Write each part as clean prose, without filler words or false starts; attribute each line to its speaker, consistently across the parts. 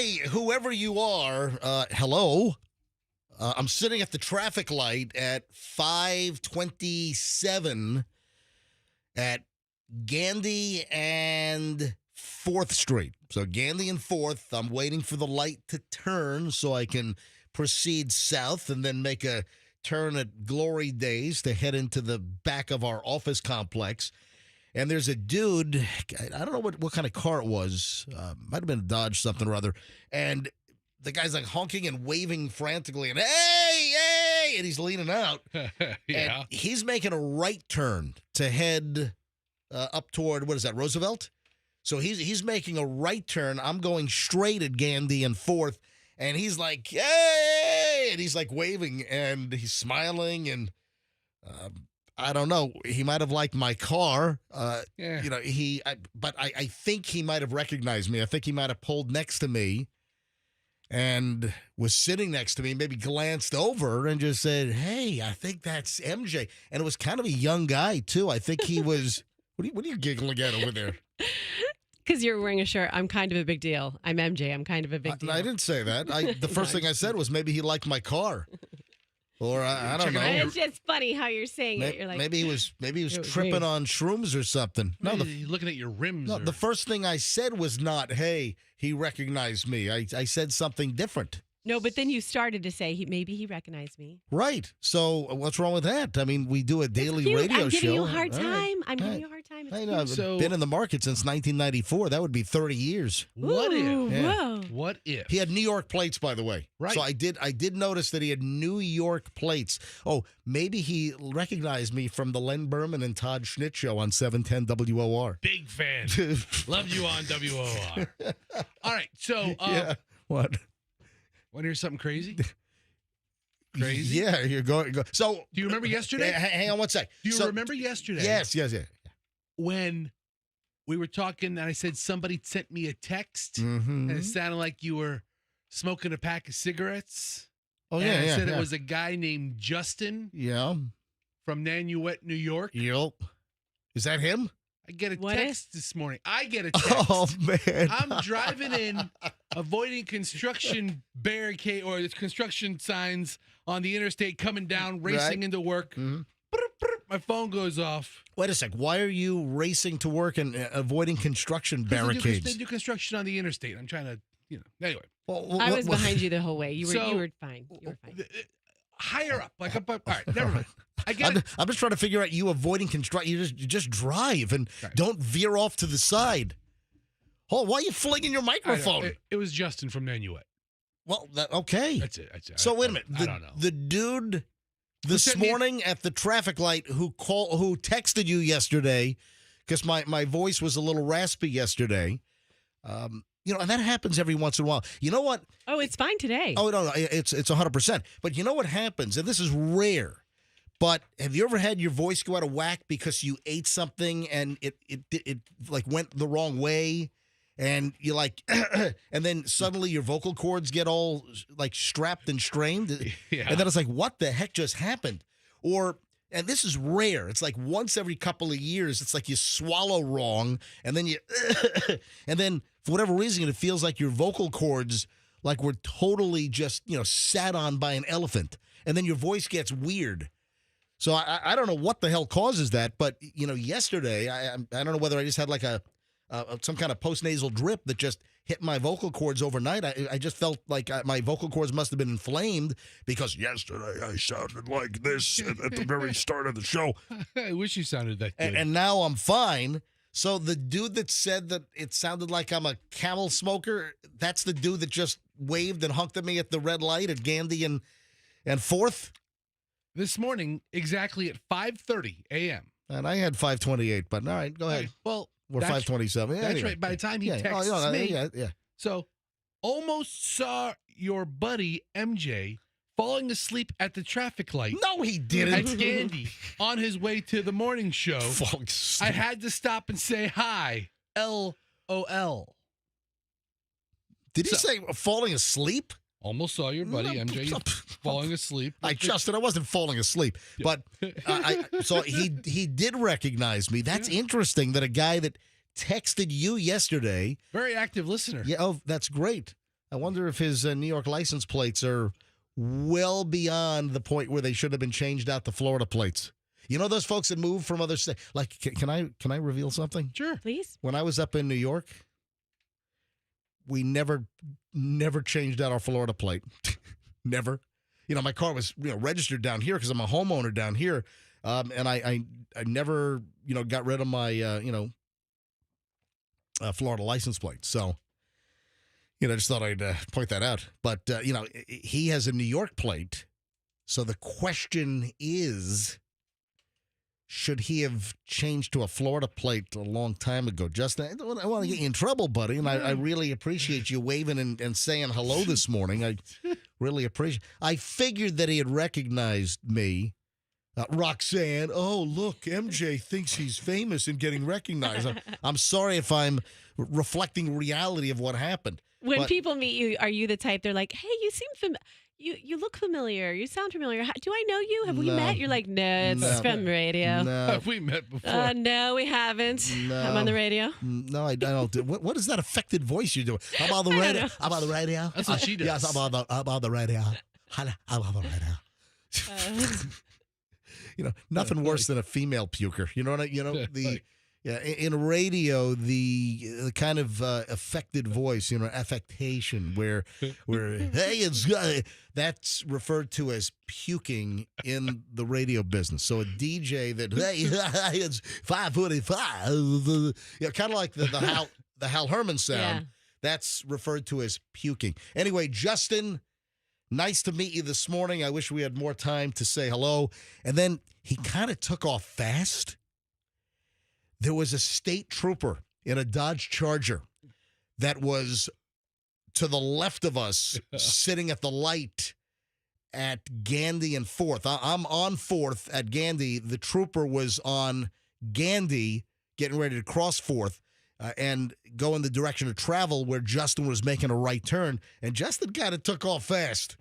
Speaker 1: Hey, whoever you are, hello. I'm sitting at the traffic light at 527 at Gandy and 4th Street. So Gandy and 4th, I'm waiting for the light to turn so I can proceed south and then make a turn at Glory Days to head into the back of our office complex. And there's a dude, I don't know what kind of car it was. Might have been a Dodge something or other. And the guy's like honking and waving frantically and, hey, and he's leaning out.
Speaker 2: Yeah.
Speaker 1: And he's making a right turn to head up toward, what is that, Roosevelt? So he's making a right turn. I'm going straight at Gandy and 4th. And he's like, hey, and he's like waving and he's smiling and I don't know. He might have liked my car.
Speaker 2: Yeah.
Speaker 1: You know, but I think he might have recognized me. I think he might have pulled next to me and was sitting next to me, maybe glanced over and just said, hey, I think that's MJ. And it was kind of a young guy, too. I think he was, what are you giggling at over there?
Speaker 3: Because you're wearing a shirt. I'm kind of a big deal. I'm MJ. I'm kind of a big deal.
Speaker 1: I didn't say that. The first thing I said was maybe he liked my car. Or I don't know.
Speaker 3: It's just funny how you're saying it. You're like,
Speaker 1: maybe he was tripping
Speaker 3: weird.
Speaker 1: on shrooms or something. No,
Speaker 2: Maybe looking at your rims.
Speaker 1: no, the first thing I said was not, hey, he recognized me. I said something different.
Speaker 3: no, but then you started to say maybe he recognized me.
Speaker 1: Right. So what's wrong with that? I mean, we do a daily
Speaker 3: Cute.
Speaker 1: radio show.
Speaker 3: I'm giving you a hard
Speaker 1: All right.
Speaker 3: time. I'm
Speaker 1: All
Speaker 3: giving
Speaker 1: right.
Speaker 3: you a hard time. It's
Speaker 1: I
Speaker 3: cute.
Speaker 1: know. I've
Speaker 2: So-
Speaker 1: been in the market since 1994. That would be 30 years.
Speaker 2: What
Speaker 3: Ooh,
Speaker 2: if?
Speaker 1: Yeah.
Speaker 3: Whoa.
Speaker 2: What if?
Speaker 1: He had New York plates, by the way.
Speaker 2: Right.
Speaker 1: So I did notice that he had New York plates. Oh, maybe he recognized me from the Len Berman and Todd Schnitt show on 710 WOR.
Speaker 2: Big fan. Loved you on WOR. All right. So,
Speaker 1: Yeah. What?
Speaker 2: want to hear something crazy? Crazy?
Speaker 1: Yeah, you're going. So,
Speaker 2: Do you remember yesterday?
Speaker 1: hang on one sec.
Speaker 2: Do you
Speaker 1: So-
Speaker 2: remember yesterday?
Speaker 1: Yes.
Speaker 2: When we were talking and I said somebody sent me a text
Speaker 1: Mm-hmm.
Speaker 2: and it sounded like you were smoking a pack of cigarettes.
Speaker 1: Oh,
Speaker 2: and
Speaker 1: yeah,
Speaker 2: I
Speaker 1: yeah.
Speaker 2: said
Speaker 1: yeah.
Speaker 2: it was a guy named Justin
Speaker 1: Yeah.
Speaker 2: from Nanuet, New York.
Speaker 1: Yep. Is that him?
Speaker 2: I get a
Speaker 3: What
Speaker 2: text this morning. I get a text.
Speaker 1: Oh, man.
Speaker 2: I'm driving in, avoiding construction barricade or construction signs on the interstate, coming down, racing
Speaker 1: Right.
Speaker 2: into work.
Speaker 1: Mhm.
Speaker 2: My phone goes off.
Speaker 1: Wait a sec. Why are you racing to work and avoiding construction
Speaker 2: 'Cause
Speaker 1: barricades?
Speaker 2: They do construction on the interstate. I'm trying to, anyway.
Speaker 1: Well,
Speaker 3: I was behind you the whole way. You were
Speaker 2: So-
Speaker 3: you were fine. You were fine.
Speaker 2: Higher up, like up. All right, never mind. I get it.
Speaker 1: I'm just trying to figure out you avoiding construction. You just drive and
Speaker 2: Right.
Speaker 1: don't veer off to the side. Oh, why are you flinging your
Speaker 2: I know.
Speaker 1: microphone?
Speaker 2: It was Justin from Nanuet.
Speaker 1: Well, okay.
Speaker 2: That's it.
Speaker 1: So wait a minute.
Speaker 2: I don't know.
Speaker 1: The dude this
Speaker 2: sent me-
Speaker 1: morning at the traffic light who texted you yesterday, because my voice was a little raspy yesterday. And that happens every once in a while. You know what?
Speaker 3: Oh, it's fine today.
Speaker 1: Oh no, it's 100%. But you know what happens, and this is rare. But have you ever had your voice go out of whack because you ate something and it like went the wrong way, and you like, and then suddenly your vocal cords get all like strapped and strained,
Speaker 2: Yeah.
Speaker 1: and then it's like, what the heck just happened? And this is rare. It's like once every couple of years, it's like you swallow wrong, and then and then for whatever reason, it feels like your vocal cords like were totally just sat on by an elephant, and then your voice gets weird. So I don't know what the hell causes that, but yesterday I don't know whether I just had like some kind of postnasal drip that just hit my vocal cords overnight. I just felt like my vocal cords must have been inflamed because yesterday I sounded like this at the very start of the show,
Speaker 2: I wish you sounded that good.
Speaker 1: and now I'm fine. So the dude that said that it sounded like I'm a camel smoker, that's the dude that just waved and honked at me at the red light at Gandy and 4th.
Speaker 2: This morning, exactly at 5:30 a.m.
Speaker 1: And I had 528, but all right, go ahead.
Speaker 2: Well,
Speaker 1: We're
Speaker 2: that's-
Speaker 1: 527. Yeah,
Speaker 2: That's
Speaker 1: anyway.
Speaker 2: right. By the time he
Speaker 1: Yeah,
Speaker 2: texts
Speaker 1: oh,
Speaker 2: me,
Speaker 1: yeah.
Speaker 2: so almost saw your buddy MJ falling asleep at the traffic light
Speaker 1: No, he
Speaker 2: at
Speaker 1: didn't.
Speaker 2: Gandy on his way to the morning show.
Speaker 1: Folks.
Speaker 2: I had to stop and say hi. LOL.
Speaker 1: Did he say falling asleep?
Speaker 2: Almost saw your buddy
Speaker 1: No,
Speaker 2: MJ falling asleep.
Speaker 1: Justin, I wasn't falling asleep, but so he did recognize me. That's interesting that a guy that texted you yesterday.
Speaker 2: Very active listener.
Speaker 1: Yeah, oh, that's great. I wonder if his New York license plates are well beyond the point where they should have been changed out to Florida plates. You know those folks that move from other states? Like, can I reveal something?
Speaker 2: Sure.
Speaker 3: Please.
Speaker 1: When I was up in New York, we never changed out our Florida plate. Never. You know, my car was registered down here because I'm a homeowner down here, and I never got rid of my Florida license plate. So, I just thought I'd point that out. But he has a New York plate, so the question is, should he have changed to a Florida plate a long time ago? Justin, I don't want to get you in trouble, buddy, and I really appreciate you waving and saying hello this morning. I really appreciate. I figured that he had recognized me. Roxanne, oh, look, MJ thinks he's famous and getting recognized. I'm sorry if I'm reflecting reality of what happened.
Speaker 3: When people meet you, are you the type they're like, hey, you seem you look familiar. You sound familiar. Do I know you? Have we met? You're like, no, it's from radio.
Speaker 1: No.
Speaker 2: Have we met before?
Speaker 3: No, we haven't.
Speaker 1: No.
Speaker 3: I'm on the radio.
Speaker 1: No, I don't. What is that affected voice you're doing? I'm on the radio. I'm on the radio.
Speaker 2: That's what she does.
Speaker 1: Yes, I'm on the radio. I'm on the radio. Nothing worse than a female puker. You know what in radio, the kind of affected voice, affectation where hey, it's that's referred to as puking in the radio business. So a DJ that hey, it's 5:45, kind of like the Hal Herman sound.
Speaker 3: Yeah.
Speaker 1: That's referred to as puking. Anyway, Justin, nice to meet you this morning. I wish we had more time to say hello. And then he kind of took off fast. There was a state trooper in a Dodge Charger that was to the left of us sitting at the light at Gandy and 4th. I'm on 4th at Gandy. The trooper was on Gandy getting ready to cross 4th and go in the direction of travel where Justin was making a right turn. And Justin kind of took off fast.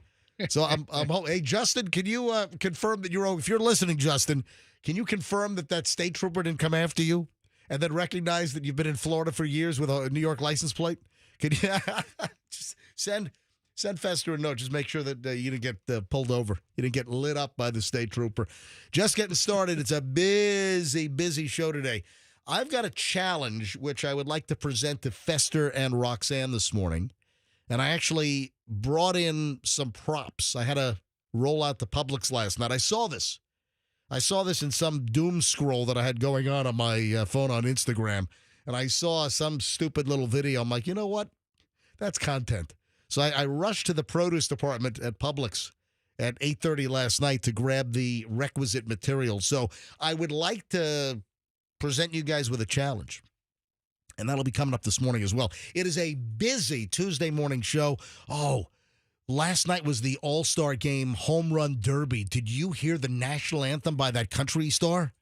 Speaker 1: So I'm hey, Justin, can you confirm that if you're listening, Justin, can you confirm that state trooper didn't come after you and then recognize that you've been in Florida for years with a New York license plate? Can you just send Fester a note? Just make sure that you didn't get pulled over. You didn't get lit up by the state trooper. Just getting started. It's a busy show today. I've got a challenge which I would like to present to Fester and Roxanne this morning. And I actually brought in some props. I had to roll out to Publix last night. I saw this in some doom scroll that I had going on my phone on Instagram. And I saw some stupid little video. I'm like, you know what? That's content. So I rushed to the produce department at Publix at 8:30 last night to grab the requisite material. So I would like to present you guys with a challenge. And that'll be coming up this morning as well. It is a busy Tuesday morning show. Oh, last night was the All-Star Game Home Run Derby. Did you hear the national anthem by that country star?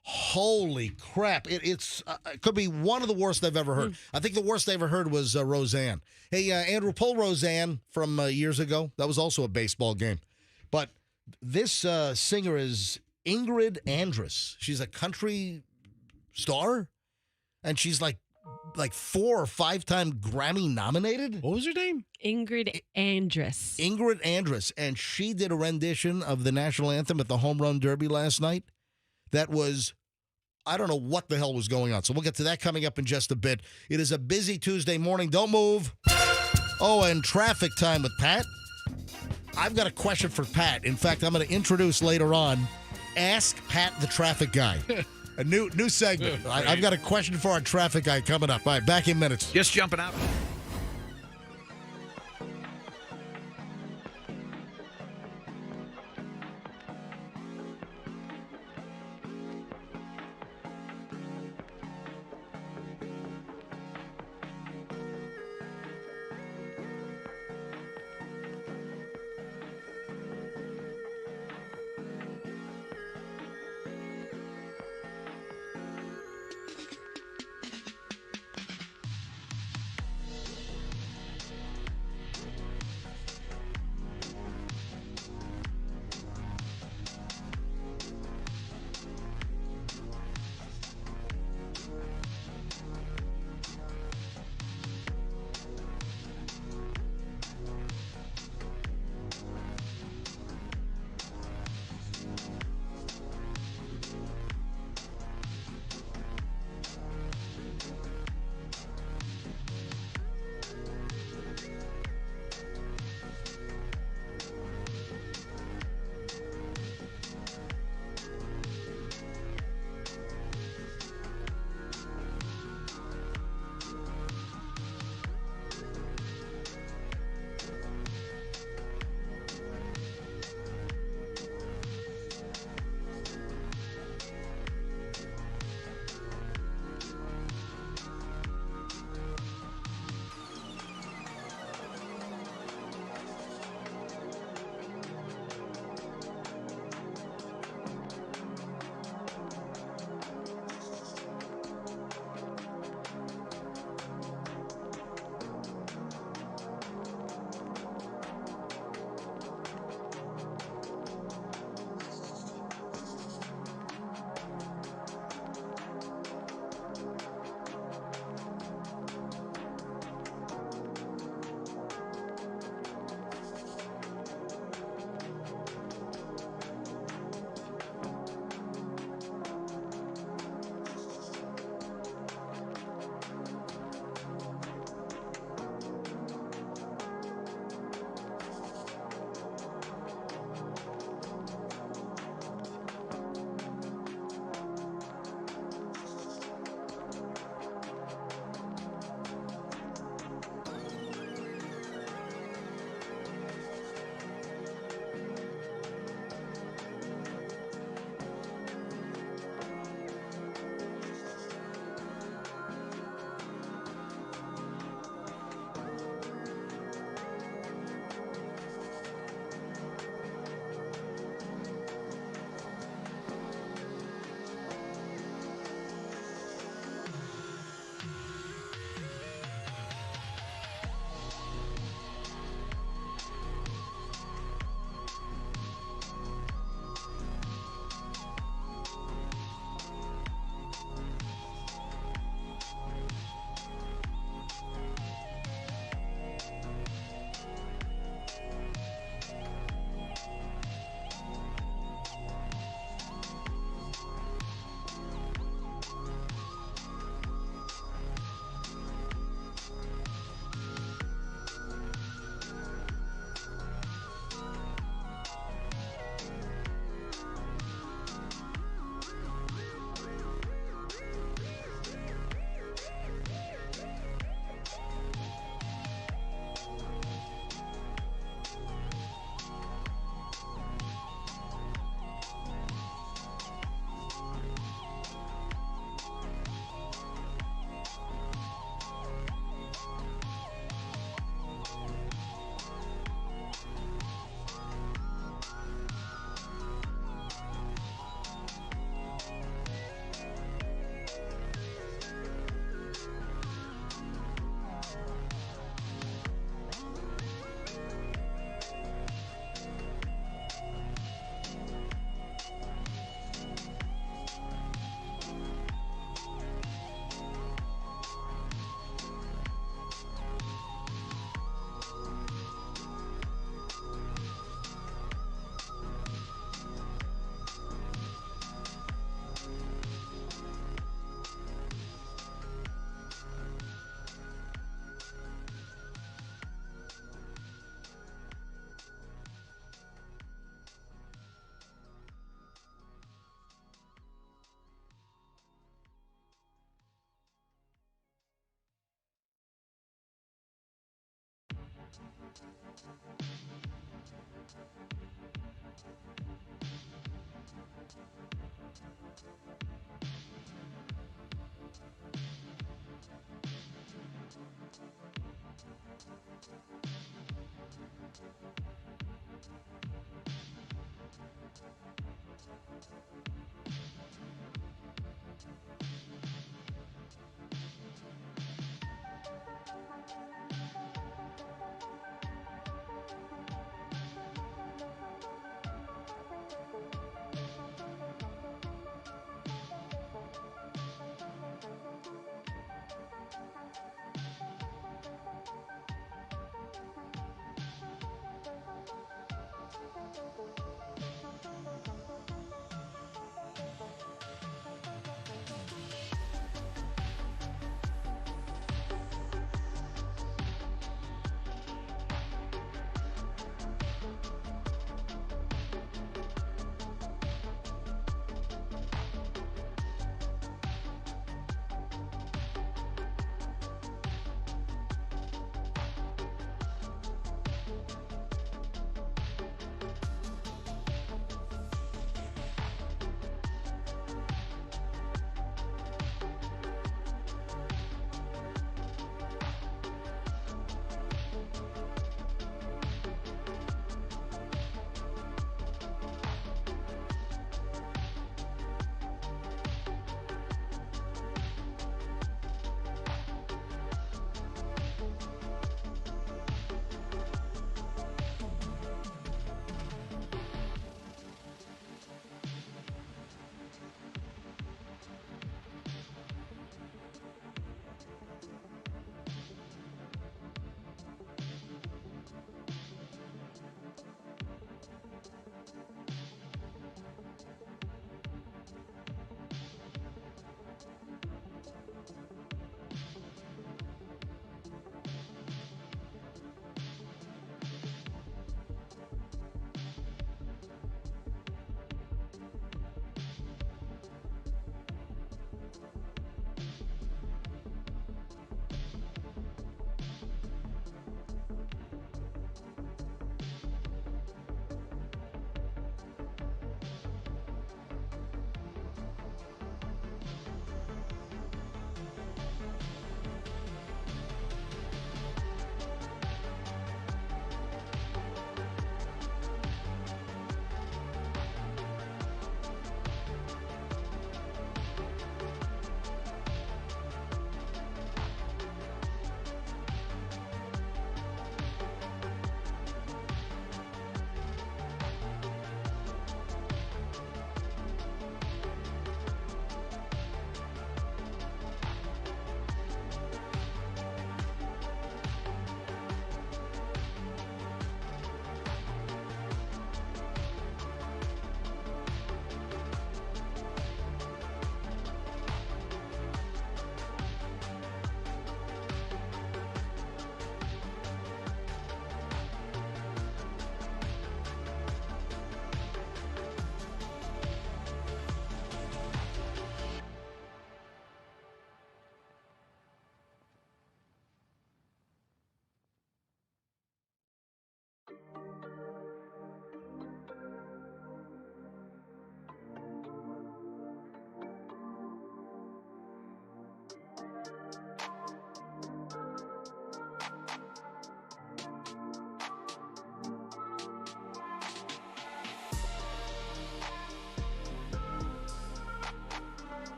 Speaker 1: Holy crap. It could be one of the worst I've ever heard. I think the worst I ever heard was Roseanne. Hey, Andrew, pull Roseanne from years ago. That was also a baseball game. But this singer is Ingrid Andress. She's a country star. And she's like 4 or 5-time Grammy nominated.
Speaker 2: What was her name?
Speaker 3: Ingrid Andress.
Speaker 1: Ingrid Andress. And she did a rendition of the national anthem at the Home Run Derby last night. That was, I don't know what the hell was going on. So we'll get to that coming up in just a bit. It is a busy Tuesday morning. Don't move. Oh, and traffic time with Pat. I've got a question for Pat. In fact, I'm going to introduce later on Ask Pat the Traffic Guy. A new segment. I've got a question for our traffic guy coming up. All right, back in minutes.
Speaker 4: Just jumping out.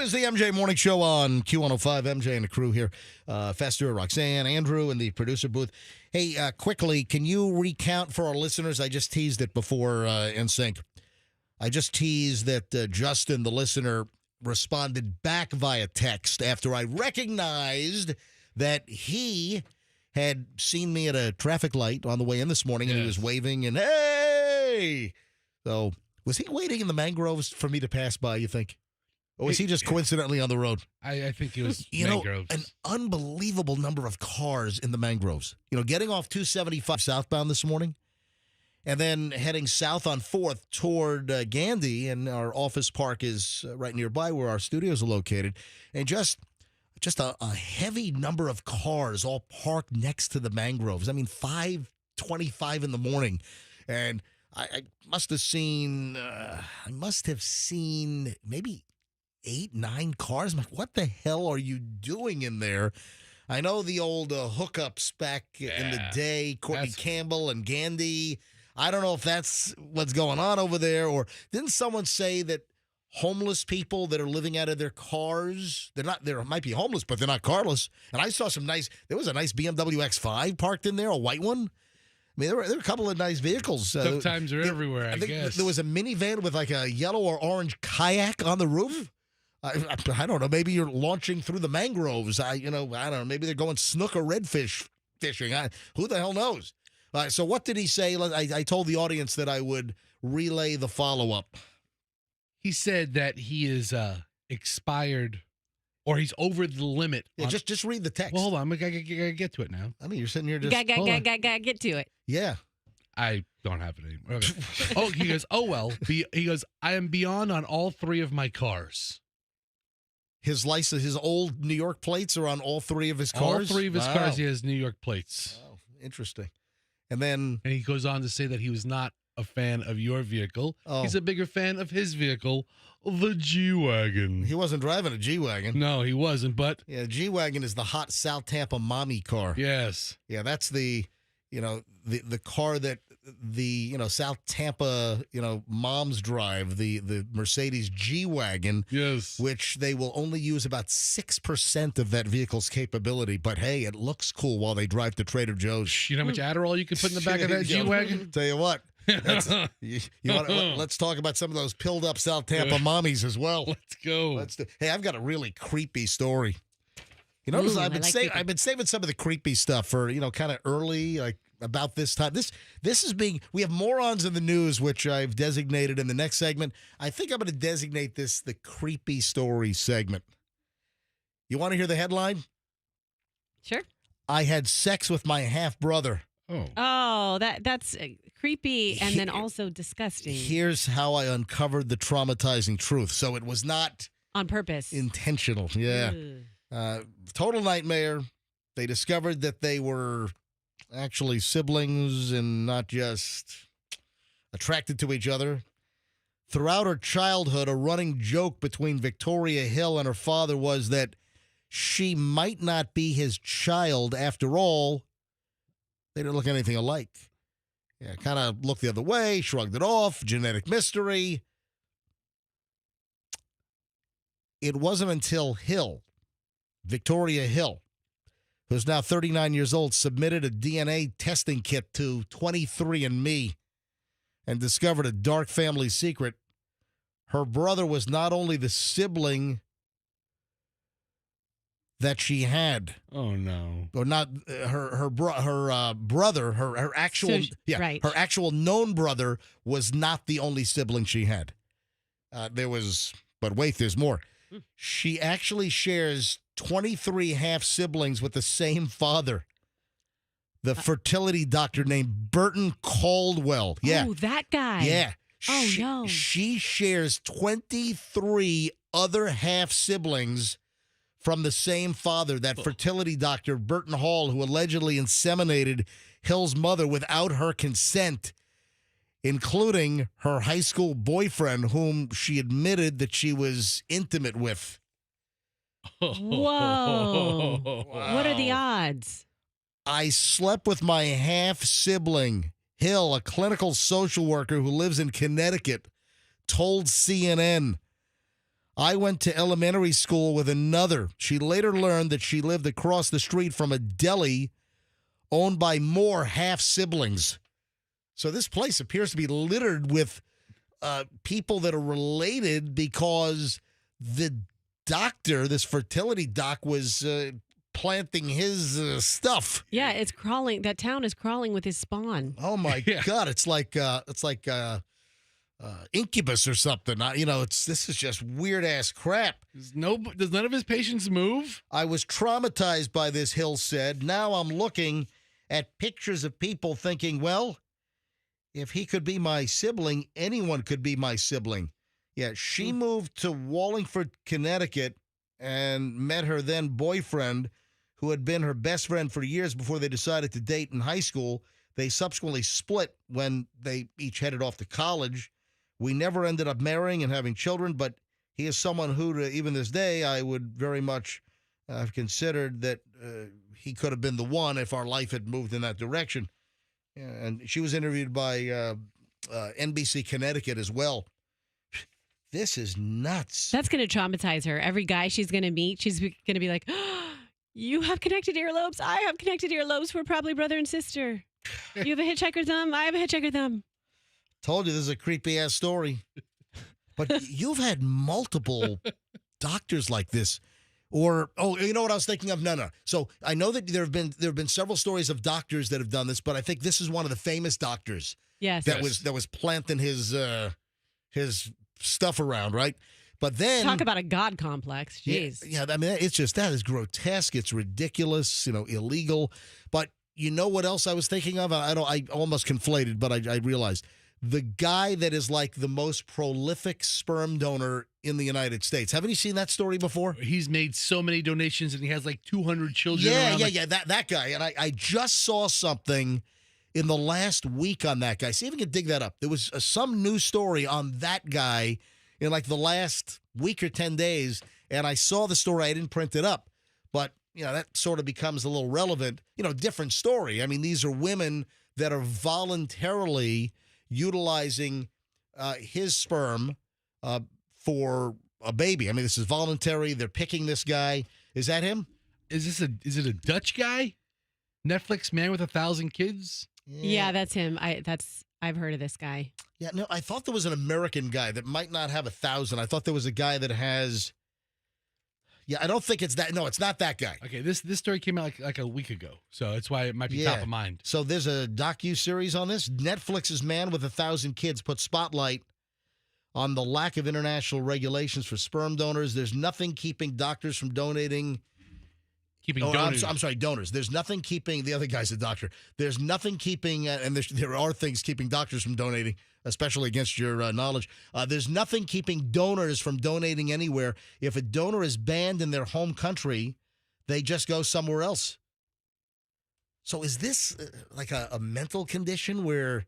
Speaker 1: is the MJ Morning Show on Q105. MJ and the crew here. Fester, Roxanne, Andrew, in the producer booth. Hey, quickly, can you recount for our listeners? I just teased it before NSYNC. I just teased that Justin, the listener, responded back via text after I recognized that he had seen me at a traffic light on the way in this morning, and he was waving and, hey! So, was he waiting in the mangroves for me to pass by, you think? Or was he just coincidentally on the road?
Speaker 2: I think it was
Speaker 1: know,
Speaker 2: mangroves.
Speaker 1: an unbelievable number of cars in the mangroves. Getting off 275 southbound this morning, and then heading south on 4th toward Gandy, and our office park is right nearby where our studios are located, and just a heavy number of cars all parked next to the mangroves. I mean, 5:25 in the morning, and I must have seen maybe 8, 9 cars. I'm like, what the hell are you doing in there? I know the old hookups back in the day, Courtney Campbell and Gandy. I don't know if that's what's going on over there, or didn't someone say that homeless people that are living out of their cars, they might be homeless, but they're not carless. And I saw there was a nice BMW X5 parked in there, a white one. I mean, there were a couple of nice vehicles.
Speaker 2: Tough times are everywhere, I
Speaker 1: think
Speaker 2: guess.
Speaker 1: There was a minivan with like a yellow or orange kayak on the roof. I don't know. Maybe you're launching through the mangroves. I don't know. Maybe they're going snook or redfish fishing. Who the hell knows? So what did he say? I told the audience that I would relay the follow-up.
Speaker 2: He said that he is expired, or he's over the limit.
Speaker 1: Yeah, just read the text.
Speaker 2: Well, hold on. I gotta get to it now.
Speaker 1: I mean, you're sitting here just...
Speaker 3: Gotta get to it.
Speaker 1: Yeah.
Speaker 2: I don't have it anymore. Okay. He goes, oh, well. He goes, I am beyond on all 3 of my cars.
Speaker 1: His license, his old New York plates are on all 3 of his cars?
Speaker 2: All 3 of his cars, he has New York plates.
Speaker 1: Oh, interesting. And
Speaker 2: he goes on to say that he was not a fan of your vehicle.
Speaker 1: Oh.
Speaker 2: He's a bigger fan of his vehicle, the G-Wagon.
Speaker 1: He wasn't driving a G-Wagon.
Speaker 2: No, he wasn't, but...
Speaker 1: Yeah, G-Wagon is the hot South Tampa mommy car.
Speaker 2: Yes.
Speaker 1: Yeah, that's the car that the, South Tampa, moms drive, the Mercedes G-Wagon.
Speaker 2: Yes.
Speaker 1: Which they will only use about 6% of that vehicle's capability. But, hey, it looks cool while they drive to Trader Joe's.
Speaker 2: You know how much Adderall you can put in the back of that G-Wagon?
Speaker 1: Tell you what. Let's talk about some of those pilled up South Tampa mommies as well.
Speaker 2: Let's go.
Speaker 1: Hey, I've got a really creepy story. You notice I've been saving some of the creepy stuff for, kind of early, like about this time. This is we have morons in the news, which I've designated in the next segment. I think I'm going to designate this the creepy story segment. You want to hear the headline?
Speaker 3: Sure.
Speaker 1: I had sex with my half brother.
Speaker 3: Oh, that's creepy and then also disgusting.
Speaker 1: Here's how I uncovered the traumatizing truth. So it was not
Speaker 3: on purpose.
Speaker 1: Intentional. Yeah. Total nightmare. They discovered that they were actually siblings and not just attracted to each other. Throughout her childhood, a running joke between Victoria Hill and her father was that she might not be his child after all. They didn't look anything alike. Yeah, kind of looked the other way, shrugged it off, genetic mystery. It wasn't until Victoria Hill, who's now 39 years old, submitted a DNA testing kit to 23andMe and discovered a dark family secret. Her brother was not only the sibling that she had.
Speaker 2: Oh no!
Speaker 1: Or not her brother, her actual
Speaker 3: right.
Speaker 1: Her actual known brother was not the only sibling she had. But wait, there's more. She actually shares 23 half siblings with the same father. The fertility doctor named Burton Caldwell. Yeah.
Speaker 3: Oh, that guy.
Speaker 1: Yeah.
Speaker 3: No.
Speaker 1: She shares 23 other half siblings from the same father, that fertility doctor, Burton Hall, who allegedly inseminated Hill's mother without her consent, including her high school boyfriend, whom she admitted that she was intimate with.
Speaker 3: Whoa.
Speaker 1: Wow.
Speaker 3: What are the odds?
Speaker 1: I slept with my half-sibling, Hill, a clinical social worker who lives in Connecticut, told CNN. I went to elementary school with another. She later learned that she lived across the street from a deli owned by more half-siblings. So this place appears to be littered with people that are related because the doctor, this fertility doc, was planting his stuff.
Speaker 3: Yeah, it's crawling. That town is crawling with his spawn.
Speaker 1: Oh my God! It's like incubus or something. This is just weird ass crap.
Speaker 2: Does none of his patients move?
Speaker 1: I was traumatized by this, Hill said. Now I'm looking at pictures of people thinking, well, if he could be my sibling, anyone could be my sibling. Yeah, she moved to Wallingford, Connecticut, and met her then boyfriend, who had been her best friend for years before they decided to date in high school. They subsequently split when they each headed off to college. We never ended up marrying and having children, but he is someone who, to even this day, I would very much have considered that he could have been the one if our life had moved in that direction. And she was interviewed by NBC Connecticut as well. This is nuts.
Speaker 3: That's going to traumatize her. Every guy she's going to meet, she's going to be like, oh, you have connected earlobes. I have connected earlobes. We're probably brother and sister. You have a hitchhiker thumb. I have a hitchhiker thumb.
Speaker 1: Told you this is a creepy-ass story. But you've had multiple doctors like this. Or, you know what I was thinking of? No. So I know that there have been several stories of doctors that have done this, but I think this is one of the famous doctors.
Speaker 3: Yes.
Speaker 1: That was planting his stuff around, right? But then
Speaker 3: talk about a god complex. Jeez.
Speaker 1: Yeah, I mean, it's just that is grotesque. It's ridiculous. Illegal. But you know what else I was thinking of? I almost conflated, but I realized the guy that is like the most prolific sperm donor in the United States. Haven't you seen that story before?
Speaker 2: He's made so many donations, and he has like 200 children.
Speaker 1: Yeah. That guy. And I just saw something in the last week on that guy. See if you can dig that up. There was some news story on that guy in like the last week or 10 days, and I saw the story. I didn't print it up, but that sort of becomes a little relevant. Different story. I mean, these are women that are voluntarily utilizing his sperm for a baby. I mean, this is voluntary. They're picking this guy. Is that him?
Speaker 2: Is it a Dutch guy? Netflix man with 1,000 kids?
Speaker 3: Yeah, that's him. I've heard of this guy.
Speaker 1: Yeah, no, I thought there was an American guy that might not have 1,000. I thought there was a guy that has. Yeah, I don't think it's that. No, it's not that guy.
Speaker 2: Okay, this story came out like a week ago, so that's why it might be top of mind.
Speaker 1: So there's a docu-series on this. Netflix's Man with 1,000 Kids put spotlight on the lack of international regulations for sperm donors. There's nothing keeping doctors from donating.
Speaker 2: Donors.
Speaker 1: I'm sorry, donors. There's nothing keeping, the other guy's a doctor. There's nothing keeping, and there are things keeping doctors from donating, especially against your knowledge. There's nothing keeping donors from donating anywhere. If a donor is banned in their home country, they just go somewhere else. So is this like a mental condition where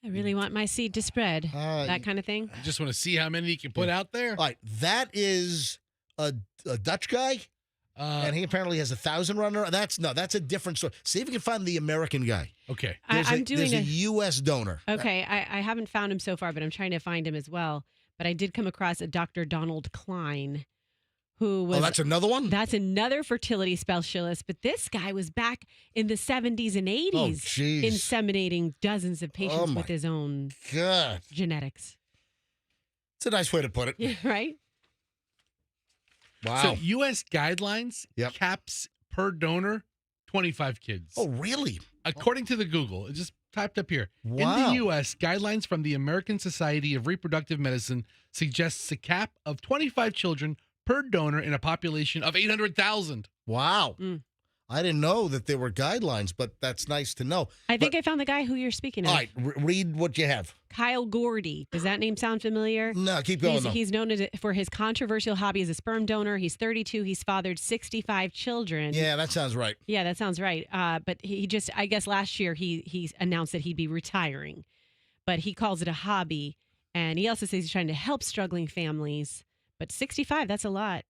Speaker 3: I really want my seed to spread, that kind of thing?
Speaker 2: I just want to see how many you can put out there.
Speaker 1: All right, that is a Dutch guy, and he apparently has 1,000 runner. That's a different story. See if you can find the American guy.
Speaker 2: Okay,
Speaker 1: there's a U.S. donor.
Speaker 3: Okay, I haven't found him so far, but I'm trying to find him as well. But I did come across a Dr. Donald Klein, who was.
Speaker 1: Oh, that's another one.
Speaker 3: That's another fertility specialist. But this guy was back in the 70s and 80s, inseminating dozens of patients with his own genetics.
Speaker 1: It's a nice way to put it.
Speaker 3: Yeah, right.
Speaker 2: Wow. So U.S. guidelines caps per donor 25 kids.
Speaker 1: Oh, really?
Speaker 2: According to the Google, it just typed up here.
Speaker 1: Wow.
Speaker 2: In the U.S., guidelines from the American Society of Reproductive Medicine suggests a cap of 25 children per donor in a population of 800,000.
Speaker 1: Wow. I didn't know that there were guidelines, but that's nice to know.
Speaker 3: I think I found the guy who you're speaking of.
Speaker 1: All right, read what you have.
Speaker 3: Kyle Gordy. Does that name sound familiar?
Speaker 1: No, keep going.
Speaker 3: He's known for his controversial hobby as a sperm donor. He's 32. He's fathered 65 children.
Speaker 1: Yeah, that sounds right.
Speaker 3: Yeah, that sounds right. But he just, I guess last year he announced that he'd be retiring. But he calls it a hobby. And he also says he's trying to help struggling families. But 65, that's a lot,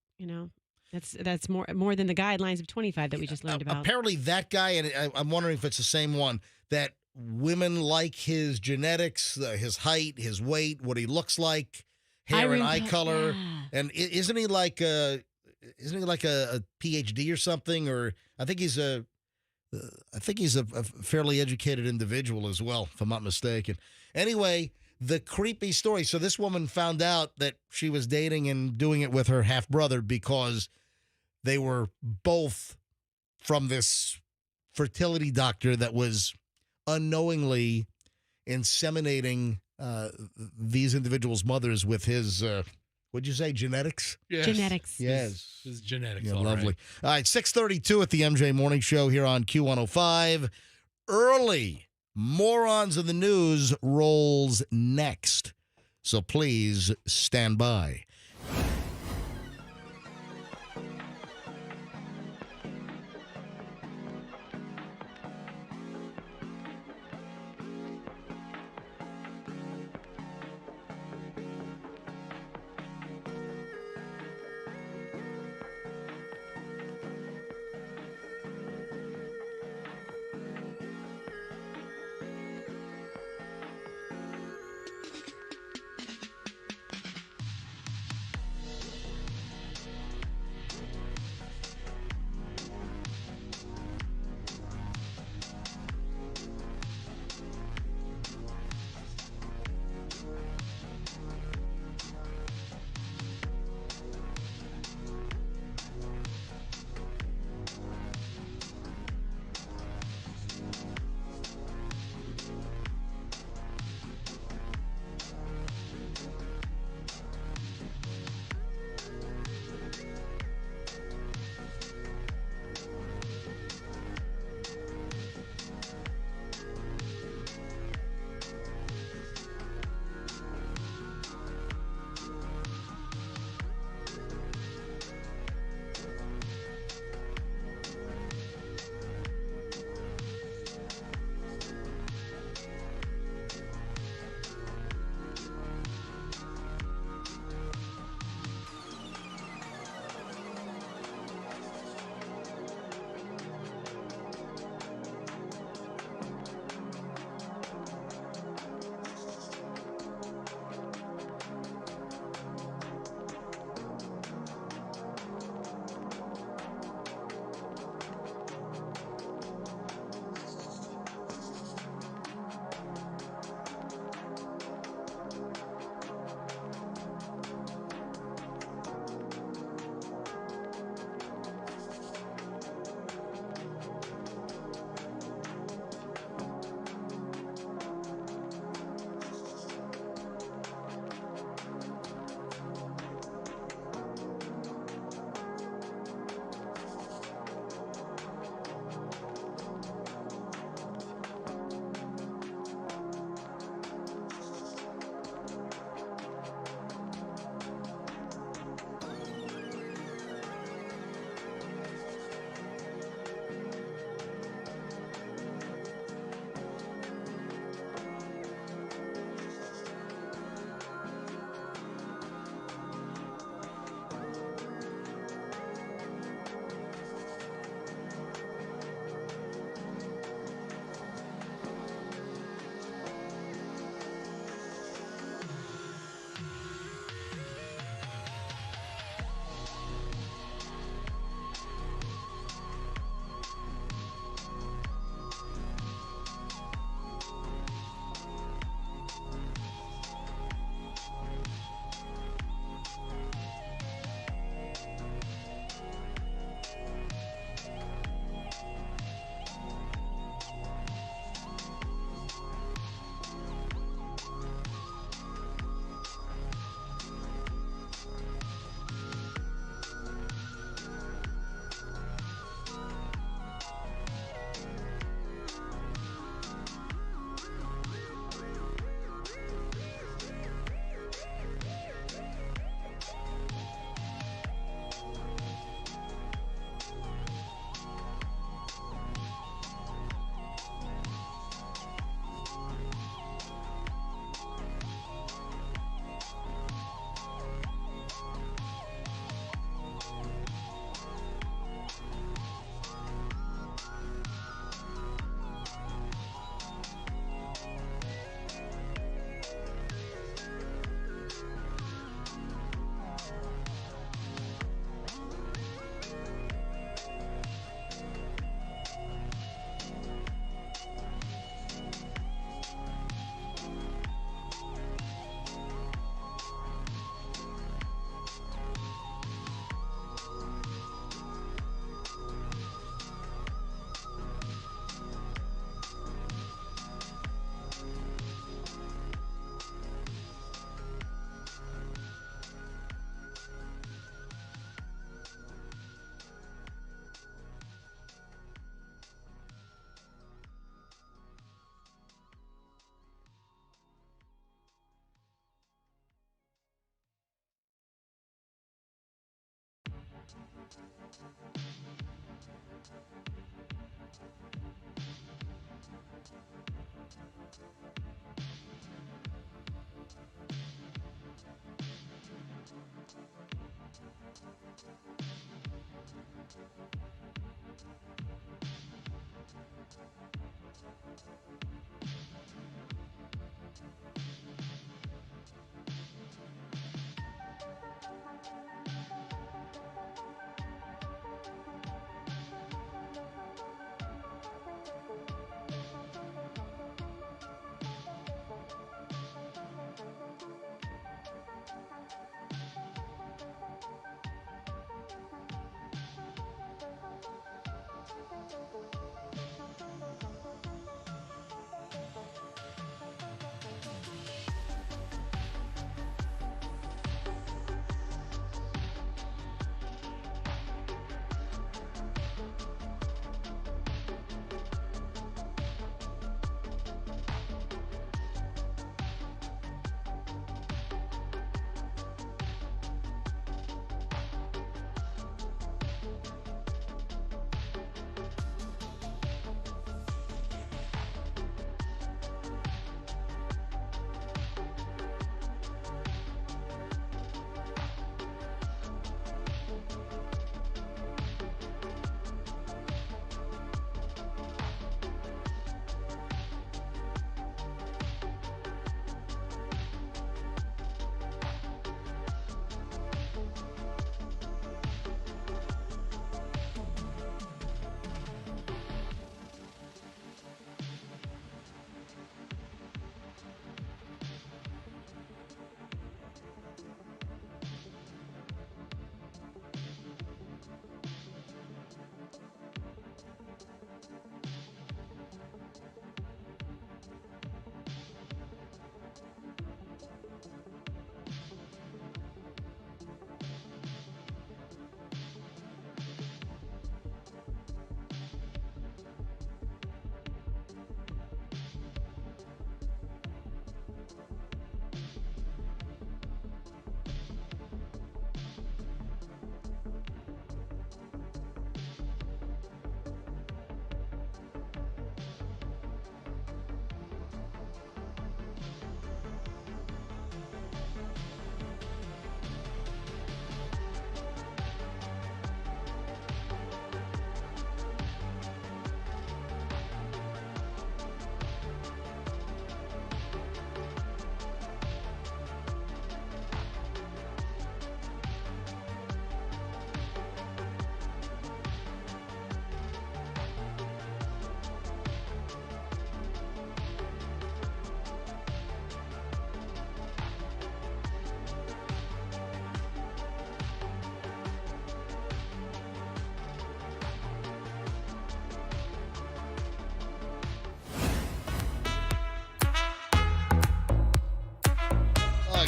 Speaker 3: That's more than the guidelines of 25 that we just learned about.
Speaker 1: Apparently that guy, and I'm wondering if it's the same one, that women like his genetics, his height, his weight, what he looks like, hair and eye
Speaker 3: remember-
Speaker 1: color.
Speaker 3: yeah.
Speaker 1: And isn't he like a PhD or something? Or I think he's a fairly educated individual as well, if I'm not mistaken. Anyway, the creepy story. So this woman found out that she was dating and doing it with her half brother because they were both from this fertility doctor that was unknowingly inseminating these individuals' mothers with his, what'd you say, genetics?
Speaker 2: Yes.
Speaker 3: Genetics.
Speaker 1: Yes.
Speaker 2: His genetics.
Speaker 1: Yeah,
Speaker 2: all
Speaker 1: lovely.
Speaker 2: right.
Speaker 1: All right, 6:32 at the MJ Morning Show here on Q105. Early Morons of the News rolls next. So please stand by.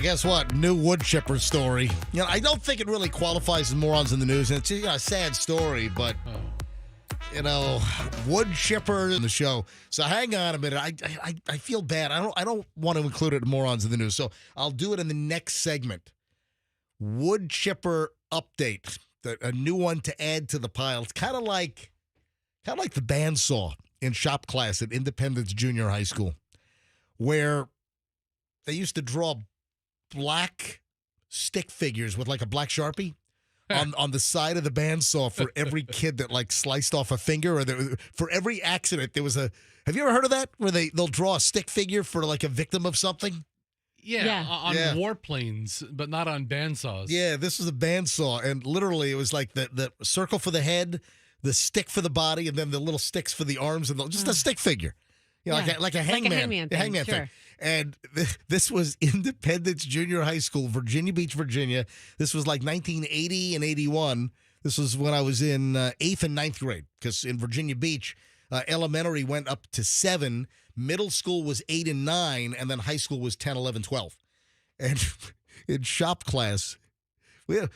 Speaker 1: Guess what? New wood chipper story. I don't think it really qualifies as morons in the news, and it's a sad story, but wood chipper in the show. So hang on a minute. I feel bad. I don't want to include it in morons in the news, so I'll do it in the next segment. Wood chipper update, a new one to add to the pile. It's kind of like the bandsaw in shop class at Independence Junior High School, where they used to draw black stick figures with like a black Sharpie on the side of the bandsaw for every kid that like sliced off a finger, or for every accident there was a. Have you ever heard of that? Where they'll draw a stick figure for like a victim of something?
Speaker 2: Yeah. On warplanes, but not on bandsaws. Yeah, this was a bandsaw, and literally it was like the circle for the head, the stick for the body, and then the little sticks for the arms, and just a stick figure. Like a hangman thing. And this was Independence Junior High School, Virginia Beach, Virginia. This was like 1980 and 81. This was when I was in 8th and 9th grade, because in Virginia Beach, elementary went up to 7, middle school was 8 and 9, and then high school was 10, 11, 12. And in shop class, it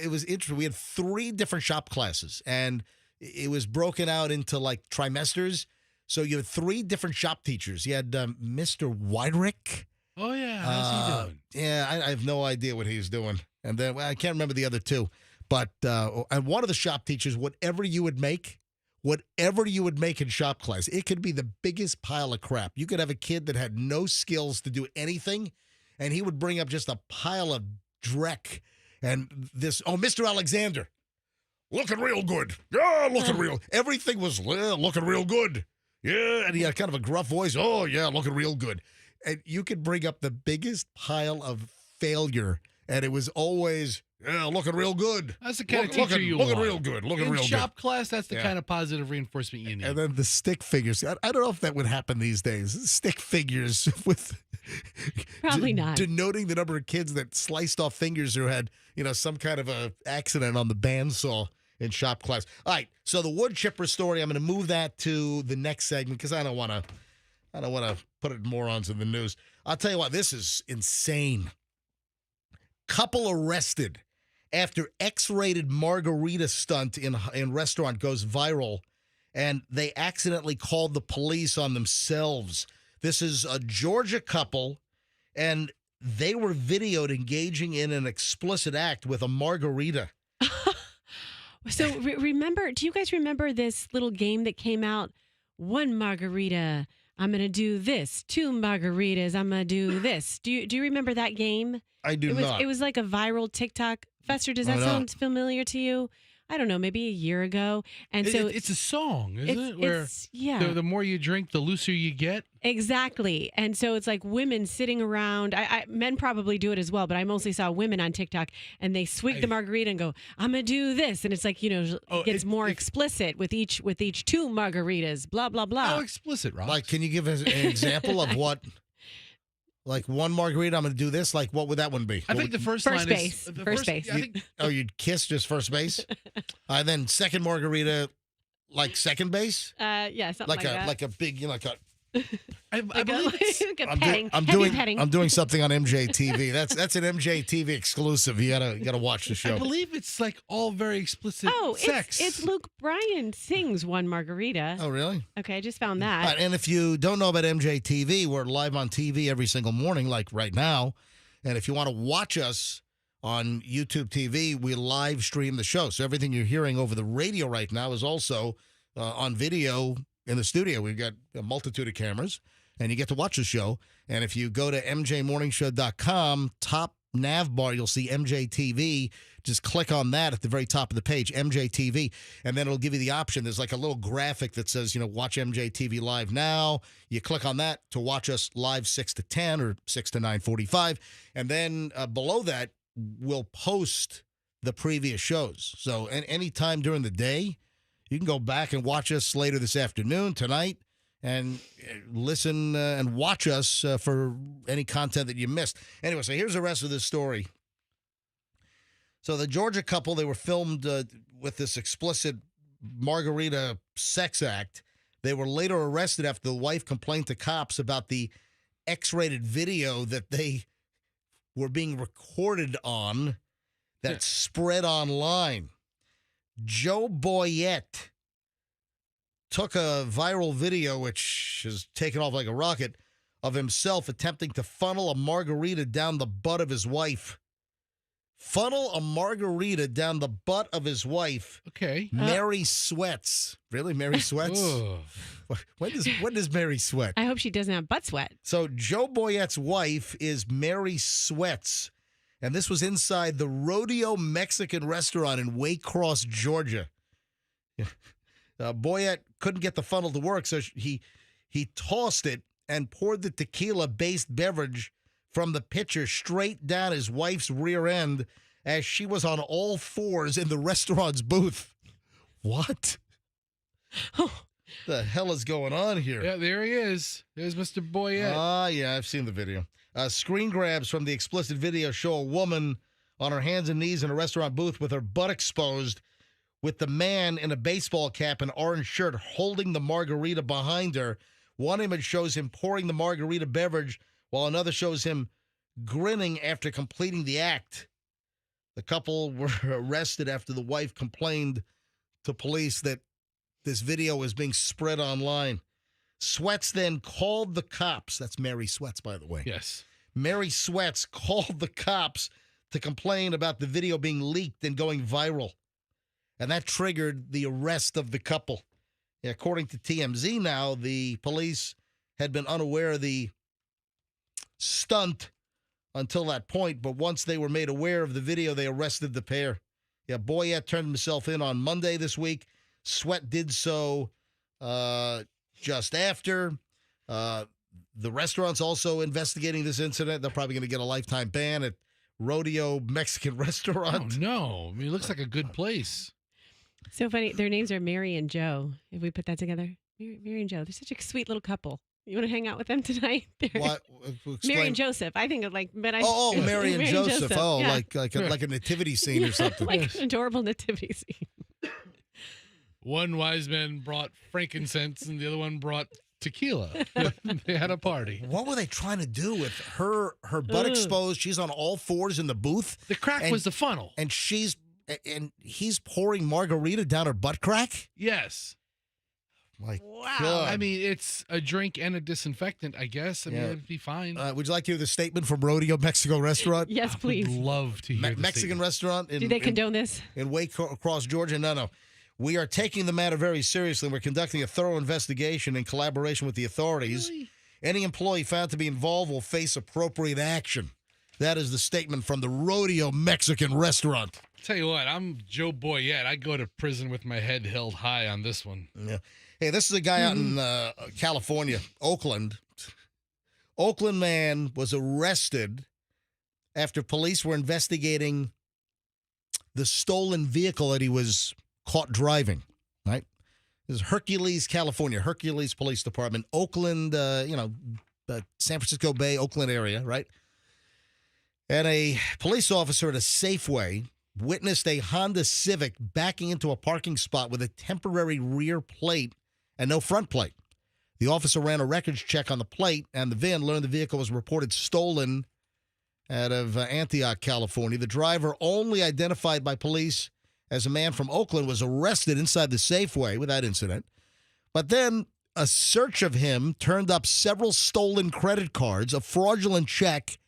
Speaker 2: was interesting. We had 3 different shop classes, and it was broken out into like trimesters. So you had 3 different shop teachers. You had Mr. Weidrich. Oh, yeah. How's he doing? Yeah, I have no idea what he's doing. And then I can't remember the other 2. But and one of the shop teachers, whatever you would make in shop class, it could be the biggest pile of crap. You could have a kid that had no skills to do anything, and he would bring up just a pile of dreck. And Mr. Alexander.
Speaker 1: looking real good. Yeah, looking real. Everything was looking real good. Yeah, and he had kind of a gruff voice. Oh, yeah, looking real good. And you could bring up the biggest pile of failure, and it was always, yeah, looking real good.
Speaker 2: That's the kind of teacher you want.
Speaker 1: Looking real good. Looking real good.
Speaker 2: In shop class, that's the kind of positive reinforcement you need.
Speaker 1: And then the stick figures. I don't know if that would happen these days. Stick figures with
Speaker 3: probably not
Speaker 1: denoting the number of kids that sliced off fingers or had some kind of a accident on the bandsaw in shop class. All right, so the wood chipper story. I'm going to move that to the next segment because I don't want to put it morons in the news. I'll tell you what. This is insane. Couple arrested after X-rated margarita stunt in restaurant goes viral, and they accidentally called the police on themselves. This is a Georgia couple, and they were videoed engaging in an explicit act with a margarita.
Speaker 3: So remember, do you guys remember this little game that came out? 1 margarita, I'm going to do this. 2 margaritas, I'm going to do this. Do you remember that game?
Speaker 1: I do not.
Speaker 3: It was like a viral TikTok. Fester, does that sound familiar to you? I don't know, maybe a year ago. And so
Speaker 2: it's a song, isn't it? Where the more you drink, the looser you get.
Speaker 3: Exactly. And so it's like women sitting around. Men probably do it as well, but I mostly saw women on TikTok, and they swig the margarita and go, I'm going to do this. And it's like, it gets more explicit with each 2 margaritas, blah, blah, blah.
Speaker 2: How explicit, Rox?
Speaker 1: Like, can you give us an example of what? Like 1 margarita, I'm going to do this. Like, what would that one be?
Speaker 2: I think the first line
Speaker 3: base.
Speaker 2: is...
Speaker 3: First base.
Speaker 1: You'd kiss just first base? Then second margarita, like second base?
Speaker 3: Yeah, something like that.
Speaker 1: Like a big,
Speaker 2: I believe
Speaker 1: I'm doing something on MJTV. That's an MJTV exclusive. You gotta watch the show.
Speaker 2: I believe it's like all very explicit sex.
Speaker 3: It's Luke Bryan sings 1 margarita.
Speaker 1: Oh, really?
Speaker 3: Okay, I just found that.
Speaker 1: Right, and if you don't know about MJTV, we're live on TV every single morning, like right now. And if you want to watch us on YouTube TV, we live stream the show. So everything you're hearing over the radio right now is also on video. In the studio, we've got a multitude of cameras, and you get to watch the show. And if you go to mjmorningshow.com, top nav bar, you'll see MJTV. Just click on that at the very top of the page, MJTV, and then it'll give you the option. There's like a little graphic that says, watch MJTV live now. You click on that to watch us live 6 to 10 or 6 to 9:45. And then below that, we'll post the previous shows. So any time during the day, you can go back and watch us later this afternoon, tonight, and listen and watch us for any content that you missed. Anyway, so here's the rest of this story. So the Georgia couple, they were filmed with this explicit margarita sex act. They were later arrested after the wife complained to cops about the X-rated video that they were being recorded on that spread online. Joe Boyette took a viral video, which has taken off like a rocket, of himself attempting to funnel a margarita down the butt of his wife. Funnel a margarita down the butt of his wife.
Speaker 2: Okay.
Speaker 1: Mary sweats. Really? Mary sweats? When does Mary sweat?
Speaker 3: I hope she doesn't have butt sweat.
Speaker 1: So Joe Boyette's wife is Mary Sweats. And this was inside the Rodeo Mexican restaurant in Waycross, Georgia. Boyette couldn't get the funnel to work, so he tossed it and poured the tequila-based beverage from the pitcher straight down his wife's rear end as she was on all fours in the restaurant's booth. What? The hell is going on here?
Speaker 2: Yeah, there he is. There's Mr. Boyette.
Speaker 1: Yeah, I've seen the video. Screen grabs from the explicit video show a woman on her hands and knees in a restaurant booth with her butt exposed, with the man in a baseball cap and orange shirt holding the margarita behind her. One image shows him pouring the margarita beverage, while another shows him grinning after completing the act. The couple were arrested after the wife complained to police that this video was being spread online. Sweats then called the cops. That's Mary Sweats, by the way.
Speaker 2: Yes.
Speaker 1: Mary Sweats called the cops to complain about the video being leaked and going viral. And that triggered the arrest of the couple. According to TMZ now, the police had been unaware of the stunt until that point, but once they were made aware of the video, they arrested the pair. Yeah, Boyette turned himself in on Monday this week. Sweat did so just after. The restaurant's also investigating this incident. They're probably going to get a lifetime ban at Rodeo Mexican Restaurant.
Speaker 2: Oh, no. I mean, it looks like a good place.
Speaker 3: So funny. Their names are Mary and Joe. If we put that together, Mary and Joe. They're such a sweet little couple. You want to hang out with them tonight?
Speaker 1: What?
Speaker 3: Mary and Joseph. I think of like, but I.
Speaker 1: Oh, Mary and Joseph. Oh,
Speaker 3: yeah.
Speaker 1: like a nativity scene or something.
Speaker 3: Like an adorable nativity scene.
Speaker 2: One wise man brought frankincense and the other one brought tequila. They had a party.
Speaker 1: What were they trying to do with her butt exposed? She's on all fours in the booth.
Speaker 2: The crack was the funnel.
Speaker 1: And he's pouring margarita down her butt crack?
Speaker 2: Yes.
Speaker 1: My
Speaker 3: wow.
Speaker 1: God.
Speaker 2: I mean, it's a drink and a disinfectant, I guess. I mean, it'd be fine.
Speaker 1: Would you like to hear the statement from Rodeo Mexico Restaurant?
Speaker 3: Yes, please.
Speaker 2: I would love to hear the
Speaker 1: Mexican
Speaker 2: statement.
Speaker 1: restaurant.
Speaker 3: Do they condone this?
Speaker 1: In Waycross, Georgia? No. We are taking the matter very seriously. We're conducting a thorough investigation in collaboration with the authorities.
Speaker 2: Really?
Speaker 1: Any employee found to be involved will face appropriate action. That is the statement from the Rodeo Mexican Restaurant.
Speaker 2: Tell you what, I'm Joe Boyette. I go to prison with my head held high on this one.
Speaker 1: Yeah. Hey, this is a guy out in California, Oakland. Oakland man was arrested after police were investigating the stolen vehicle that he was caught driving, right? This is Hercules, California, Hercules Police Department, Oakland, San Francisco Bay, Oakland area, right? And a police officer at a Safeway witnessed a Honda Civic backing into a parking spot with a temporary rear plate and no front plate. The officer ran a records check on the plate, and the VIN learned the vehicle was reported stolen out of Antioch, California. The driver, only identified by police as a man from Oakland, was arrested inside the Safeway with that incident. But then a search of him turned up several stolen credit cards, a fraudulent check,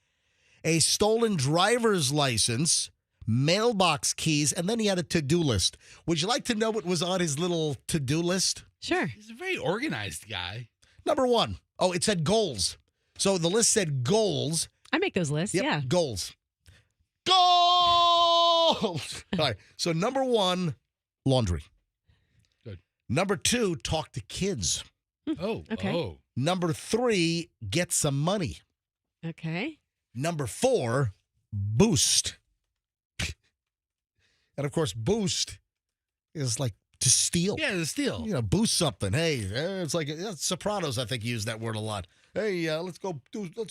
Speaker 1: a stolen driver's license, mailbox keys, and then he had a to-do list. Would you like to know what was on his little to-do list?
Speaker 3: Sure.
Speaker 2: He's a very organized guy.
Speaker 1: Number one. Oh, it said goals. So the list said goals.
Speaker 3: I make those lists,
Speaker 1: Yep,
Speaker 3: yeah.
Speaker 1: goals. Goals! All right. So number one, laundry.
Speaker 2: Good.
Speaker 1: Number two, talk to kids.
Speaker 2: Oh,
Speaker 3: Okay.
Speaker 2: oh.
Speaker 1: Number three, get some money.
Speaker 3: Okay.
Speaker 1: Number four, boost. And of course, boost is like to steal.
Speaker 2: Yeah, the steal.
Speaker 1: You know, boost something. Hey, it's like Sopranos, I think, use that word a lot. Hey, let's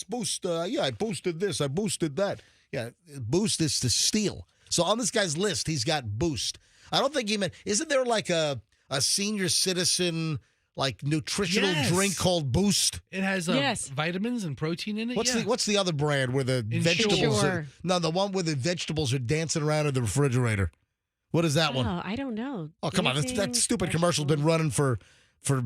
Speaker 1: boost. I boosted this. I boosted that. Yeah, boost is to steal. So on this guy's list, he's got boost. I don't think he meant, isn't there like a senior citizen, like nutritional
Speaker 2: Yes.
Speaker 1: drink called Boost?
Speaker 2: It has
Speaker 3: Yes.
Speaker 2: vitamins and protein in it.
Speaker 1: What's the other brand where the vegetables
Speaker 3: Ensure.
Speaker 1: no, the one where the vegetables are dancing around in the refrigerator? What is that one?
Speaker 3: Oh, I don't know.
Speaker 1: Oh, come on. That
Speaker 3: Dancing
Speaker 1: stupid commercial's been running for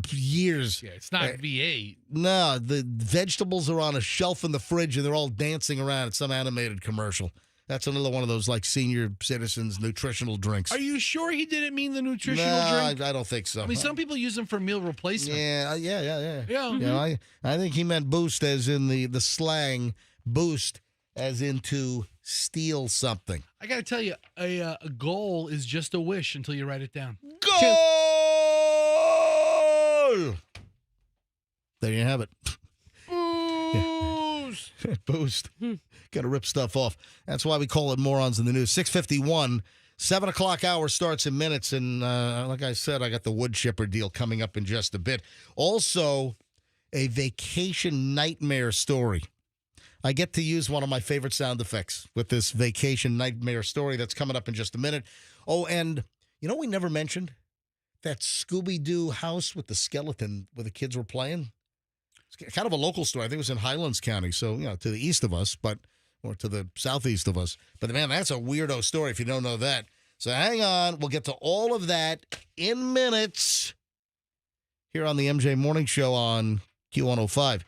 Speaker 1: years.
Speaker 2: Yeah, it's not V8.
Speaker 1: No, the vegetables are on a shelf in the fridge and they're all dancing around. It's some animated commercial. That's another one of those like senior citizens nutritional drinks.
Speaker 2: Are you sure he didn't mean the nutritional
Speaker 1: No,
Speaker 2: drink?
Speaker 1: I don't think so.
Speaker 2: I mean, some people use them for meal replacement.
Speaker 1: Yeah.
Speaker 2: Yeah.
Speaker 1: You know, I think he meant boost as in the slang, boost as into steal something.
Speaker 2: I got to tell you, a goal is just a wish until you write it down.
Speaker 1: Goal! There you have it.
Speaker 2: Boost!
Speaker 1: Boost. Got to rip stuff off. That's why we call it morons in the news. 6:51, 7 o'clock hour starts in minutes. And like I said, I got the wood chipper deal coming up in just a bit. Also, a vacation nightmare story. I get to use one of my favorite sound effects with this vacation nightmare story that's coming up in just a minute. Oh, and you know we never mentioned? That Scooby-Doo house with the skeleton where the kids were playing? It's kind of a local story. I think it was in Highlands County, so, you know, to the east of us, or to the southeast of us. But, man, that's a weirdo story if you don't know that. So hang on. We'll get to all of that in minutes here on the MJ Morning Show on Q105.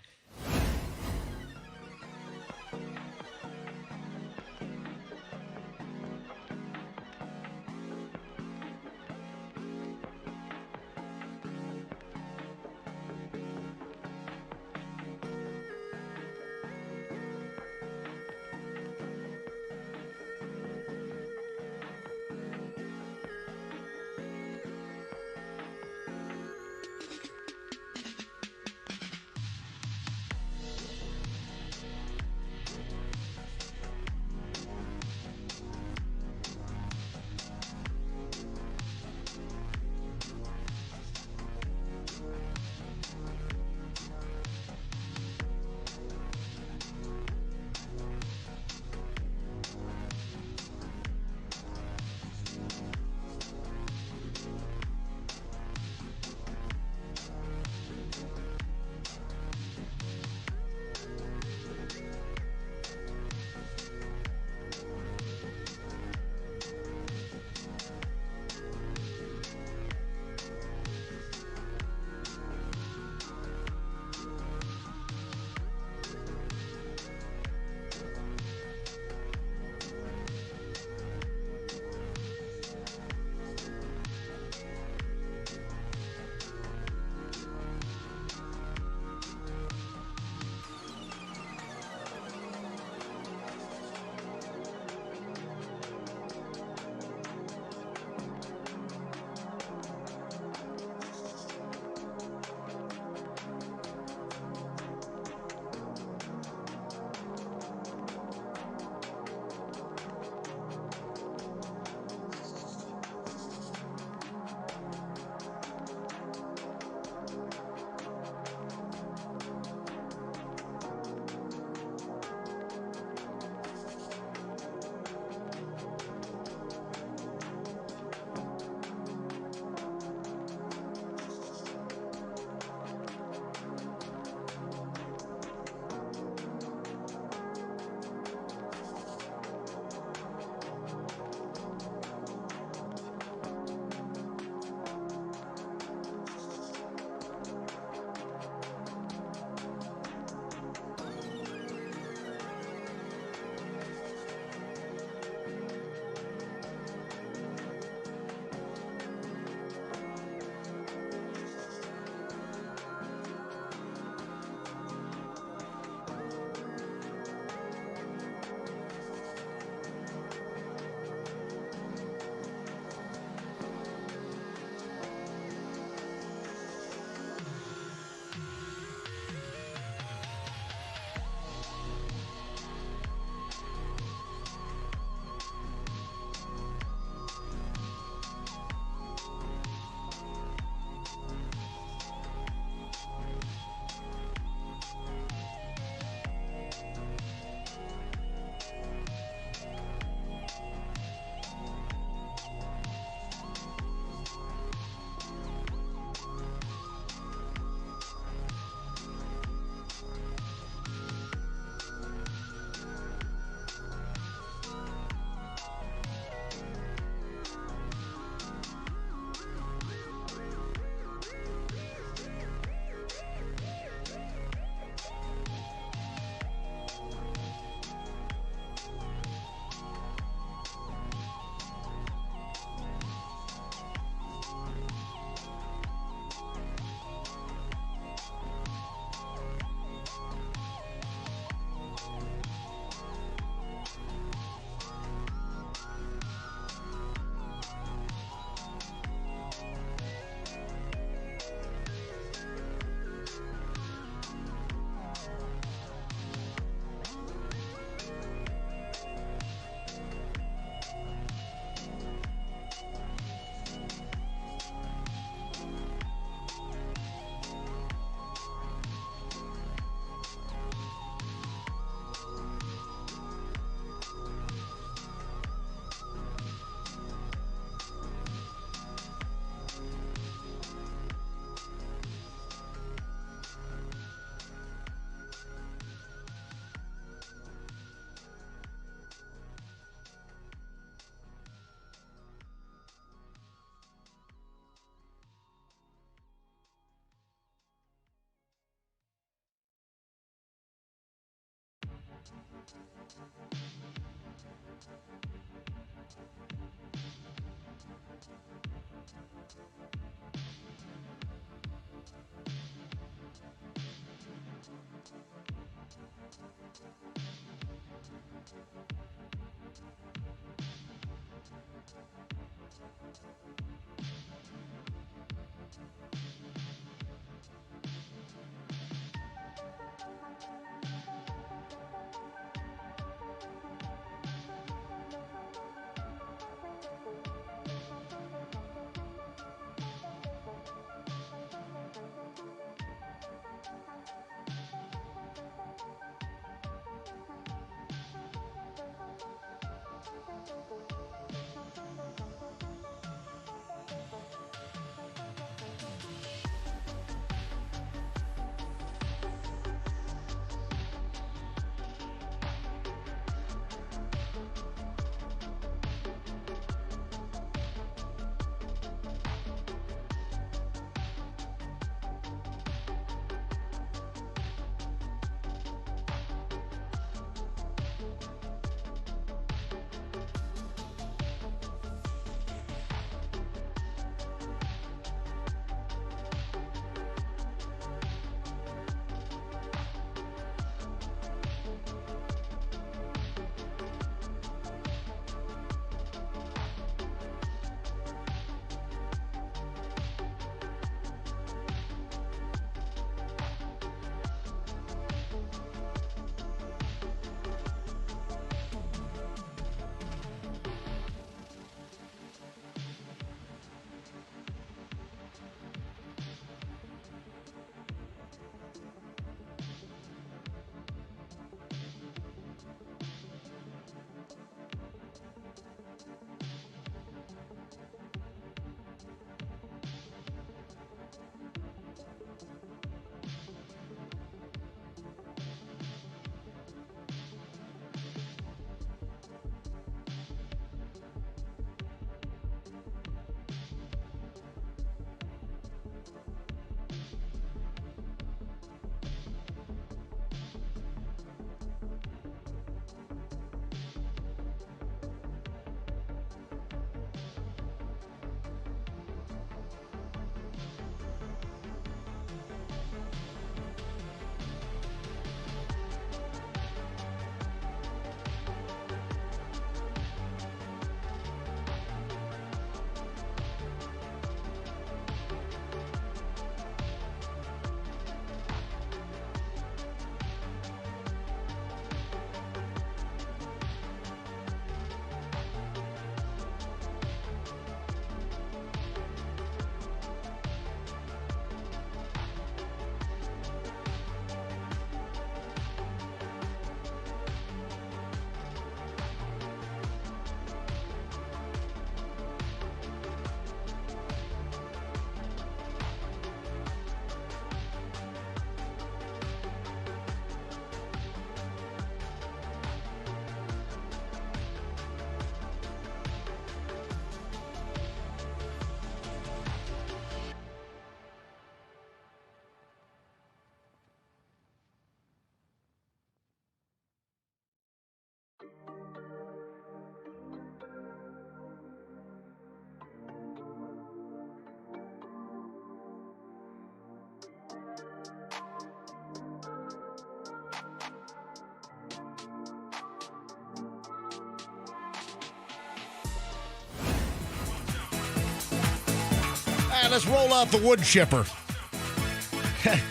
Speaker 1: Let's roll out the wood chipper.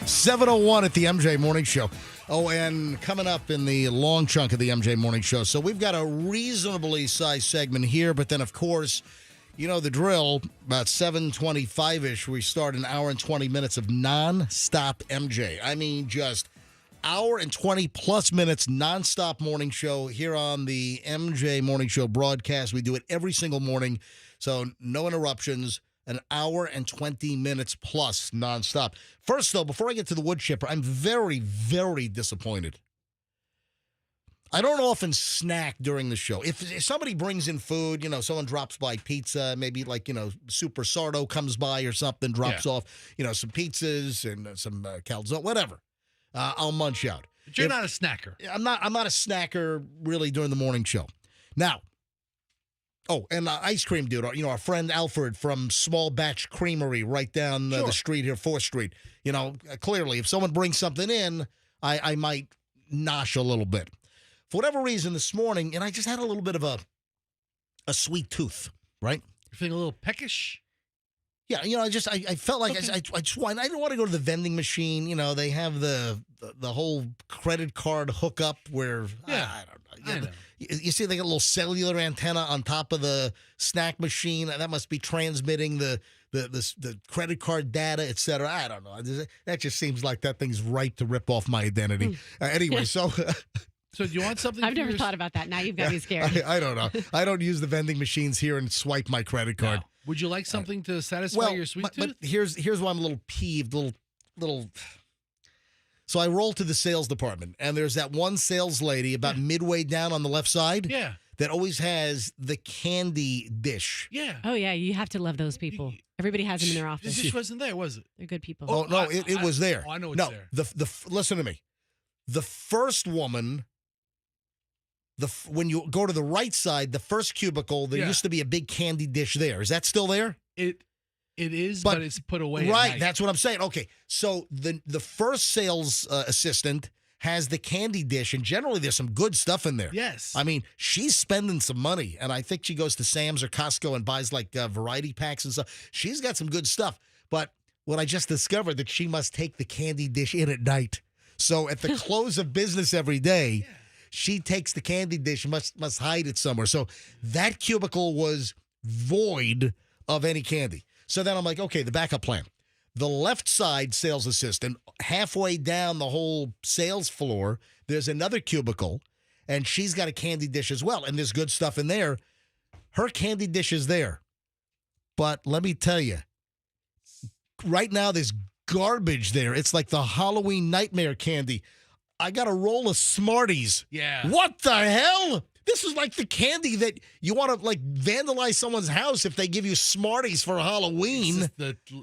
Speaker 1: 7:01 at the MJ Morning Show. Oh, and coming up in the long chunk of the MJ Morning Show. So we've got a reasonably sized segment here, but then, of course, you know the drill. About 7:25-ish, we start an hour and 20 minutes of non-stop MJ. I mean, just hour and 20-plus minutes non-stop morning show here on the MJ Morning Show broadcast. We do it every single morning, so no interruptions. An hour and 20 minutes plus nonstop. First, though, before I get to the wood chipper, I'm very, very disappointed. I don't often snack during the show. If somebody brings in food, you know, someone drops by pizza, maybe like, you know, Super Sardo comes by or something, drops off, you know, some pizzas and some calzone, whatever. I'll munch out.
Speaker 2: But you're not a snacker.
Speaker 1: I'm not a snacker really during the morning show. Now, and ice cream dude, our friend Alfred from Small Batch Creamery right down the street here, 4th Street. Clearly, if someone brings something in, I might nosh a little bit. For whatever reason this morning, and I just had a little bit of a sweet tooth, right?
Speaker 2: You're feeling a little peckish?
Speaker 1: Yeah, I felt like I didn't want to go to the vending machine. They have the whole credit card hookup where I don't know. You see, they got a little cellular antenna on top of the snack machine that must be transmitting the credit card data, et cetera. I don't know. That just seems like that thing's ripe to rip off my identity. Anyway, so.
Speaker 2: So do you want something?
Speaker 3: I've never thought about that. Now you've got me scared.
Speaker 1: I don't know. I don't use the vending machines here and swipe my credit card.
Speaker 2: No. Would you like something to satisfy your sweet tooth?
Speaker 1: But here's why I'm a little peeved, little. So I roll to the sales department, and there's that one sales lady about midway down on the left side.
Speaker 2: Yeah.
Speaker 1: That always has the candy dish.
Speaker 2: Yeah.
Speaker 3: Oh yeah, you have to love those people. Everybody has them in their office.
Speaker 2: The dish wasn't there, was it?
Speaker 3: They're good people.
Speaker 1: Oh no, it was there.
Speaker 2: Oh, I know it's there.
Speaker 1: Listen to me. The first woman. When you go to the right side, the first cubicle, there used to be a big candy dish there. Is that still there?
Speaker 2: It is, but it's put away.
Speaker 1: Right, that's what I'm saying. Okay, so the first sales assistant has the candy dish, and generally there's some good stuff in there.
Speaker 2: Yes.
Speaker 1: I mean, she's spending some money, and I think she goes to Sam's or Costco and buys like variety packs and stuff. She's got some good stuff, but what I just discovered that she must take the candy dish in at night. So at the close of business every day, she takes the candy dish and must hide it somewhere. So that cubicle was void of any candy. So then I'm like, okay, the backup plan. The left side sales assistant, halfway down the whole sales floor, there's another cubicle, and she's got a candy dish as well, and there's good stuff in there. Her candy dish is there. But let me tell you, right now there's garbage there. It's like the Halloween nightmare candy. I got a roll of Smarties.
Speaker 2: Yeah.
Speaker 1: What the hell? This is like the candy that you want to like vandalize someone's house if they give you Smarties for Halloween.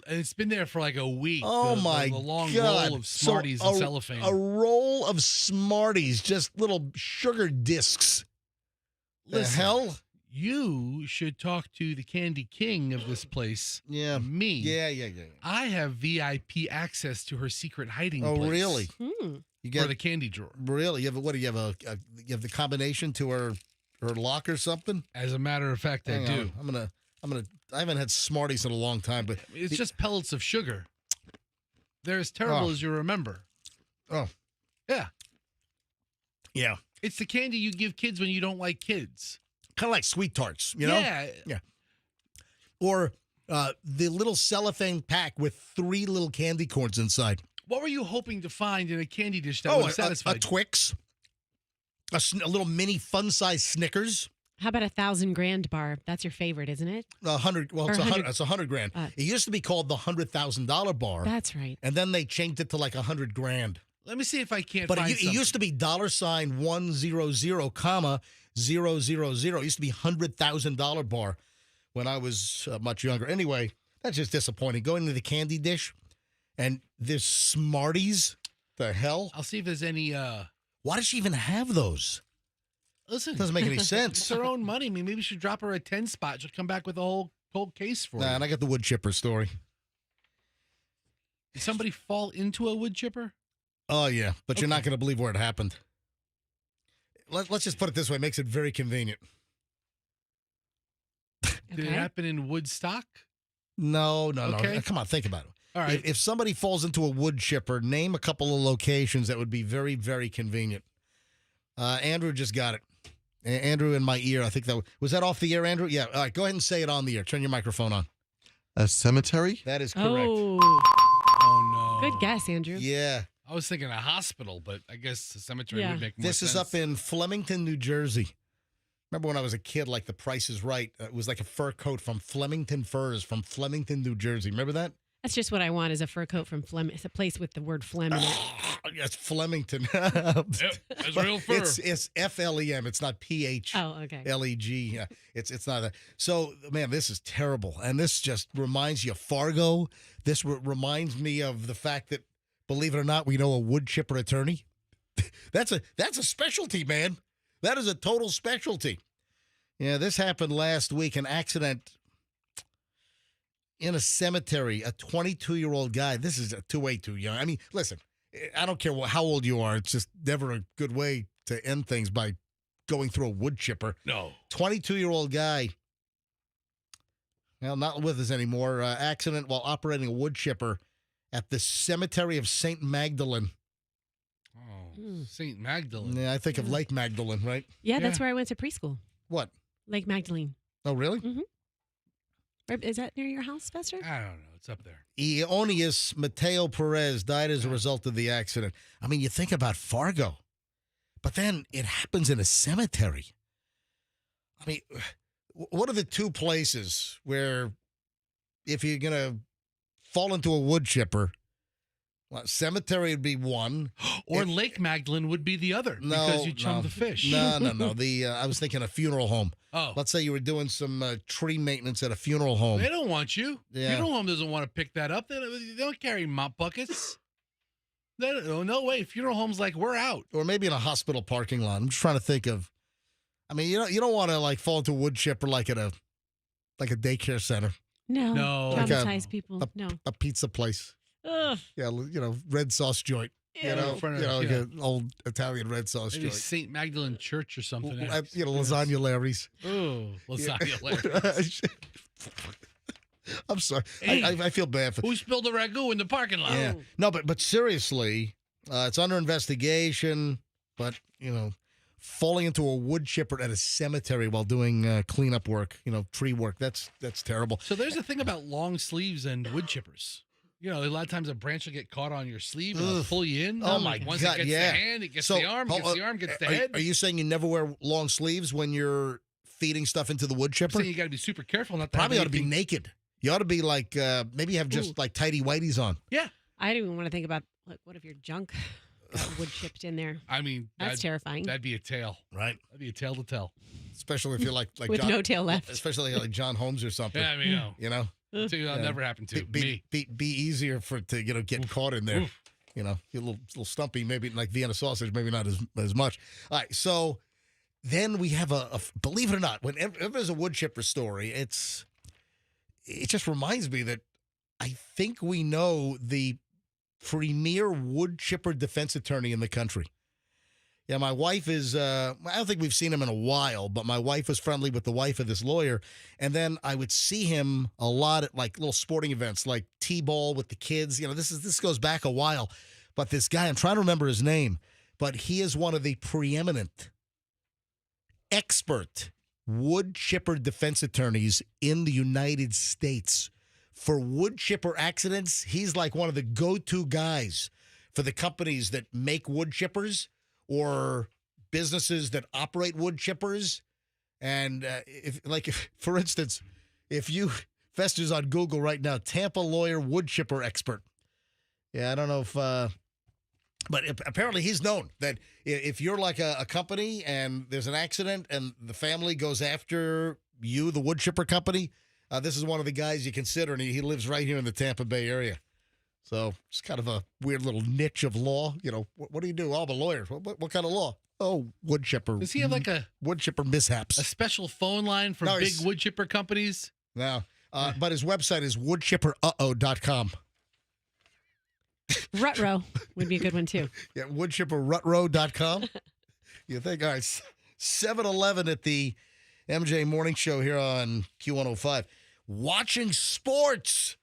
Speaker 2: It's been there for like a week.
Speaker 1: Oh my
Speaker 2: God. The long
Speaker 1: God.
Speaker 2: roll of Smarties and cellophane.
Speaker 1: A roll of Smarties, just little sugar discs.
Speaker 2: Listen,
Speaker 1: the hell?
Speaker 2: You should talk to the candy king of this place.
Speaker 1: Yeah.
Speaker 2: Me.
Speaker 1: Yeah.
Speaker 2: I have VIP access to her secret hiding place.
Speaker 1: Oh, really?
Speaker 2: You get the candy drawer.
Speaker 1: Really? You have you have the combination to her lock or something?
Speaker 2: As a matter of fact, I do.
Speaker 1: I haven't had Smarties in a long time, but
Speaker 2: it's just pellets of sugar. They're as terrible as you remember.
Speaker 1: Oh.
Speaker 2: Yeah.
Speaker 1: Yeah.
Speaker 2: It's the candy you give kids when you don't like kids.
Speaker 1: Kind of like Sweet Tarts, you know?
Speaker 2: Yeah.
Speaker 1: Or the little cellophane pack with 3 little candy corns inside.
Speaker 2: What were you hoping to find in a candy dish that would satisfy you?
Speaker 1: A Twix, a little mini fun-size Snickers.
Speaker 3: How about 1,000 grand bar? That's your favorite, isn't it?
Speaker 1: 100. Well, it's 100. It's 100 grand. It used to be called the $100,000 bar.
Speaker 3: That's right.
Speaker 1: And then they changed it to like 100 grand.
Speaker 2: Let me see if I can't.
Speaker 1: But
Speaker 2: find
Speaker 1: it used to be $100, comma 000. It used to be $100,000 bar when I was much younger. Anyway, that's just disappointing. Going to the candy dish. And there's Smarties. The hell?
Speaker 2: I'll see if there's any.
Speaker 1: Why does she even have those?
Speaker 2: Listen,
Speaker 1: it doesn't make any sense.
Speaker 2: It's her own money. I mean, maybe we should drop her a 10 spot. She'll come back with a whole case for you.
Speaker 1: And I got the wood chipper story.
Speaker 2: Did somebody fall into a wood chipper?
Speaker 1: Oh yeah, but you're not going to believe where it happened. Let's just put it this way: it makes it very convenient.
Speaker 2: Did it happen in Woodstock?
Speaker 1: No.
Speaker 2: Okay.
Speaker 1: Come on, think about it.
Speaker 2: All right.
Speaker 1: If somebody falls into a wood chipper, name a couple of locations that would be very, very convenient. Andrew just got it. Andrew in my ear. I think was that off the air, Andrew? Yeah. All right. Go ahead and say it on the air. Turn your microphone on.
Speaker 4: A cemetery?
Speaker 1: That is correct.
Speaker 3: Oh
Speaker 2: no.
Speaker 3: Good guess, Andrew.
Speaker 1: Yeah.
Speaker 2: I was thinking a hospital, but I guess the cemetery would make more sense.
Speaker 1: This is up in Flemington, New Jersey. Remember when I was a kid, like The Price is Right? It was like a fur coat from Flemington Furs from Flemington, New Jersey. Remember that?
Speaker 3: That's just what I want is a fur coat from Flem. It's a place with the word Flem in it.
Speaker 1: Yes, Flemington.
Speaker 2: Yep, that's real fur.
Speaker 1: It's Flem. It's not PHLEG.
Speaker 3: Oh, okay.
Speaker 1: Yeah, it's not that. So, man, this is terrible. And this just reminds you of Fargo. This reminds me of the fact that believe it or not, we know a wood chipper attorney. That's a specialty, man. That is a total specialty. Yeah, this happened last week, an accident in a cemetery, a 22-year-old guy. This is way too young. I mean, listen, I don't care how old you are. It's just never a good way to end things by going through a wood chipper.
Speaker 2: No.
Speaker 1: 22-year-old guy, well, not with us anymore, accident while operating a wood chipper at the cemetery of St. Magdalene.
Speaker 2: Oh, St. Magdalene.
Speaker 1: Yeah, I think of Lake Magdalene, right?
Speaker 3: Yeah, that's where I went to preschool.
Speaker 1: What?
Speaker 3: Lake Magdalene.
Speaker 1: Oh, really?
Speaker 3: Mm-hmm. Is that near your house, Fester?
Speaker 2: I don't know. It's up there.
Speaker 1: Ionius Mateo Perez died as a result of the accident. I mean, you think about Fargo, but then it happens in a cemetery. I mean, what are the two places where if you're going to fall into a wood chipper, well, cemetery would be one.
Speaker 2: Or Lake Magdalene would be the other because you chum the fish.
Speaker 1: No. I was thinking a funeral home.
Speaker 2: Oh.
Speaker 1: Let's say you were doing some tree maintenance at a funeral home.
Speaker 2: They don't want you.
Speaker 1: Yeah.
Speaker 2: Funeral home doesn't want to pick that up. They don't carry mop buckets. No way. Funeral home's like, we're out.
Speaker 1: Or maybe in a hospital parking lot. I'm just trying to think of. I mean, you don't want to like fall into a wood chipper like at a daycare center.
Speaker 3: No.
Speaker 1: Like
Speaker 3: Traumatize people. No.
Speaker 1: A pizza place.
Speaker 3: Ugh.
Speaker 1: Yeah, red sauce joint.
Speaker 3: Ew.
Speaker 1: Like an old Italian red sauce
Speaker 2: Maybe
Speaker 1: joint.
Speaker 2: St. Magdalene Church or something.
Speaker 1: Lasagna Larry's.
Speaker 2: Oh, lasagna Larry's.
Speaker 1: I'm sorry.
Speaker 2: Hey,
Speaker 1: I feel bad for.
Speaker 2: Who spilled the ragu in the parking lot?
Speaker 1: Yeah. No, but seriously, it's under investigation. But falling into a wood chipper at a cemetery while doing cleanup work, tree work, that's terrible.
Speaker 2: So there's a thing about long sleeves and wood chippers. A lot of times a branch will get caught on your sleeve and it'll pull you in.
Speaker 1: Oh, my God.
Speaker 2: Once it gets the hand, it gets the arm, gets the arm, gets the head.
Speaker 1: Are you saying you never wear long sleeves when you're feeding stuff into the wood chipper?
Speaker 2: I'm saying you got to be super careful not to
Speaker 1: Probably
Speaker 2: have
Speaker 1: ought to be naked. You ought to be like, maybe you have just like tighty whities on.
Speaker 2: Yeah.
Speaker 3: I don't even want to think about, what if your junk got wood chipped in there?
Speaker 2: I mean,
Speaker 3: that's terrifying.
Speaker 2: That'd be a tale.
Speaker 1: Right.
Speaker 2: That'd be a tale to tell.
Speaker 1: Especially if you're like
Speaker 3: with
Speaker 1: John,
Speaker 3: no tail left.
Speaker 1: Especially like John Holmes or something.
Speaker 2: Yeah, I mean,
Speaker 1: So
Speaker 2: that'll never happen to me.
Speaker 1: Be easier to get caught in there.
Speaker 2: Oof.
Speaker 1: You're a little stumpy, maybe like Vienna sausage, maybe not as much. All right, so then we have a believe it or not, whenever there's a wood chipper story, it just reminds me that I think we know the premier wood chipper defense attorney in the country. Yeah, my wife is, I don't think we've seen him in a while, but my wife was friendly with the wife of this lawyer. And then I would see him a lot at like little sporting events, like T-ball with the kids. This goes back a while. But this guy, I'm trying to remember his name, but he is one of the preeminent expert wood chipper defense attorneys in the United States. For wood chipper accidents, he's like one of the go-to guys for the companies that make wood chippers or businesses that operate wood chippers. And for instance, if you Fester's on Google right now, Tampa lawyer wood chipper expert. Yeah, I don't know if, but apparently he's known that if you're like a company and there's an accident and the family goes after you, the wood chipper company, this is one of the guys you consider, and he lives right here in the Tampa Bay area. So it's kind of a weird little niche of law. What do you do? Oh, I'm a lawyer. What kind of law? Oh, wood chipper.
Speaker 2: Does he have like a
Speaker 1: wood chipper mishaps?
Speaker 2: A special phone line for big wood chipper companies?
Speaker 1: No. But his website is woodchipperuh.com.
Speaker 3: Rutro would be a good one, too.
Speaker 1: Yeah, woodchipperuh.com. You think? All right, 7-Eleven at the MJ Morning Show here on Q105. Watching sports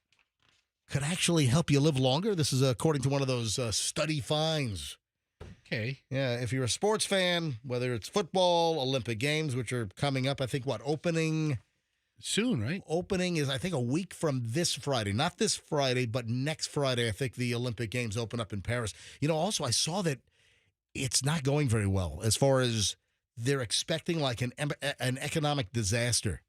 Speaker 1: could actually help you live longer. This is according to one of those study finds.
Speaker 2: Okay.
Speaker 1: Yeah, if you're a sports fan, whether it's football, Olympic Games, which are coming up, I think, opening
Speaker 2: soon, right?
Speaker 1: Opening is, I think, a week from this Friday. Not this Friday, but next Friday, I think the Olympic Games open up in Paris. Also, I saw that it's not going very well as far as they're expecting like an economic disaster,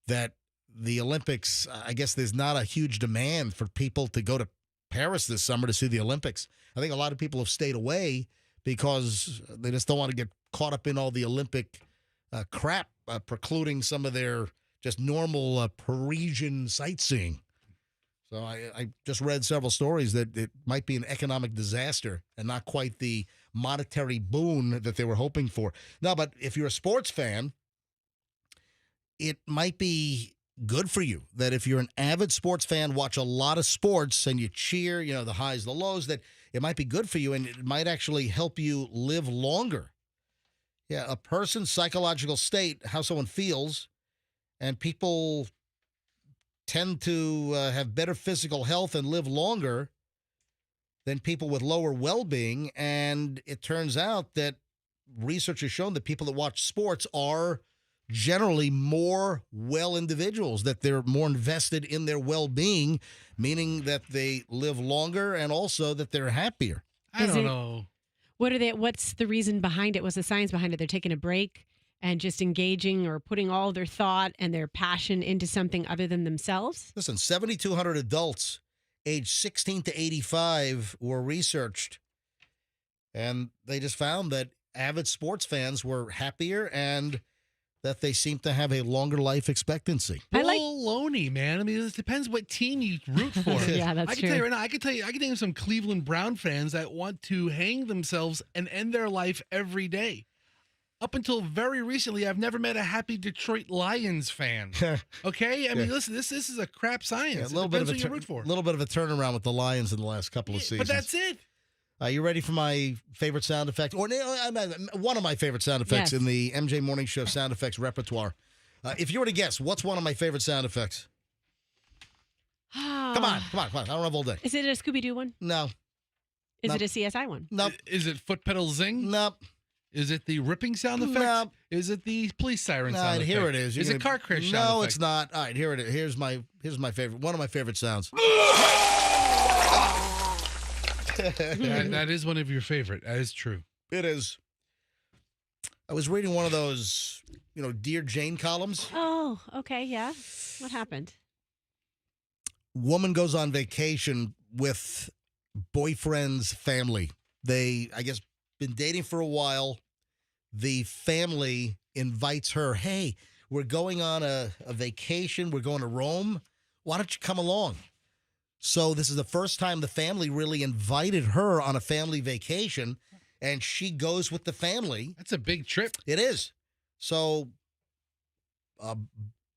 Speaker 1: that the Olympics, I guess there's not a huge demand for people to go to Paris this summer to see the Olympics. I think a lot of people have stayed away because they just don't want to get caught up in all the Olympic crap, precluding some of their just normal Parisian sightseeing. So I just read several stories that it might be an economic disaster and not quite the monetary boon that they were hoping for. No, but if you're a sports fan, it might be good for you that if you're an avid sports fan, watch a lot of sports and you cheer, the highs, the lows, that it might be good for you and it might actually help you live longer. Yeah, a person's psychological state, how someone feels, and people tend to have better physical health and live longer than people with lower well-being. And it turns out that research has shown that people that watch sports are generally more well individuals, that they're more invested in their well-being, meaning that they live longer and also that they're happier.
Speaker 2: I don't know.
Speaker 3: What's the reason behind it? What's the science behind it? They're taking a break and just engaging or putting all their thought and their passion into something other than themselves?
Speaker 1: Listen, 7,200 adults aged 16 to 85 were researched, and they just found that avid sports fans were happier and that they seem to have a longer life expectancy.
Speaker 2: Baloney, man. I mean, it depends what team you root for.
Speaker 3: Yeah, that's
Speaker 2: I can tell you right now, I can tell you some Cleveland Brown fans that want to hang themselves and end their life every day. Up until very recently, I've never met a happy Detroit Lions fan. Okay? I mean, listen, this is a crap science.
Speaker 1: Yeah, a little bit of a turnaround with the Lions in the last couple of seasons.
Speaker 2: But that's it.
Speaker 1: Are you ready for my favorite sound effect? Or one of my favorite sound effects in the MJ Morning Show sound effects repertoire. If you were to guess, what's one of my favorite sound effects? Come on. I don't have all day.
Speaker 3: Is it a Scooby-Doo one?
Speaker 1: No.
Speaker 3: Is it a CSI one?
Speaker 1: Nope.
Speaker 2: Is it foot pedal zing?
Speaker 1: Nope.
Speaker 2: Is it the ripping sound effect?
Speaker 1: Nope.
Speaker 2: Is it the police siren sound effect?
Speaker 1: Here it is.
Speaker 2: Is it car crash sound
Speaker 1: No,
Speaker 2: effect?
Speaker 1: it's not. All right, here it is. Here's my favorite. One of my favorite sounds.
Speaker 2: That is one of your favorite. That is true.
Speaker 1: It is. I was reading one of those, Dear Jane columns.
Speaker 3: Oh, okay, yeah. What happened?
Speaker 1: Woman goes on vacation with boyfriend's family. They, I guess, been dating for a while. The family invites her, hey, we're going on a vacation. We're going to Rome. Why don't you come along? So this is the first time the family really invited her on a family vacation, and she goes with the family.
Speaker 2: That's a big trip.
Speaker 1: It is. So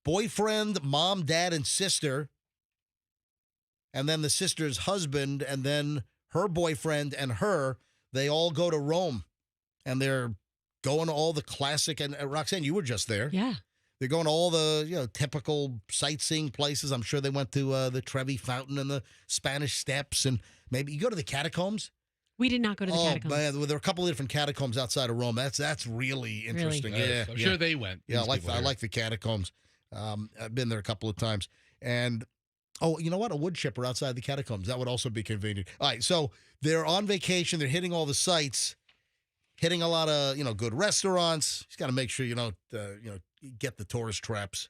Speaker 1: boyfriend, mom, dad, and sister, and then the sister's husband, and then her boyfriend and her, they all go to Rome, and they're going to all the classic, and Roxanne, you were just there.
Speaker 3: Yeah.
Speaker 1: They're going to all the typical sightseeing places. I'm sure they went to the Trevi Fountain and the Spanish Steps, and maybe you go to the catacombs.
Speaker 3: We did not go to the catacombs.
Speaker 1: Man, there are a couple of different catacombs outside of Rome. That's really interesting.
Speaker 3: Really?
Speaker 1: Yeah,
Speaker 2: I'm sure they went.
Speaker 1: Yeah, I like the catacombs. I've been there a couple of times, and you know what? A wood chipper outside the catacombs, that would also be convenient. All right, so they're on vacation. They're hitting all the sites, hitting a lot of good restaurants. Just got to make sure you don't get the tourist traps.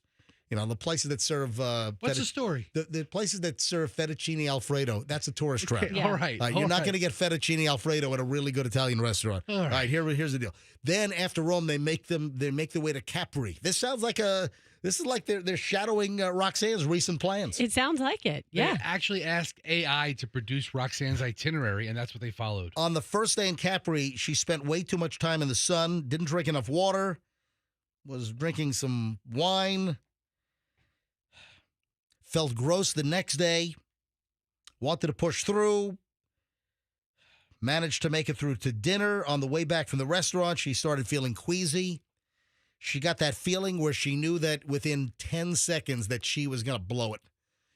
Speaker 1: The places that serve
Speaker 2: what's the story?
Speaker 1: The places that serve fettuccine Alfredo, that's a tourist trap.
Speaker 3: Yeah.
Speaker 2: All right.
Speaker 1: You're not going to get fettuccine Alfredo at a really good Italian restaurant.
Speaker 2: All right.
Speaker 1: Here's the deal. Then after Rome, they make their way to Capri. This sounds like they're shadowing Roxanne's recent plans.
Speaker 3: It sounds like it. Yeah.
Speaker 2: They actually asked AI to produce Roxanne's itinerary, and that's what they followed.
Speaker 1: On the first day in Capri, she spent way too much time in the sun, didn't drink enough water, was drinking some wine, felt gross the next day, wanted to push through, managed to make it through to dinner. On the way back from the restaurant, she started feeling queasy. She got that feeling where she knew that within 10 seconds that she was going to blow it.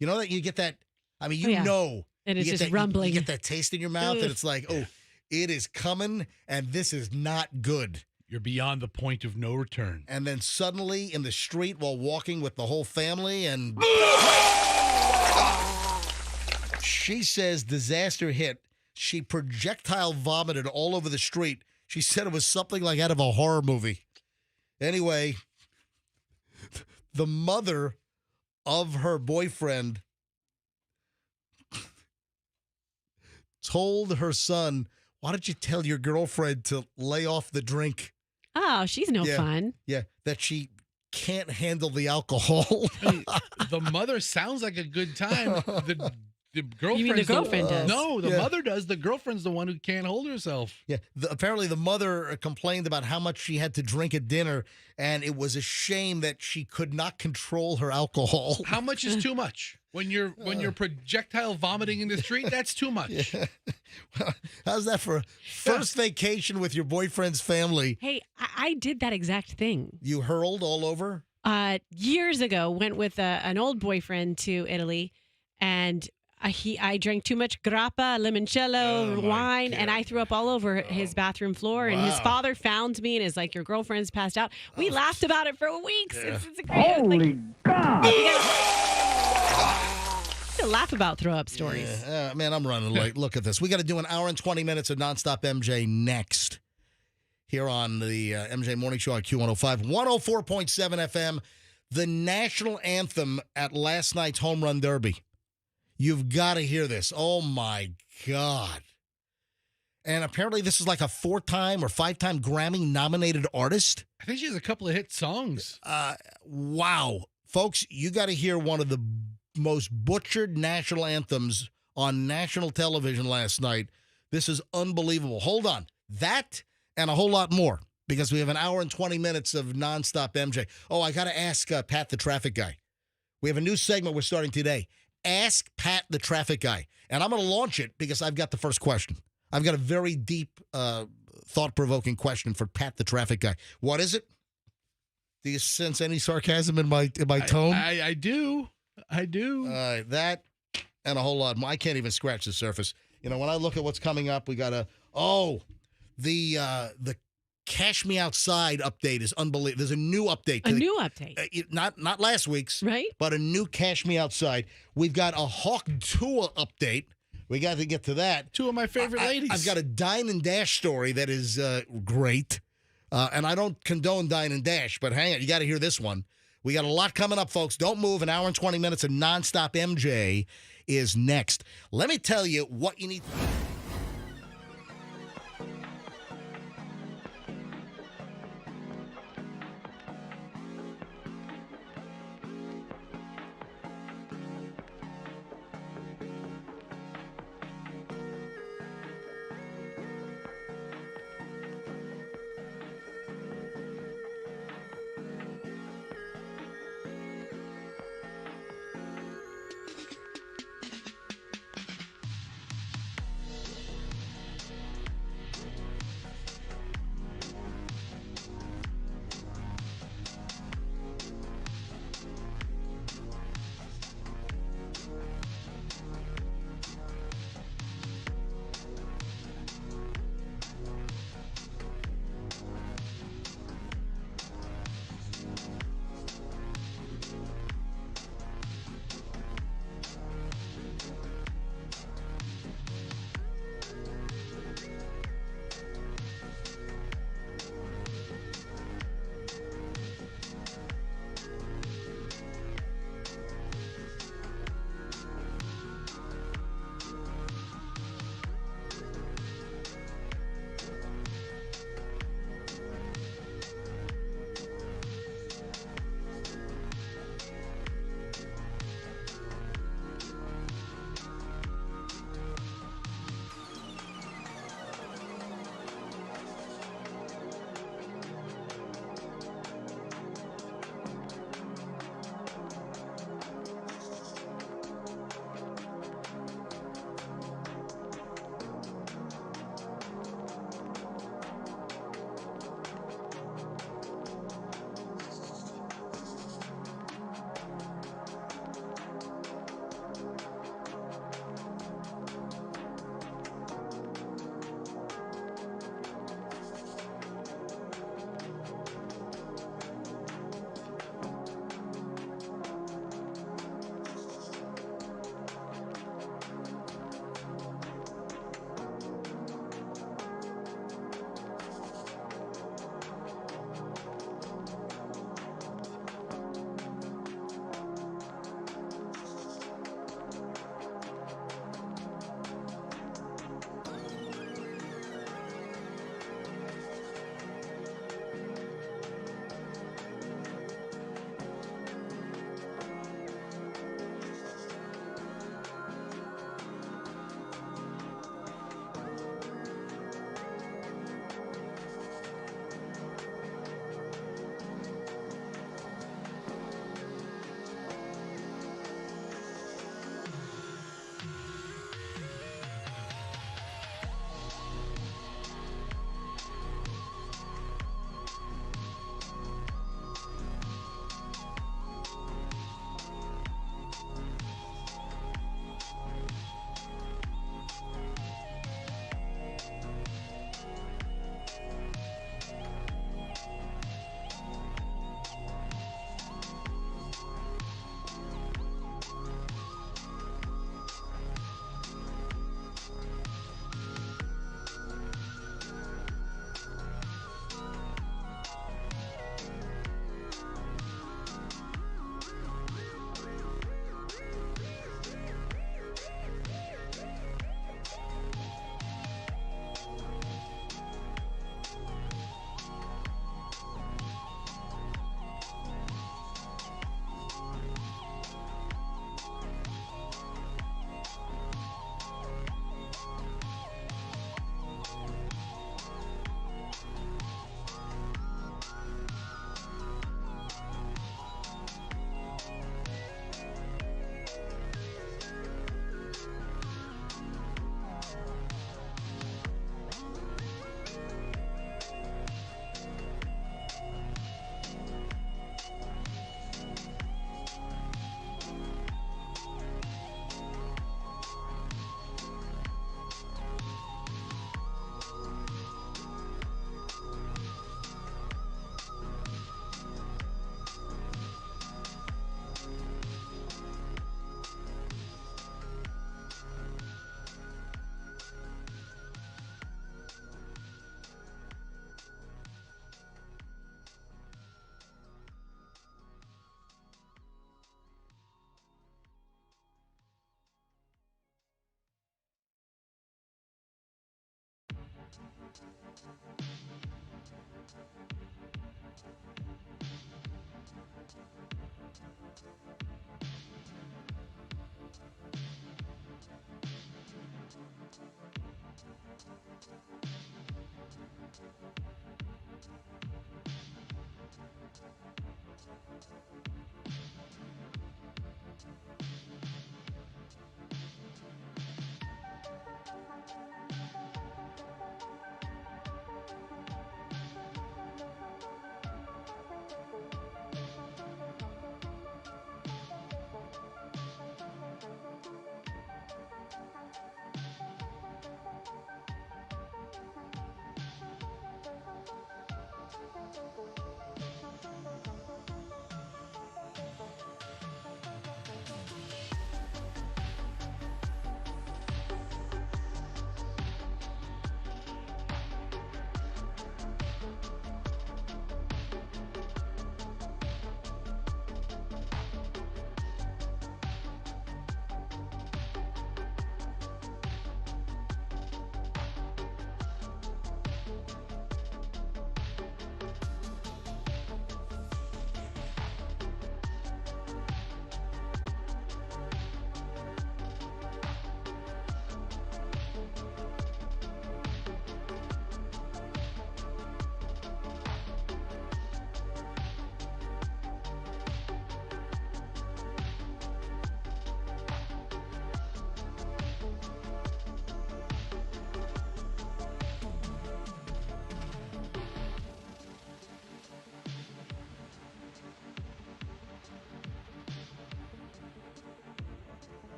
Speaker 1: You know that you get that, I mean, know.
Speaker 3: And it's
Speaker 1: you get
Speaker 3: just
Speaker 1: that,
Speaker 3: rumbling.
Speaker 1: You get that taste in your mouth, and it's like, oh, it is coming, and this is not good.
Speaker 2: You're beyond the point of no return.
Speaker 1: And then suddenly in the street while walking with the whole family, and she says disaster hit. She projectile vomited all over the street. She said it was something like out of a horror movie. Anyway, the mother of her boyfriend told her son, why don't you tell your girlfriend to lay off the drink?
Speaker 3: Oh, she's no fun.
Speaker 1: Yeah, that she can't handle the alcohol.
Speaker 2: Hey, the mother sounds like a good time. The girlfriend.
Speaker 3: You mean the girlfriend does?
Speaker 2: No, the mother does. The girlfriend's the one who can't hold herself.
Speaker 1: Yeah. Apparently, the mother complained about how much she had to drink at dinner, and it was a shame that she could not control her alcohol.
Speaker 2: How much is too much? When you're projectile vomiting in the street, that's too much.
Speaker 1: Yeah. How's that for a first vacation with your boyfriend's family?
Speaker 3: Hey, I did that exact thing.
Speaker 1: You hurled all over?
Speaker 3: Years ago, went with an old boyfriend to Italy, and I drank too much grappa, limoncello, wine, and I threw up all over his bathroom floor. And his father found me and is like, "Your girlfriend's passed out." We laughed about it for weeks.
Speaker 1: Yeah.
Speaker 3: It's a great.
Speaker 5: Holy God!
Speaker 3: To laugh about throw up stories.
Speaker 1: Yeah. Man, I'm running late. Look at this. We got to do an hour and 20 minutes of nonstop MJ next here on the MJ Morning Show on Q105, 104.7 FM, the national anthem at last night's Home Run Derby. You've got to hear this. Oh, my God. And apparently this is like a 4-time or 5-time Grammy-nominated artist.
Speaker 2: I think she has a couple of hit songs.
Speaker 1: Wow. Folks, you got to hear one of the most butchered national anthems on national television last night. This is unbelievable. Hold on. That and a whole lot more, because we have an hour and 20 minutes of nonstop MJ. Oh, I got to ask Pat the traffic guy. We have a new segment we're starting today. Ask Pat the traffic guy. And I'm going to launch it because I've got the first question. I've got a very deep, thought-provoking question for Pat the traffic guy. What is it? Do you sense any sarcasm in my tone?
Speaker 2: I do. I do.
Speaker 1: That and a whole lot more. I can't even scratch the surface. You know, when I look at what's coming up, we got the Cash Me Outside update is unbelievable. There's a new update.
Speaker 3: New update.
Speaker 1: Not last week's,
Speaker 3: right?
Speaker 1: But a new Cash Me Outside. We've got a Hawk Tour update. We got to get to that.
Speaker 2: Two of my favorite ladies.
Speaker 1: I've got a Dine and Dash story that is great. And I don't condone Dine and Dash, but hang on. You got to hear this one. We got a lot coming up, folks. Don't move. An hour and 20 minutes of nonstop MJ is next. Let me tell you what you need.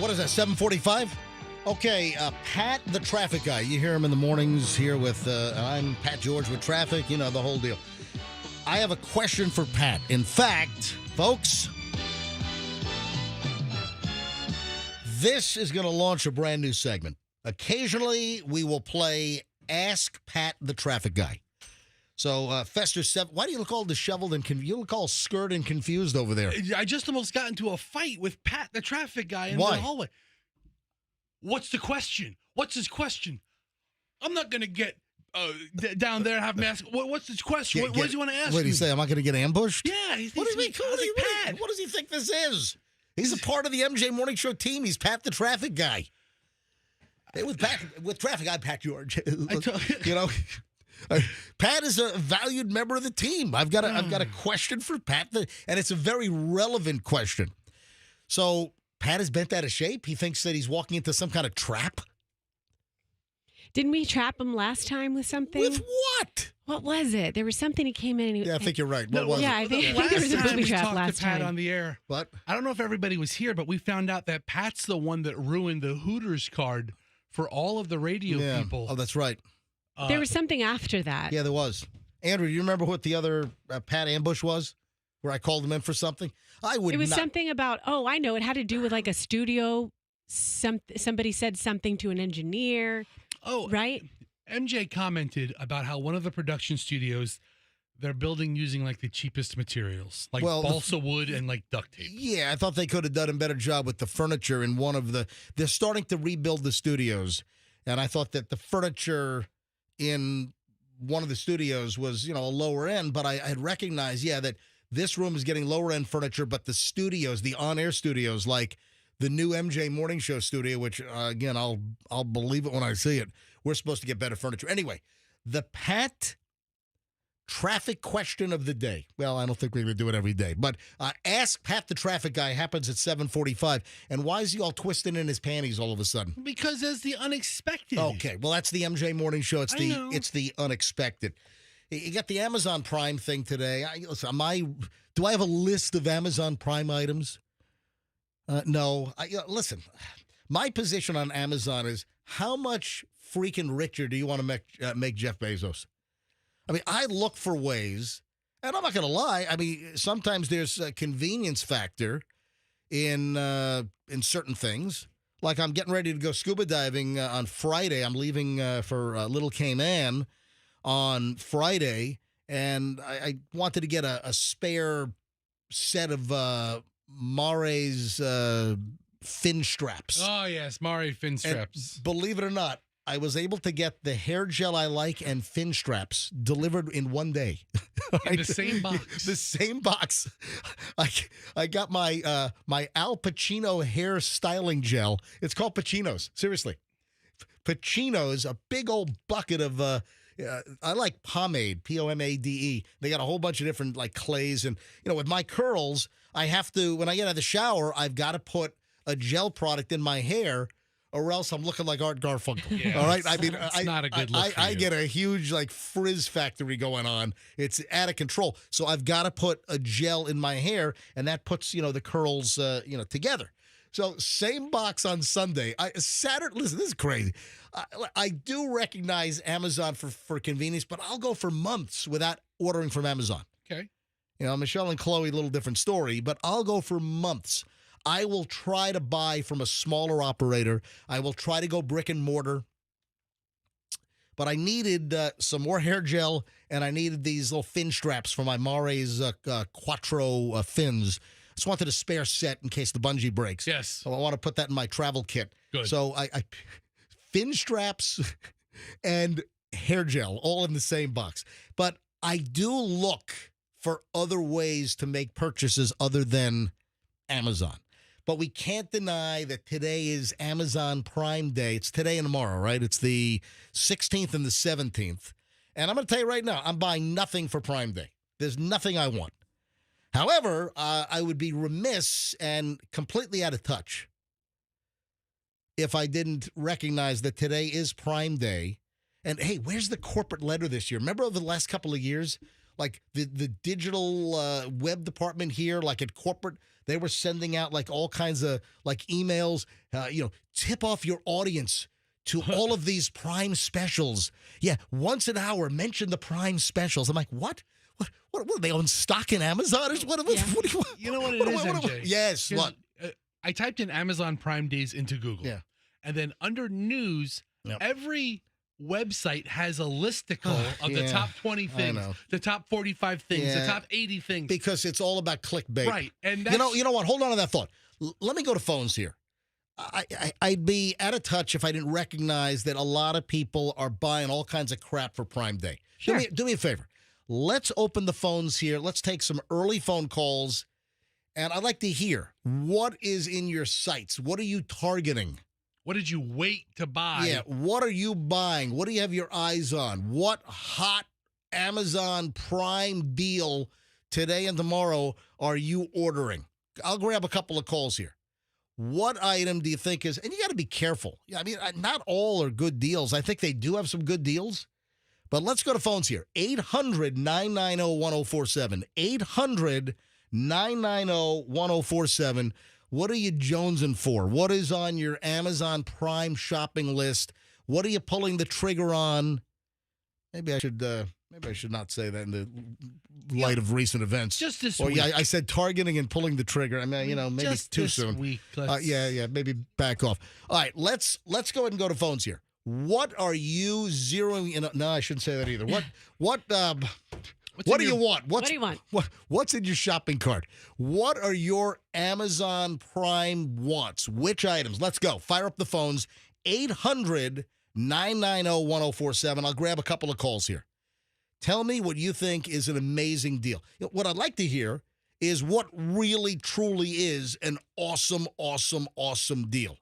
Speaker 1: What is that, 7:45? Okay, Pat the traffic guy. You hear him in the mornings here with, I'm Pat George with traffic, you know, the whole deal. I have a question for Pat. In fact, folks, this is going to launch a brand new segment. Occasionally, we will play Ask Pat the traffic guy. So, Fester, why do you look all disheveled and you look all scared and confused over there?
Speaker 5: I just almost got into a fight with Pat, the traffic guy, in the hallway. What's the question? What's his question? I'm not going to get down there and have him ask, what's his question? What does he want to ask me?
Speaker 1: What did he say? Am I going to get ambushed?
Speaker 5: Yeah. He
Speaker 1: What do you mean?
Speaker 5: Pat.
Speaker 1: What does he think this is? He's a part of the MJ Morning Show team. He's Pat the traffic guy. Hey, with traffic, I'm Pat George. You know? Pat is a valued member of the team. I've got a question for Pat, and it's a very relevant question. So Pat is bent out of shape. He thinks that he's walking into some kind of trap.
Speaker 3: Didn't we trap him last time with something?
Speaker 1: With what?
Speaker 3: What was it? There was something he came in and
Speaker 1: I think you're right. What was it?
Speaker 3: I think there was a booby trap last
Speaker 5: Pat
Speaker 3: time.
Speaker 5: on the air.
Speaker 1: What?
Speaker 5: I don't know if everybody was here, but we found out that Pat's the one that ruined the Hooters card for all of the radio people.
Speaker 1: Oh, that's right.
Speaker 3: There was something after that.
Speaker 1: Yeah, there was. Andrew, you remember what the other Pat ambush was? Where I called him in for something? It was
Speaker 3: something about, I know. It had to do with like a studio. Somebody said something to an engineer.
Speaker 5: Oh,
Speaker 3: right?
Speaker 5: MJ commented about how one of the production studios, they're building using like the cheapest materials, like balsa wood and like duct tape.
Speaker 1: Yeah, I thought they could have done a better job with the furniture in one of the... They're starting to rebuild the studios. And I thought that the furniture in one of the studios was, a lower end, but I had recognized, that this room is getting lower end furniture, but the studios, the on-air studios, like the new MJ Morning Show studio, which, again, I'll believe it when I see it, we're supposed to get better furniture. Anyway, the Pat traffic question of the day. Well, I don't think we're going to do it every day, but Ask Pat the traffic guy happens at 7:45. And why is he all twisting in his panties all of a sudden?
Speaker 5: Because there's the unexpected.
Speaker 1: Okay, well, that's the MJ Morning Show. It's the unexpected. You got the Amazon Prime thing today. Do I have a list of Amazon Prime items? No. Listen, my position on Amazon is how much freaking richer do you want to make Jeff Bezos? I mean, I look for ways, And I'm not going to lie. I mean, sometimes there's a convenience factor in certain things. Like I'm getting ready to go scuba diving on Friday. I'm leaving for Little Cayman on Friday, and I wanted to get a spare set of Mare's fin straps.
Speaker 5: Oh, yes, Mare fin straps.
Speaker 1: And believe it or not, I was able to get the hair gel I like and fin straps delivered in one day.
Speaker 5: In the same box.
Speaker 1: The same box. I got my my Al Pacino hair styling gel. It's called Pacino's. Seriously. Pacino's, a big old bucket of I like pomade, Pomade. They got a whole bunch of different like clays, and with my curls, I have to, when I get out of the shower, I've got to put a gel product in my hair, or else I'm looking like Art Garfunkel.
Speaker 5: Yeah,
Speaker 1: all right, I mean,
Speaker 5: it's not a good look for
Speaker 1: I
Speaker 5: you.
Speaker 1: get a huge like frizz factory going on. It's out of control. So I've got to put a gel in my hair, and that puts the curls together. So same box on Sunday. Saturday. Listen, this is crazy. I do recognize Amazon for convenience, but I'll go for months without ordering from Amazon.
Speaker 5: Okay.
Speaker 1: Michelle and Chloe, a little different story, but I'll go for months. I will try to buy from a smaller operator. I will try to go brick and mortar. But I needed some more hair gel, and I needed these little fin straps for my Mare's Quattro fins. I just wanted a spare set in case the bungee breaks.
Speaker 5: Yes.
Speaker 1: So I want to put that in my travel kit.
Speaker 5: Good.
Speaker 1: So I fin straps and hair gel all in the same box. But I do look for other ways to make purchases other than Amazon. But we can't deny that today is Amazon Prime Day. It's today and tomorrow, right? It's the 16th and the 17th. And I'm going to tell you right now, I'm buying nothing for Prime Day. There's nothing I want. However, I would be remiss and completely out of touch if I didn't recognize that today is Prime Day. And, hey, where's the corporate letter this year? Remember over the last couple of years? Like the digital web department here, like at corporate, they were sending out like all kinds of like emails, tip off your audience to all of these Prime specials. Yeah, once an hour, mention the Prime specials. I'm like, what? What are they on stock in Amazon? What do you want?
Speaker 5: You know what it is, MJ?
Speaker 1: Yes, what?
Speaker 5: I typed in Amazon Prime Days into Google.
Speaker 1: Yeah.
Speaker 5: And then under news,
Speaker 1: Yep.
Speaker 5: every website has a listicle of the
Speaker 1: Yeah,
Speaker 5: top 20
Speaker 1: I
Speaker 5: things,
Speaker 1: know.
Speaker 5: the top 45 things,
Speaker 1: Yeah.
Speaker 5: the top 80 things.
Speaker 1: Because it's all about clickbait.
Speaker 5: Right. And that's,
Speaker 1: You know what? Hold on to that thought. Let me go to phones here. I'd be out of touch if I didn't recognize that a lot of people are buying all kinds of crap for Prime Day.
Speaker 3: Sure.
Speaker 1: Do me a favor. Let's open the phones here. Let's take some early phone calls. And I'd like to hear, what is in your sights? What are you targeting?
Speaker 5: what did you wait to buy?
Speaker 1: Yeah, what are you buying? What do you have your eyes on? What hot Amazon Prime deal today and tomorrow are you ordering? I'll grab a couple of calls here. What item do you think is, and you got to be careful. I mean, not all are good deals. I think they do have some good deals. But let's go to phones here. 800-990-1047. 800-990-1047. What are you jonesing for? What is on your Amazon Prime shopping list? What are you pulling the trigger on? Maybe I should not say that in the light of recent events.
Speaker 5: Just this
Speaker 1: Or
Speaker 5: week.
Speaker 1: yeah, I said targeting and pulling the trigger. I mean, maybe
Speaker 5: Just
Speaker 1: too
Speaker 5: this
Speaker 1: soon.
Speaker 5: Week.
Speaker 1: Yeah, maybe back off. All right, let's go ahead and go to phones here. What are you zeroing in? No, I shouldn't say that either. What do you want?
Speaker 3: What do you want?
Speaker 1: What's in your shopping cart? What are your Amazon Prime wants? Which items? Let's go. Fire up the phones. 800-990-1047. I'll grab a couple of calls here. Tell me what you think is an amazing deal. What I'd like to hear is what really, truly is an awesome, awesome, awesome deal.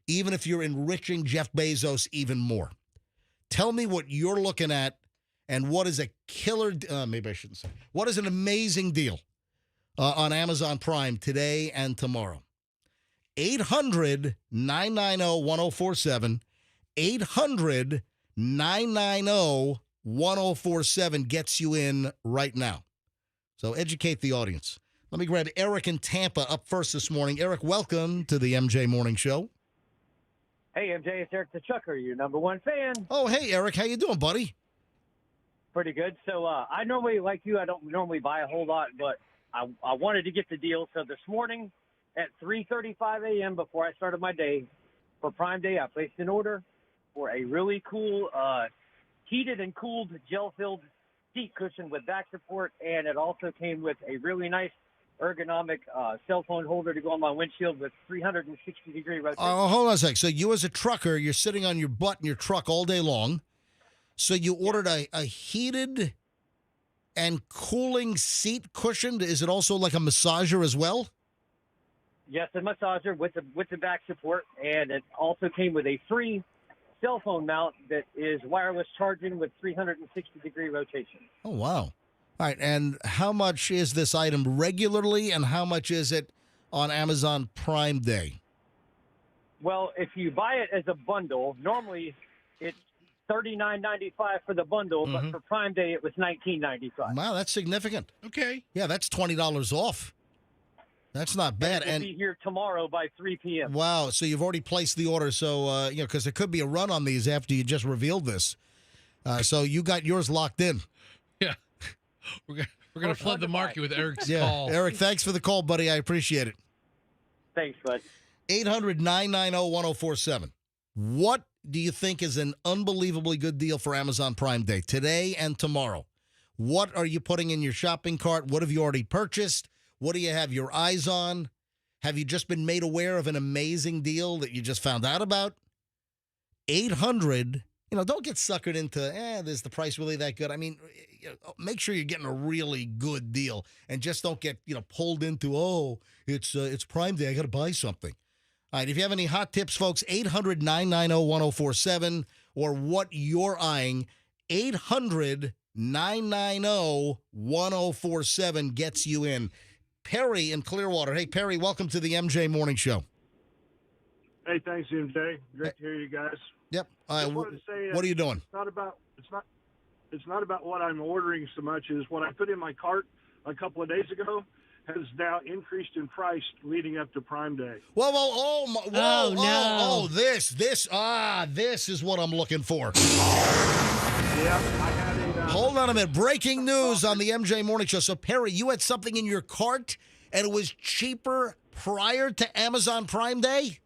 Speaker 1: Even if you're enriching Jeff Bezos even more. Tell me what you're looking at and what is a killer, maybe I shouldn't say, what is an amazing deal on Amazon Prime today and tomorrow. 800-990-1047. 800-990-1047 gets you in right now. So educate the audience. Let me grab Eric in Tampa up first this morning. Eric, welcome to the MJ Morning Show.
Speaker 6: Hey, MJ, it's Eric the Chucker, your number one fan.
Speaker 1: Oh, hey, Eric. How you doing, buddy?
Speaker 6: Pretty good. So I normally, like you, I don't normally buy a whole lot, but I wanted to get the deal. So this morning at 3:35 a.m. before I started my day for Prime Day, I placed an order for a really cool heated and cooled gel-filled seat cushion with back support, and it also came with a really nice ergonomic cell phone holder to go on my windshield with 360-degree rotation.
Speaker 1: Oh, hold on a sec. So you as a trucker, you're sitting on your butt in your truck all day long. So you ordered a heated and cooling seat cushion. Is it also like a massager as well?
Speaker 6: Yes, a massager with the back support, and it also came with a free cell phone mount that is wireless charging with 360-degree rotation.
Speaker 1: Oh, wow. All right, and how much is this item regularly, and how much is it on Amazon Prime Day?
Speaker 6: Well, if you buy it as a bundle, normally it's $39.95 for the bundle, but for Prime Day it was $19.95.
Speaker 1: Wow, that's significant.
Speaker 5: Okay.
Speaker 1: Yeah, that's $20 off. That's not bad.
Speaker 6: And it'll be here tomorrow by 3 p.m.
Speaker 1: Wow, so you've already placed the order. So, because there could be a run on these after you just revealed this. So you got yours locked in.
Speaker 5: Yeah. We're going to flood the market with Eric's call.
Speaker 1: Eric, thanks for the call, buddy. I appreciate it.
Speaker 6: Thanks, bud.
Speaker 1: 800-990-1047. What do you think is an unbelievably good deal for Amazon Prime Day today and tomorrow? What are you putting in your shopping cart? What have you already purchased? What do you have your eyes on? Have you just been made aware of an amazing deal that you just found out about? 800, don't get suckered into, is the price really that good? I mean, make sure you're getting a really good deal and just don't get, pulled into, it's Prime Day, I got to buy something. All right, if you have any hot tips, folks, 800-990-1047, or what you're eyeing, 800-990-1047 gets you in. Perry in Clearwater. Hey, Perry, welcome to the MJ Morning Show.
Speaker 7: Hey, thanks, MJ. Great to hear you guys.
Speaker 1: Yep.
Speaker 7: What
Speaker 1: are you doing?
Speaker 7: It's not about what I'm ordering so much as what I put in my cart a couple of days ago has now increased in price leading up to Prime Day.
Speaker 1: This is what I'm looking for.
Speaker 7: Yeah, I had a...
Speaker 1: Hold on a minute. Breaking news on the MJ Morning Show. So, Perry, you had something in your cart, and it was cheaper prior to Amazon Prime Day?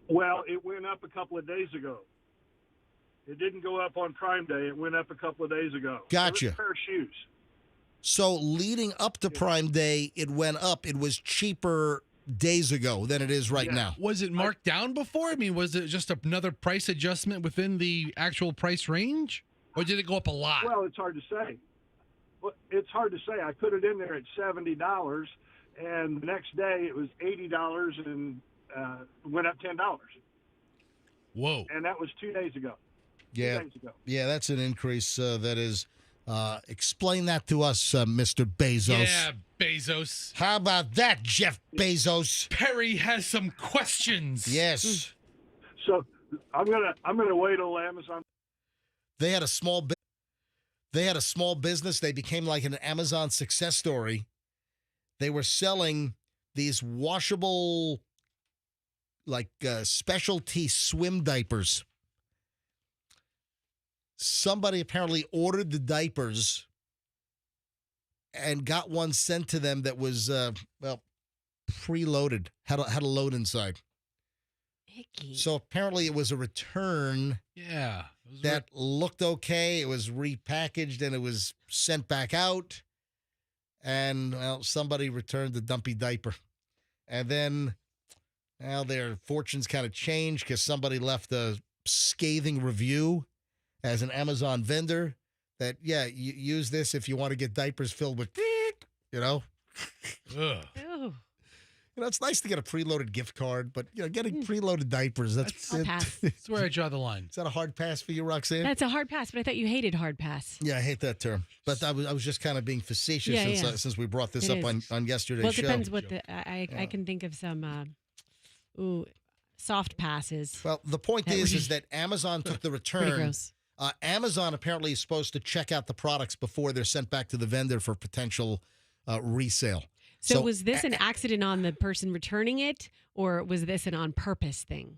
Speaker 7: Well, it went up a couple of days ago. It didn't go up on Prime Day. It went up a couple of days ago.
Speaker 1: Gotcha.
Speaker 7: It was a pair of shoes.
Speaker 1: So leading up to Prime Day, it went up. It was cheaper days ago than it is right now.
Speaker 5: Was it marked down before? I mean, was it just another price adjustment within the actual price range? Or did it go up a lot?
Speaker 7: Well, it's hard to say. I put it in there at $70, and the next day it was $80 and went up $10.
Speaker 5: Whoa.
Speaker 7: And that was 2 days ago.
Speaker 1: Yeah.
Speaker 7: 2 days ago.
Speaker 1: Yeah, that's an increase that is... explain that to us, Mr. Bezos.
Speaker 5: Yeah, Bezos.
Speaker 1: How about that, Jeff Bezos?
Speaker 5: Perry has some questions.
Speaker 1: Yes.
Speaker 7: So I'm gonna wait till Amazon.
Speaker 1: They had a small business. They became like an Amazon success story. They were selling these washable, like specialty swim diapers. Somebody apparently ordered the diapers and got one sent to them that was, preloaded, had a load inside.
Speaker 3: Icky.
Speaker 1: So apparently it was a return that looked okay. It was repackaged and it was sent back out. And, somebody returned the dumpy diaper. And then, their fortunes kind of changed because somebody left a scathing review as an Amazon vendor that, you use this if you want to get diapers filled with,
Speaker 5: Ugh.
Speaker 3: Ew.
Speaker 1: It's nice to get a preloaded gift card, but, getting preloaded diapers,
Speaker 3: I'll pass.
Speaker 5: That's where I draw the line.
Speaker 1: Is that a hard pass for you, Roxanne?
Speaker 3: That's a hard pass, but I thought you hated hard pass.
Speaker 1: Yeah, I hate that term. But I was just kind of being facetious since we brought this up on yesterday's show.
Speaker 3: Well, it depends what I can think of some soft passes.
Speaker 1: Well, the point is that Amazon took the return.
Speaker 3: Pretty gross.
Speaker 1: Amazon apparently is supposed to check out the products before they're sent back to the vendor for potential resale.
Speaker 3: So was this an accident on the person returning it, or was this an on-purpose thing?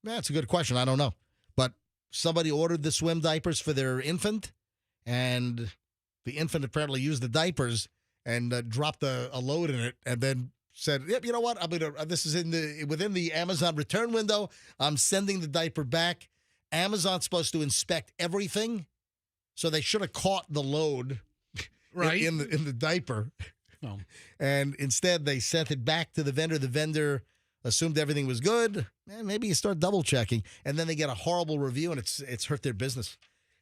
Speaker 1: That's a good question. I don't know. But somebody ordered the swim diapers for their infant, and the infant apparently used the diapers and dropped a load in it, and then said, "Yep, you know what? This is within the Amazon return window. I'm sending the diaper back." Amazon's supposed to inspect everything, so they should have caught the load
Speaker 5: right
Speaker 1: in the diaper.
Speaker 5: Oh.
Speaker 1: And instead, they sent it back to the vendor. The vendor assumed everything was good. Maybe you start double checking, and then they get a horrible review, and it's hurt their business.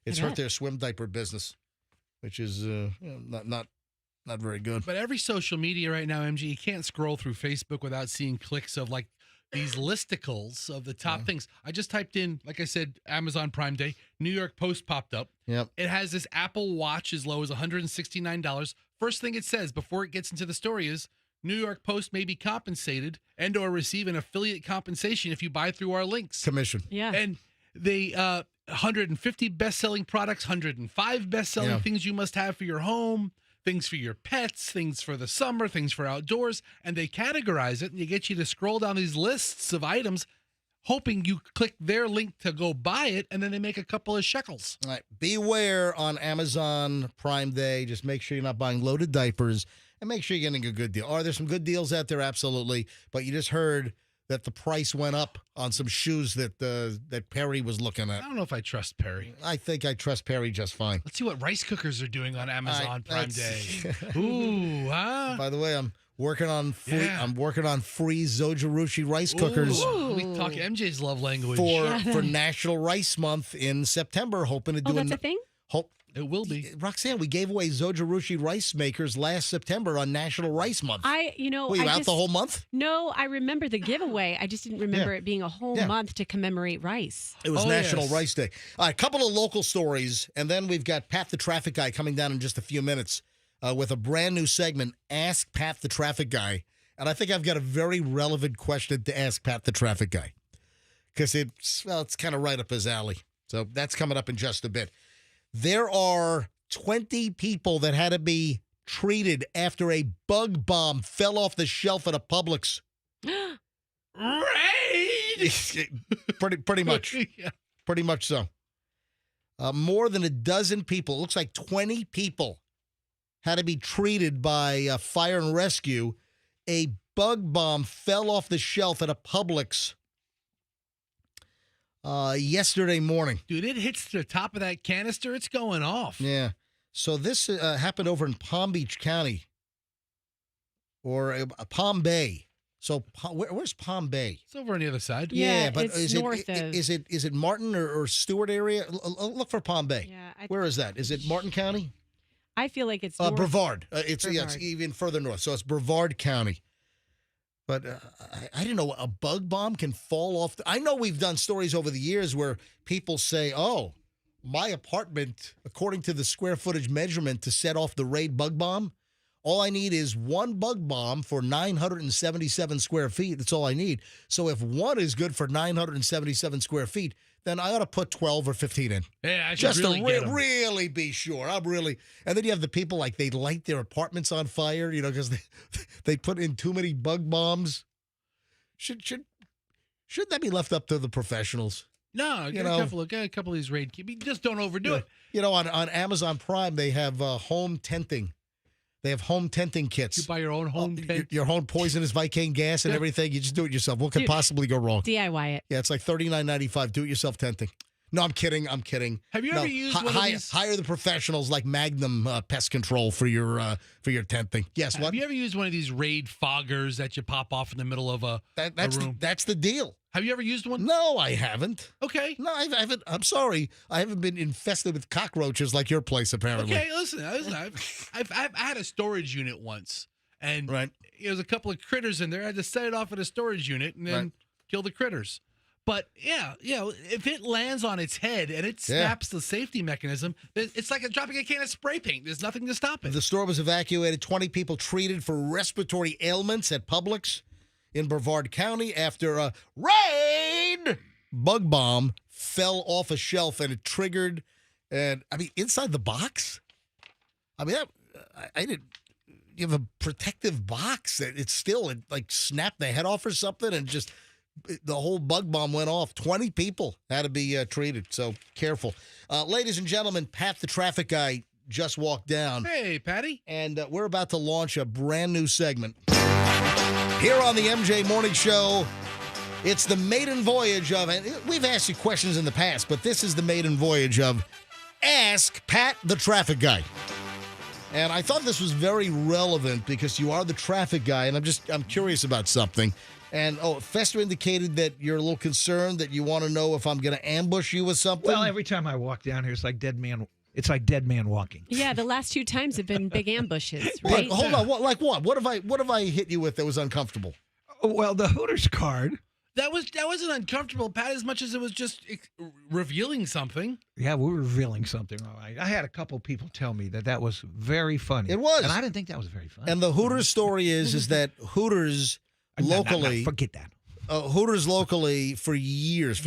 Speaker 1: It's hurt their swim diaper business, which is not very good.
Speaker 5: But every social media right now, MG, you can't scroll through Facebook without seeing clicks of like these listicles of the top things. I just typed in, like I said, Amazon Prime Day. New York Post popped up.
Speaker 1: Yep.
Speaker 5: It has this Apple Watch as low as $169. First thing it says before it gets into the story is New York Post may be compensated and or receive an affiliate compensation if you buy through our links.
Speaker 1: Commission.
Speaker 3: Yeah.
Speaker 5: And they 150 best-selling products, 105 best-selling things you must have for your home, things for your pets, things for the summer, things for outdoors, and they categorize it and they get you to scroll down these lists of items hoping you click their link to go buy it, and then they make a couple of shekels.
Speaker 1: All right. Beware on Amazon Prime Day. Just make sure you're not buying loaded diapers, and make sure you're getting a good deal. Are there some good deals out there? Absolutely. But you just heard that the price went up on some shoes that Perry was looking
Speaker 5: I
Speaker 1: at.
Speaker 5: don't know if I trust Perry.
Speaker 1: I think I trust Perry just fine.
Speaker 5: Let's see what rice cookers are doing on Amazon Prime Day.
Speaker 1: That's-
Speaker 5: Ooh, huh?
Speaker 1: By the way, I'm working on free.
Speaker 5: Yeah.
Speaker 1: I'm working on free Zojirushi rice cookers
Speaker 5: Ooh, we talk MJ's love language.
Speaker 1: for National Rice Month in September. Hoping to do
Speaker 3: that's a thing?
Speaker 5: It will be.
Speaker 1: Roxanne, we gave away Zojirushi rice makers last September on National Rice Month. Were you out the whole month?
Speaker 3: No, I remember the giveaway. I just didn't remember it being a whole month to commemorate rice.
Speaker 1: It was National Rice Day. All right, a couple of local stories, and then we've got Pat the Traffic Guy coming down in just a few minutes with a brand new segment, Ask Pat the Traffic Guy. And I think I've got a very relevant question to ask Pat the Traffic Guy because it's kind of right up his alley. So that's coming up in just a bit. There are 20 people that had to be treated after a bug bomb fell off the shelf at a Publix.
Speaker 5: Raid!
Speaker 1: pretty much.
Speaker 5: Yeah.
Speaker 1: Pretty much so. More than a dozen people, it looks like 20 people, had to be treated by fire and rescue. A bug bomb fell off the shelf at a Publix yesterday morning.
Speaker 5: Dude, it hits the top of that canister, it's going off.
Speaker 1: Yeah. So this happened over in Palm Beach County or Palm Bay. So where's Palm Bay?
Speaker 5: It's over on the other side.
Speaker 3: Yeah,
Speaker 1: but
Speaker 3: it's
Speaker 1: is
Speaker 3: north
Speaker 1: it
Speaker 3: of-
Speaker 1: is it Martin or Stewart area? Look for Palm Bay.
Speaker 3: Yeah,
Speaker 1: Where is that? Is it Martin County?
Speaker 3: I feel like it's north.
Speaker 1: Brevard. It's
Speaker 3: Brevard.
Speaker 1: even further north. So it's Brevard County. But I didn't know a bug bomb can fall off. I know we've done stories over the years where people say, "Oh, my apartment, according to the square footage measurement to set off the raid bug bomb, all I need is one bug bomb for 977 square feet. That's all I need. So if one is good for 977 square feet, then I ought to put 12 or 15 in.
Speaker 5: Yeah, I should
Speaker 1: Just
Speaker 5: really get
Speaker 1: to
Speaker 5: 'em.
Speaker 1: really be sure. And then you have the people like they light their apartments on fire, because they put in too many bug bombs. Should that be left up to the professionals?
Speaker 5: No, get a couple of these raid. Just don't overdo it.
Speaker 1: On Amazon Prime, they have home tenting. They have home tenting kits.
Speaker 5: You buy your own home tent.
Speaker 1: Your own poisonous Vicane gas and everything. You just do it yourself. What could possibly go wrong?
Speaker 3: DIY it.
Speaker 1: Yeah, it's like $39.95. Do-it-yourself tenting. No, I'm kidding.
Speaker 5: Have you ever used one of these?
Speaker 1: Hire the professionals like Magnum Pest Control for your tenting. Yes, what?
Speaker 5: Have you ever used one of these raid foggers that you pop off in the middle of a room?
Speaker 1: That's the deal.
Speaker 5: Have you ever used one?
Speaker 1: No, I haven't.
Speaker 5: Okay.
Speaker 1: No, I haven't. I'm sorry. I haven't been infested with cockroaches like your place, apparently.
Speaker 5: Okay, listen. I've had a storage unit once, and there was a couple of critters in there. I had to set it off at a storage unit and then kill the critters. But yeah, if it lands on its head and it snaps the safety mechanism, it's like dropping a can of spray paint. There's nothing to stop it.
Speaker 1: The store was evacuated. 20 people treated for respiratory ailments at Publix in Brevard County after a raid bug bomb fell off a shelf and it triggered. And inside the box. I didn't. You have a protective box that it snapped the head off or something and just the whole bug bomb went off. 20 people had to be treated, so careful. Ladies and gentlemen, Pat the traffic guy just walked down.
Speaker 5: Hey, Patty.
Speaker 1: And we're about to launch a brand new segment here on the MJ Morning Show. It's the maiden voyage of, and we've asked you questions in the past, but this is the maiden voyage of Ask Pat the Traffic Guy. And I thought this was very relevant because you are the traffic guy, and I'm curious about something. And, Fester indicated that you're a little concerned, that you want to know if I'm going to ambush you with something.
Speaker 8: Well, every time I walk down here, it's like dead man walking.
Speaker 3: Yeah, the last 2 times have been big ambushes, right?
Speaker 1: Hold on, like what? What have I hit you with that was uncomfortable?
Speaker 8: Well, the Hooters card.
Speaker 5: That wasn't uncomfortable, Pat, as much as it was just revealing something.
Speaker 8: Yeah, we're revealing something, all right. I had a couple people tell me that was very funny.
Speaker 1: It was.
Speaker 8: And I didn't think that was very funny.
Speaker 1: And the Hooters story is that Hooters locally...
Speaker 8: forget that.
Speaker 1: Hooters locally for years,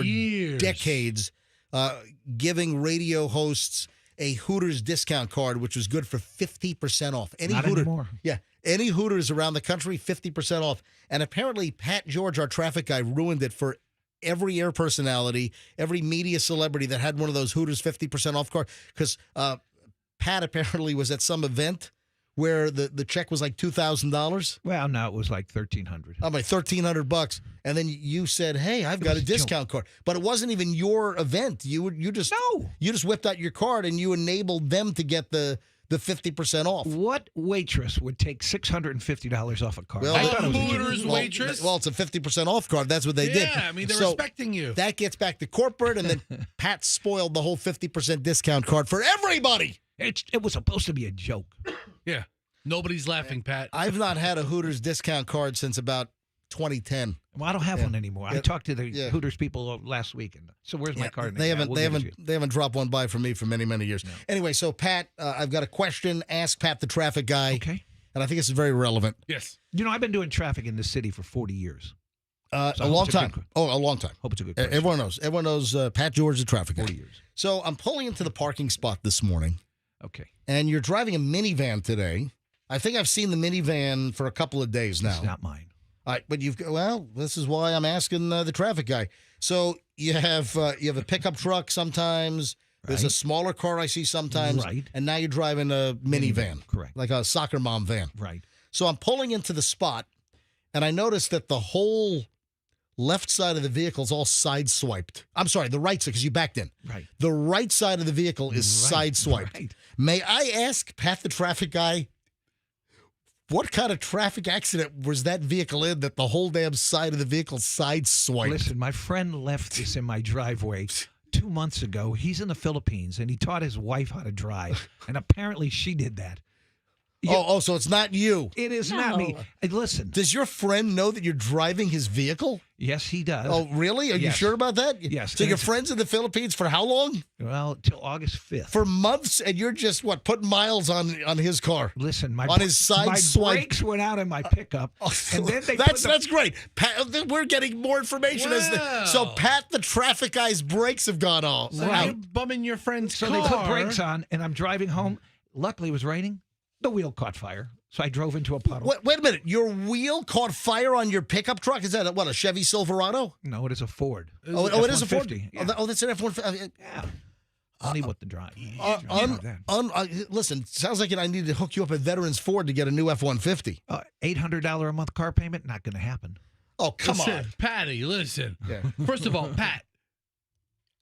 Speaker 1: decades, giving radio hosts a Hooters discount card, which was good for 50% off.
Speaker 8: Not anymore.
Speaker 1: Yeah. Any Hooters around the country, 50% off. And apparently Pat George, our traffic guy, ruined it for every air personality, every media celebrity that had one of those Hooters 50% off card. Because Pat apparently was at some event where the check was like $2,000.
Speaker 8: Well, no, it was like $1,300.
Speaker 1: Oh, my $1,300. And then you said, "Hey, I've got a discount card." But it wasn't even your event. You just whipped out your card and you enabled them to get the 50% off.
Speaker 8: What waitress would take $650 off a card?
Speaker 1: Well,
Speaker 5: Hooters waitress.
Speaker 1: Well, it's a 50% off card. That's what they did.
Speaker 5: Yeah, I mean, they're respecting you.
Speaker 1: That gets back to corporate, and then Pat spoiled the whole 50% discount card for everybody.
Speaker 8: It was supposed to be a joke.
Speaker 5: Yeah. Nobody's laughing, Pat.
Speaker 1: I've not had a Hooters discount card since about 2010.
Speaker 8: Well, I don't have one anymore. I talked to the Hooters people last week, and so where's my card?
Speaker 1: They haven't dropped one by for me for many, many years. No. Anyway, so Pat, I've got a question. Ask Pat the traffic guy.
Speaker 8: Okay.
Speaker 1: And I think this is very relevant.
Speaker 5: Yes.
Speaker 8: You know, I've been doing traffic in this city for 40 years.
Speaker 1: A long time. A long time.
Speaker 8: Hope it's a good question.
Speaker 1: Everyone knows. Everyone knows Pat George, the traffic guy.
Speaker 8: 40 years.
Speaker 1: So I'm pulling into the parking spot this morning.
Speaker 8: Okay.
Speaker 1: And you're driving a minivan today. I think I've seen the minivan for a couple of days now.
Speaker 8: It's not mine.
Speaker 1: All right, but this is why I'm asking the traffic guy. So you have a pickup truck sometimes. Right. There's a smaller car I see sometimes.
Speaker 8: Right.
Speaker 1: And now you're driving a minivan.
Speaker 8: Correct.
Speaker 1: Like a soccer mom van.
Speaker 8: Right.
Speaker 1: So I'm pulling into the spot, and I noticed that the whole left side of the vehicle is all side-swiped. I'm sorry, the right side, because you backed in.
Speaker 8: Right.
Speaker 1: The right side of the vehicle is side-swiped.
Speaker 8: Right.
Speaker 1: May I ask Pat the traffic guy, what kind of traffic accident was that vehicle in that the whole damn side of the vehicle side-swiped?
Speaker 8: Listen, my friend left this in my driveway 2 months ago. He's in the Philippines, and he taught his wife how to drive, and apparently she did that.
Speaker 1: So it's not you.
Speaker 8: It is not me. Listen.
Speaker 1: Does your friend know that you're driving his vehicle?
Speaker 8: Yes, he does.
Speaker 1: Oh, really? Are you sure about that?
Speaker 8: Yes.
Speaker 1: So your friend's in the Philippines for how long?
Speaker 8: Well, till August 5th.
Speaker 1: For months, and you're just, putting miles on his car?
Speaker 8: Listen,
Speaker 1: his side
Speaker 8: my
Speaker 1: swipe.
Speaker 8: Brakes went out in my pickup. And then
Speaker 1: that's great. Pat, we're getting more information. So Pat, the traffic guy's brakes have gone off.
Speaker 5: So you're bumming your friend's car.
Speaker 8: So they put brakes on, and I'm driving home. Luckily, it was raining. The wheel caught fire, so I drove into a puddle.
Speaker 1: Wait a minute. Your wheel caught fire on your pickup truck? Is that a Chevy Silverado?
Speaker 8: No, it is a Ford.
Speaker 1: It is a Ford?
Speaker 8: Yeah.
Speaker 1: That's an F-150.
Speaker 8: Yeah. I need what to drive.
Speaker 1: Listen, sounds like I need to hook you up at Veterans Ford to get a new F-150.
Speaker 8: $800 a month car payment? Not going to happen.
Speaker 1: Oh, come on.
Speaker 5: Patty, listen. Yeah. First of all, Pat,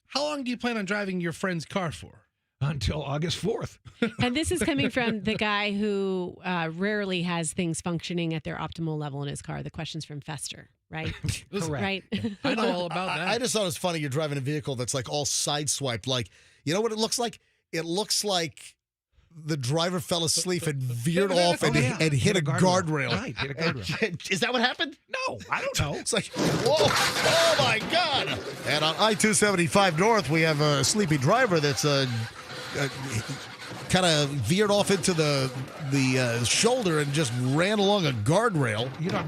Speaker 5: how long do you plan on driving your friend's car for?
Speaker 8: Until August 4th.
Speaker 3: And this is coming from the guy who rarely has things functioning at their optimal level in his car. The question's from Fester, right?
Speaker 8: Correct.
Speaker 3: Right?
Speaker 5: I know all about that.
Speaker 1: I just thought it was funny you're driving a vehicle that's like all sideswiped. Like, you know what it looks like? It looks like the driver fell asleep and veered off and hit a guardrail.
Speaker 8: Right, hit a guardrail.
Speaker 1: Is that what happened?
Speaker 8: No, I don't know.
Speaker 1: It's like, whoa, oh my God. And on I-275 North, we have a sleepy driver that's kind of veered off into the shoulder and just ran along a guardrail.
Speaker 8: You know,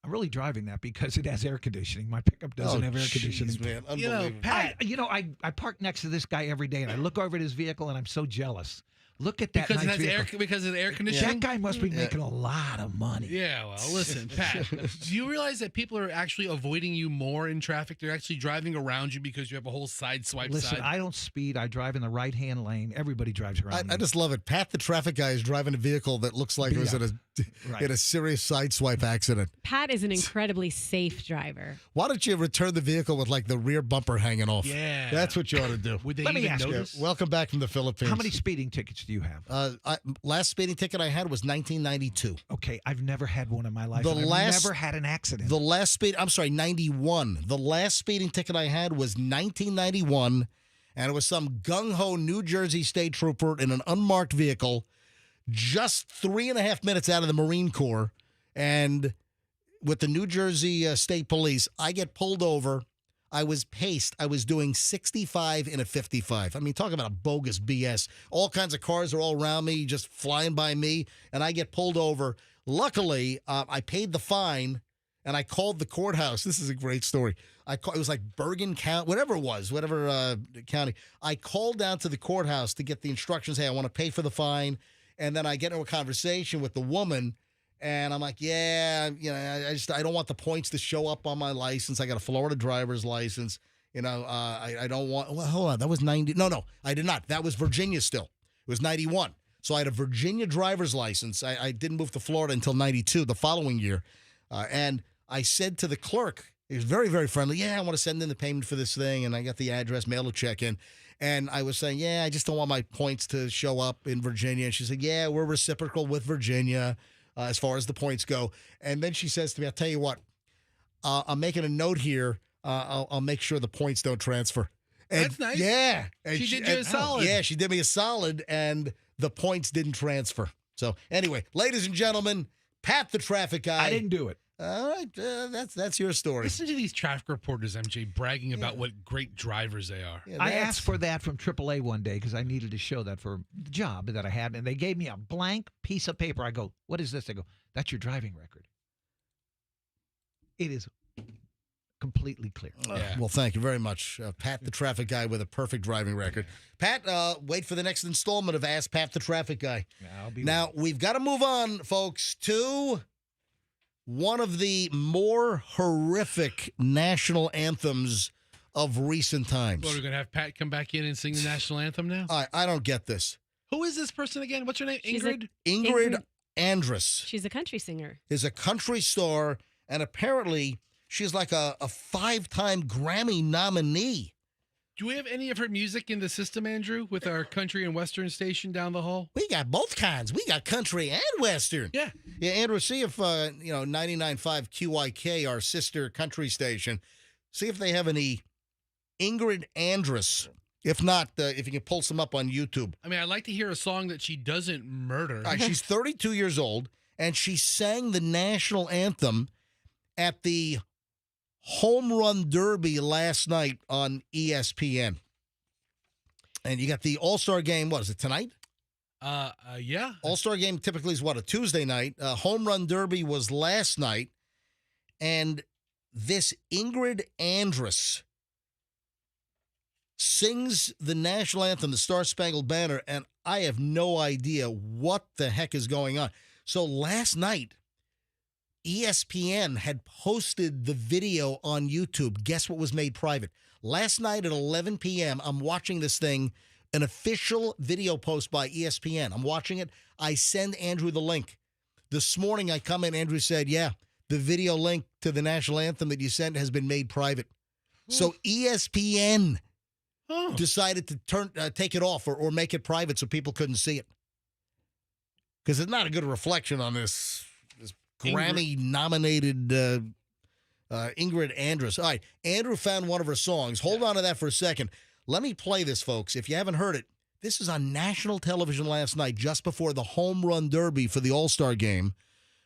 Speaker 8: I'm really driving that because it has air conditioning. My pickup doesn't have air conditioning.
Speaker 1: Man,
Speaker 5: Pat,
Speaker 8: I park next to this guy every day, and I look over at his vehicle, and I'm so jealous. Look at that
Speaker 5: because
Speaker 8: nice
Speaker 5: it has
Speaker 8: vehicle.
Speaker 5: because of the air conditioning.
Speaker 8: That guy must be making a lot of money.
Speaker 5: Yeah, well, listen, Pat, do you realize that people are actually avoiding you more in traffic? They're actually driving around you because you have a whole side swipe
Speaker 8: Listen,
Speaker 5: side.
Speaker 8: I don't speed. I drive in the right-hand lane. Everybody drives around me.
Speaker 1: I just love it. Pat, the traffic guy, is driving a vehicle that looks like it was in a serious sideswipe accident.
Speaker 3: Pat is an incredibly safe driver.
Speaker 1: Why don't you return the vehicle with like the rear bumper hanging off?
Speaker 5: Yeah.
Speaker 1: That's what you ought to do.
Speaker 5: Would they
Speaker 8: Let me
Speaker 5: even
Speaker 8: ask you,
Speaker 5: notice?
Speaker 1: Welcome back from the Philippines.
Speaker 8: How many speeding tickets do you have?
Speaker 1: Last speeding ticket I had was 1992.
Speaker 8: Okay, I've never had one in my life.
Speaker 1: The
Speaker 8: and
Speaker 1: last-
Speaker 8: I've never had an accident.
Speaker 1: The last speed, I'm sorry, 91. The last speeding ticket I had was 1991, and it was some gung-ho New Jersey state trooper in an unmarked vehicle, just 3.5 minutes out of the Marine Corps, and with the New Jersey State Police, I get pulled over. I was paced. I was doing 65 in a 55. I mean, talk about a bogus BS. All kinds of cars are all around me, just flying by me, and I get pulled over. Luckily, I paid the fine, and I called the courthouse. This is a great story. It was like Bergen County, whatever it was, whatever county. I called down to the courthouse to get the instructions. Hey, I want to pay for the fine. And then I get into a conversation with the woman, and I'm like, yeah, I don't want the points to show up on my license. I got a Florida driver's license. I don't want, well, hold on. That was 90. No, I did not. That was Virginia still. It was 91. So I had a Virginia driver's license. I didn't move to Florida until 92, the following year. And I said to the clerk, he was very, very friendly. Yeah, I want to send in the payment for this thing. And I got the address, mail a check in. And I was saying, yeah, I just don't want my points to show up in Virginia. And she said, yeah, we're reciprocal with Virginia as far as the points go. And then she says to me, I'll tell you what, I'm making a note here. I'll make sure the points don't transfer. And
Speaker 5: that's nice.
Speaker 1: Yeah. And
Speaker 5: she did you a solid.
Speaker 1: Yeah, she did me a solid, and the points didn't transfer. So anyway, ladies and gentlemen, Pat the traffic guy.
Speaker 8: I didn't do it.
Speaker 1: All right, that's your story.
Speaker 5: Listen to these traffic reporters, MJ, bragging about what great drivers they are.
Speaker 1: Yeah,
Speaker 8: I asked for that from AAA one day because I needed to show that for the job that I had, and they gave me a blank piece of paper. I go, what is this? They go, that's your driving record. It is completely clear.
Speaker 5: Yeah.
Speaker 1: Well, thank you very much, Pat the traffic guy with a perfect driving record. Pat, wait for the next installment of Ask Pat the Traffic Guy. Now, we've got to move on, folks, to one of the more horrific national anthems of recent times.
Speaker 5: Well, we're going to have Pat come back in and sing the national anthem now?
Speaker 1: I don't get this.
Speaker 5: Who is this person again? What's her name?
Speaker 3: She's
Speaker 5: Ingrid?
Speaker 1: Ingrid Andress
Speaker 3: She's a country singer.
Speaker 1: is a country star, and apparently she's like a 5-time Grammy nominee.
Speaker 5: Do we have any of her music in the system, Andrew, with our country and western station down the hall?
Speaker 1: We got both kinds. We got country and western.
Speaker 5: Yeah.
Speaker 1: Yeah, Andrew, see if 99.5 QYK, our sister country station, see if they have any Ingrid Andress. If not, if you can pull some up on YouTube.
Speaker 5: I mean, I'd like to hear a song that she doesn't murder.
Speaker 1: All right, she's 32 years old, and she sang the national anthem at the Home Run Derby last night on ESPN. And you got the All-Star game, what is it, tonight?
Speaker 5: Yeah.
Speaker 1: All-Star game typically is, what, a Tuesday night. Home Run Derby was last night. And this Ingrid Andress sings the national anthem, the Star-Spangled Banner, and I have no idea what the heck is going on. So last night, ESPN had posted the video on YouTube. Guess what was made private? Last night at 11 p.m., I'm watching this thing, an official video post by ESPN. I'm watching it. I send Andrew the link. This morning I come in, Andrew said, yeah, the video link to the national anthem that you sent has been made private. So ESPN decided to take it off or make it private so people couldn't see it. Because it's not a good reflection on this Grammy-nominated Ingrid Andress. All right, Andrew found one of her songs. Hold on to that for a second. Let me play this, folks. If you haven't heard it, this is on national television last night, just before the Home Run Derby for the All-Star Game,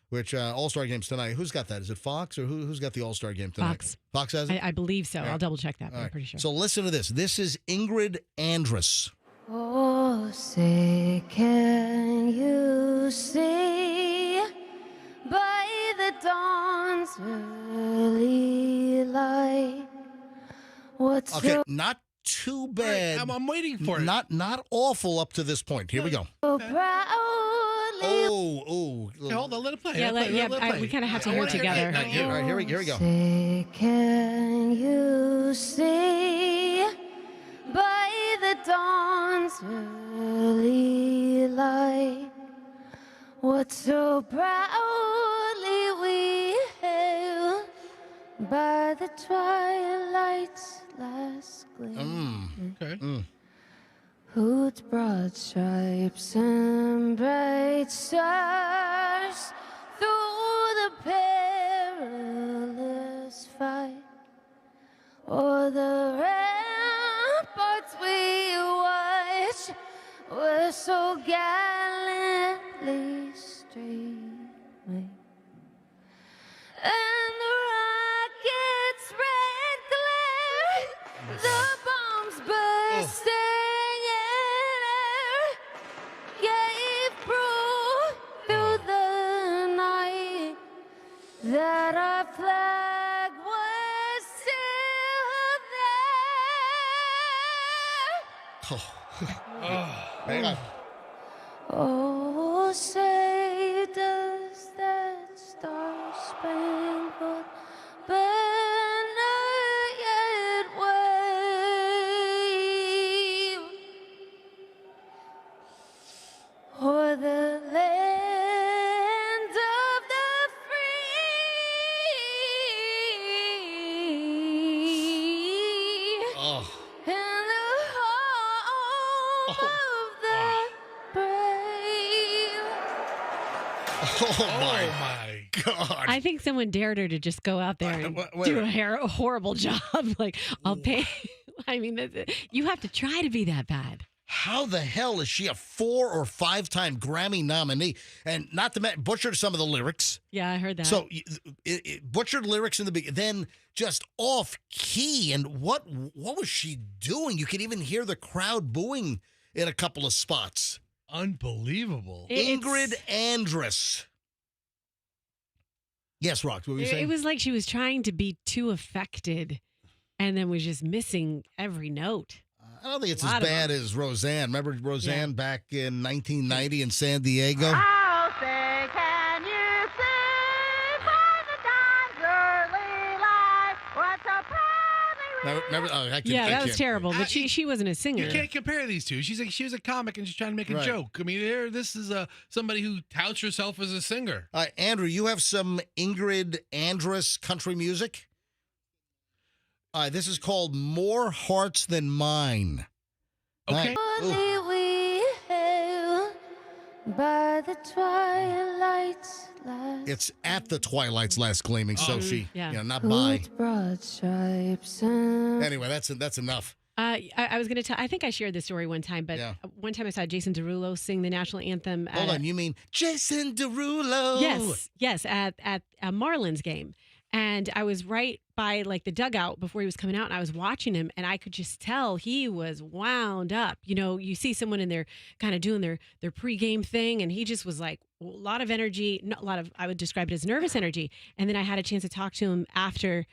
Speaker 1: which All-Star Game's tonight. Who's got that? Is it Fox, or who's got the All-Star Game tonight?
Speaker 3: Fox.
Speaker 1: Fox has it?
Speaker 3: I believe so.
Speaker 1: All right.
Speaker 3: I'll double check that, but
Speaker 1: All
Speaker 3: I'm
Speaker 1: right.
Speaker 3: pretty sure.
Speaker 1: So listen to this. This is Ingrid Andress.
Speaker 9: Oh, say can you see by the dawn's early light what's
Speaker 1: Okay, not too bad.
Speaker 5: Right, I'm waiting for it.
Speaker 1: Not awful up to this point. Here we go.
Speaker 5: Okay.
Speaker 1: Oh.
Speaker 5: Okay, hold on, let it play.
Speaker 3: Yeah,
Speaker 5: Let it play.
Speaker 3: we kind of have to hear it together.
Speaker 1: All right, here we go.
Speaker 9: Say, can you see by the dawn's early light what so proudly we hailed by the twilight's last gleam?
Speaker 5: Okay.
Speaker 9: Whose broad stripes and bright stars through the perilous fight, o'er the ramparts we watched were so gallantly streaming, and the rockets' red glare, the bombs bursting that our flag was still there.
Speaker 1: Hang on.
Speaker 9: Oh, say does that star-spangled banner yet wave o'er the land of the free and the home of the brave?
Speaker 1: Oh my God.
Speaker 3: I think someone dared her to just go out there and do a horrible job. Like, I'll pay. I mean, you have to try to be that bad.
Speaker 1: How the hell is she a 4 or 5-time Grammy nominee? And not to mention, butchered some of the lyrics.
Speaker 3: Yeah, I heard that.
Speaker 1: So, butchered lyrics in the beginning, then just off key. And what was she doing? You could even hear the crowd booing in a couple of spots.
Speaker 5: Unbelievable.
Speaker 1: Ingrid Andress. Yes, Rox, what were you saying?
Speaker 3: It was like she was trying to be too affected and then was just missing every note.
Speaker 1: I don't think it's as bad as Roxanne. Remember Roxanne back in 1990 in San Diego?
Speaker 9: I'll say, can you see by the dawn's early light what so proudly we
Speaker 1: Remember?
Speaker 3: That was terrible, but she wasn't a singer.
Speaker 5: You can't compare these two. She was a comic and she's trying to make a joke. I mean, this is somebody who touts herself as a singer.
Speaker 1: Andrew, you have some Ingrid Andress country music? This is called More Hearts Than Mine.
Speaker 5: Okay.
Speaker 9: we hail by the twilight's last.
Speaker 1: It's at the twilight's last gleaming, so she, not by.
Speaker 9: Whose broad stripes and
Speaker 1: Anyway, that's enough.
Speaker 3: I was going to tell, I think I shared this story one time, but one time I saw Jason Derulo sing the national anthem.
Speaker 1: Hold on, you mean Jason Derulo?
Speaker 3: Yes, at a Marlins game. And I was right by like the dugout before he was coming out, and I was watching him, and I could just tell he was wound up. You know, you see someone in there kind of doing their pregame thing, and he just was like a lot of energy, not a lot of, I would describe it as nervous energy. And then I had a chance to talk to him after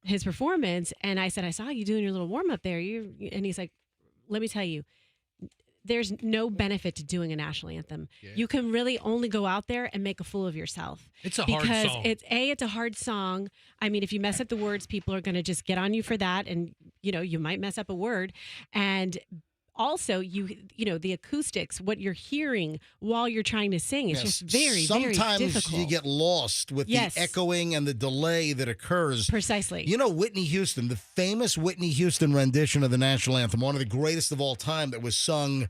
Speaker 3: his performance, and I said, I saw you doing your little warm up there. And he's like, let me tell you, there's no benefit to doing a national anthem. Yeah. You can really only go out there and make a fool of yourself.
Speaker 5: It's a hard song.
Speaker 3: Because it's a hard song. I mean, if you mess up the words, people are going to just get on you for that. And, you might mess up a word. And also, the acoustics, what you're hearing while you're trying to sing, is just very, very difficult.
Speaker 1: Sometimes you get lost with the echoing and the delay that occurs.
Speaker 3: Precisely.
Speaker 1: Whitney Houston, the famous Whitney Houston rendition of the national anthem, one of the greatest of all time, that was sung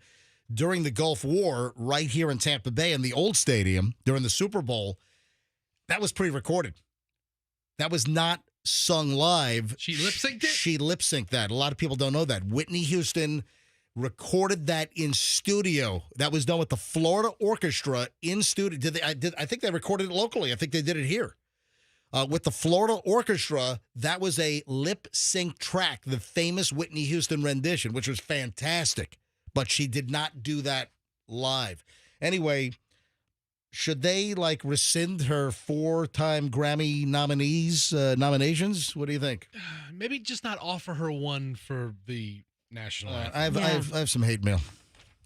Speaker 1: during the Gulf War right here in Tampa Bay in the old stadium during the Super Bowl, that was pre-recorded. That was not sung live.
Speaker 5: She lip-synced it?
Speaker 1: She lip-synced that. A lot of people don't know that. Whitney Houston recorded that in studio. That was done with the Florida Orchestra in studio. I think they recorded it locally. I think they did it here. With the Florida Orchestra, that was a lip sync track, the famous Whitney Houston rendition, which was fantastic. But she did not do that live. Anyway, should they rescind her 4-time Grammy nominations? What do you think?
Speaker 5: Maybe just not offer her one for the national
Speaker 1: I have some hate mail.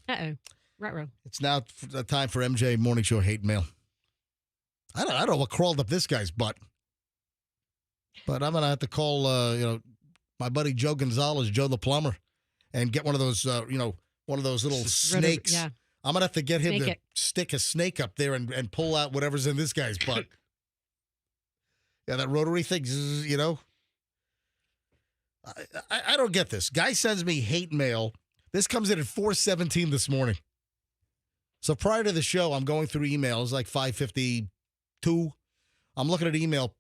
Speaker 3: Uh-oh. Ruh-roh.
Speaker 1: It's now time for MJ Morning Show hate mail. I don't know what crawled up this guy's butt, but I'm gonna have to call my buddy Joe Gonzalez, Joe the plumber, and get one of those one of those little snakes.
Speaker 3: Yeah.
Speaker 1: I'm gonna have to get him to stick a snake up there and pull out whatever's in this guy's butt. Yeah, that rotary thing, I don't get this. Guy sends me hate mail. This comes in at 4:17 this morning. So prior to the show, I'm going through emails like 5:52. I'm looking at email,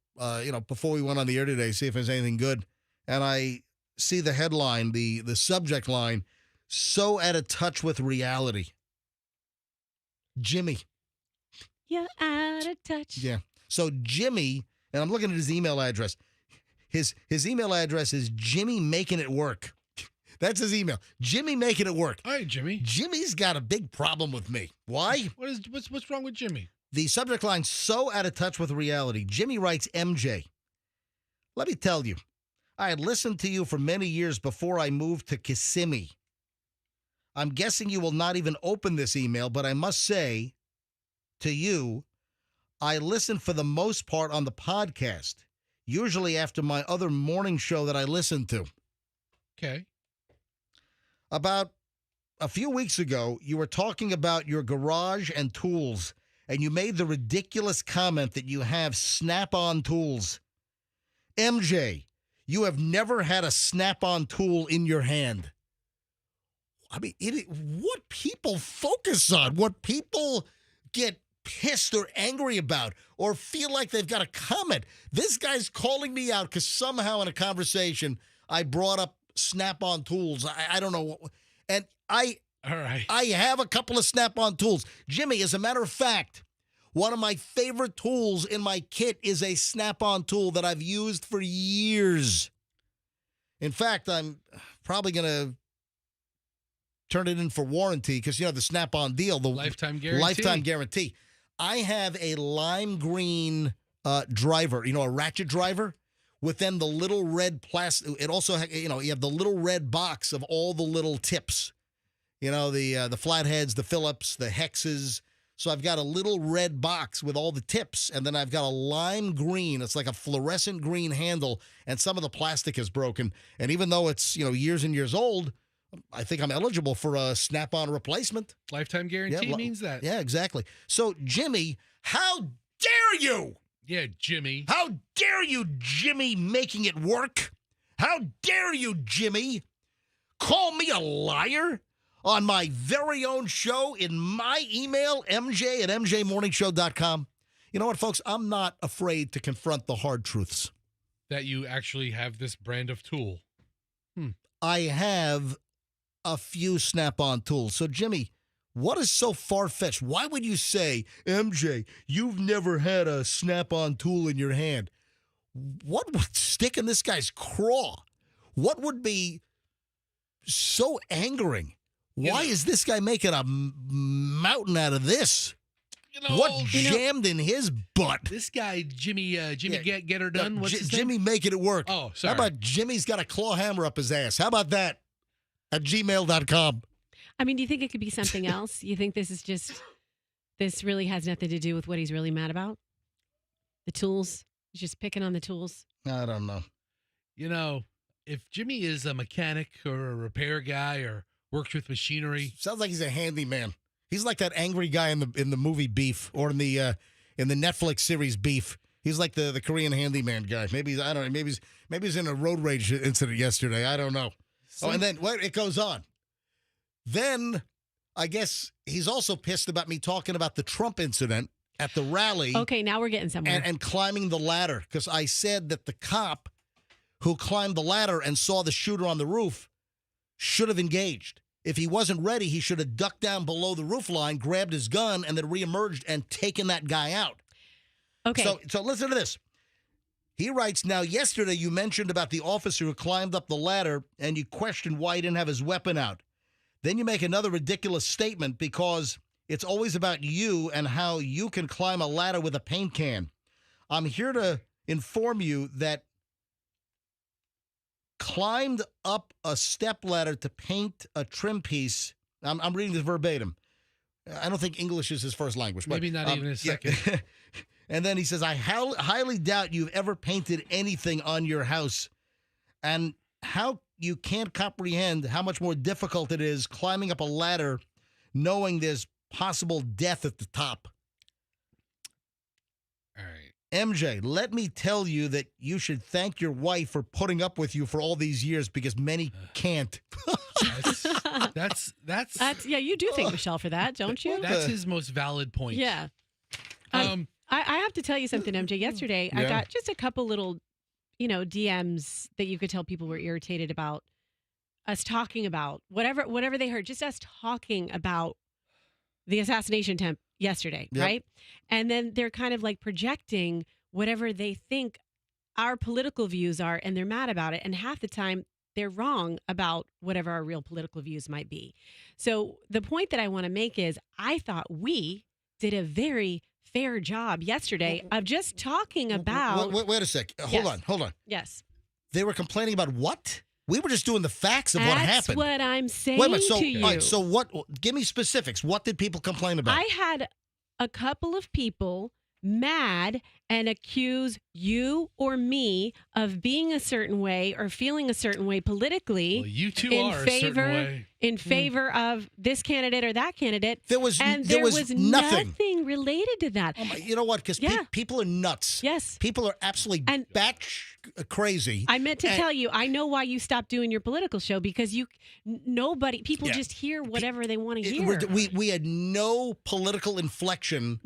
Speaker 1: before we went on the air today, see if there's anything good. And I see the headline, the subject line, so out of touch with reality. Jimmy.
Speaker 3: You're out of touch.
Speaker 1: Yeah. So Jimmy, and I'm looking at his email address. His email address is Jimmy Making It Work. That's his email. Jimmy Making It Work.
Speaker 5: All right, Jimmy.
Speaker 1: Jimmy's got a big problem with me. Why?
Speaker 5: What's wrong with Jimmy?
Speaker 1: The subject line, so out of touch with reality. Jimmy writes, MJ, let me tell you, I had listened to you for many years before I moved to Kissimmee. I'm guessing you will not even open this email, but I must say to you, I listen for the most part on the podcast, usually after my other morning show that I listen to.
Speaker 5: Okay.
Speaker 1: About a few weeks ago, you were talking about your garage and tools, and you made the ridiculous comment that you have snap-on tools. MJ, you have never had a snap-on tool in your hand. I mean, what people focus on, what people get pissed or angry about or feel like they've got a comment. This guy's calling me out because somehow in a conversation I brought up snap-on tools. I don't know. And
Speaker 5: all right.
Speaker 1: I have a couple of snap-on tools. Jimmy, as a matter of fact, one of my favorite tools in my kit is a snap-on tool that I've used for years. In fact, I'm probably going to turn it in for warranty because, the snap-on deal, the
Speaker 5: lifetime guarantee.
Speaker 1: Lifetime guarantee. I have a lime green driver, a ratchet driver with then the little red plastic. It also, you have the little red box of all the little tips, the flatheads, the Phillips, the hexes. So I've got a little red box with all the tips, and then I've got a lime green. It's like a fluorescent green handle, and some of the plastic is broken. And even though it's, years and years old, I think I'm eligible for a snap-on replacement.
Speaker 5: Lifetime guarantee means that.
Speaker 1: Yeah, exactly. So, Jimmy, how dare you?
Speaker 5: Yeah, Jimmy.
Speaker 1: How dare you, Jimmy, making it work? How dare you, Jimmy, call me a liar on my very own show in my email, mj@mjmorningshow.com. You know what, folks? I'm not afraid to confront the hard truths.
Speaker 5: That you actually have this brand of tool.
Speaker 1: I have a few snap-on tools. So, Jimmy, what is so far-fetched? Why would you say, MJ, you've never had a snap-on tool in your hand? What would stick in this guy's craw? What would be so angering? Why is this guy making a mountain out of this? What jammed in his butt?
Speaker 5: This guy, Jimmy, get her done. What's his
Speaker 1: Jimmy
Speaker 5: name?
Speaker 1: making it work.
Speaker 5: Oh, sorry.
Speaker 1: How about Jimmy's got a claw hammer up his ass? How about that? At gmail.com.
Speaker 3: I mean, do you think it could be something else? You think this really has nothing to do with what he's really mad about? The tools? He's just picking on the tools?
Speaker 1: I don't know.
Speaker 5: If Jimmy is a mechanic or a repair guy or works with machinery.
Speaker 1: Sounds like he's a handyman. He's like that angry guy in the movie Beef or in the Netflix series Beef. He's like the Korean handyman guy. Maybe he's in a road rage incident yesterday. I don't know. And then it goes on. Then I guess he's also pissed about me talking about the Trump incident at the rally.
Speaker 3: Okay, now we're getting somewhere.
Speaker 1: And climbing the ladder because I said that the cop who climbed the ladder and saw the shooter on the roof should have engaged. If he wasn't ready, he should have ducked down below the roof line, grabbed his gun, and then reemerged and taken that guy out.
Speaker 3: Okay.
Speaker 1: So listen to this. He writes, now, yesterday you mentioned about the officer who climbed up the ladder and you questioned why he didn't have his weapon out. Then you make another ridiculous statement because it's always about you and how you can climb a ladder with a paint can. I'm here to inform you that climbed up a stepladder to paint a trim piece. I'm reading this verbatim. I don't think English is his first language.
Speaker 5: Maybe
Speaker 1: but,
Speaker 5: not even his second.
Speaker 1: Yeah. And then he says, I highly doubt you've ever painted anything on your house. And how you can't comprehend how much more difficult it is climbing up a ladder knowing there's possible death at the top.
Speaker 5: All right.
Speaker 1: MJ, let me tell you that you should thank your wife for putting up with you for all these years because many can't.
Speaker 5: That's
Speaker 3: yeah, you do thank Michelle for that, don't you?
Speaker 5: That's his most valid point.
Speaker 3: Yeah. I have to tell you something, MJ. Yesterday, I got just a couple little, DMs that you could tell people were irritated about us talking about whatever they heard, just us talking about the assassination attempt yesterday, right? And then they're kind of like projecting whatever they think our political views are, and they're mad about it. And half the time, they're wrong about whatever our real political views might be. So the point that I want to make is I thought we did a very fair job yesterday of just talking about...
Speaker 1: Wait a sec. Hold on.
Speaker 3: Yes.
Speaker 1: They were complaining about what? We were just doing the facts of what happened.
Speaker 3: That's what I'm saying to you.
Speaker 1: All right, so what? Give me specifics. What did people complain about?
Speaker 3: I had a couple of people mad and accuse you or me of being a certain way or feeling a certain way politically.
Speaker 5: Well, you two are a certain way.
Speaker 3: In favor of this candidate or that candidate.
Speaker 1: There was
Speaker 3: nothing related to that.
Speaker 1: Oh my, you know what? Because people are nuts.
Speaker 3: Yes.
Speaker 1: People are absolutely crazy.
Speaker 3: I meant to tell you, I know why you stopped doing your political show, because people just hear whatever they want to hear.
Speaker 1: We had no political inflection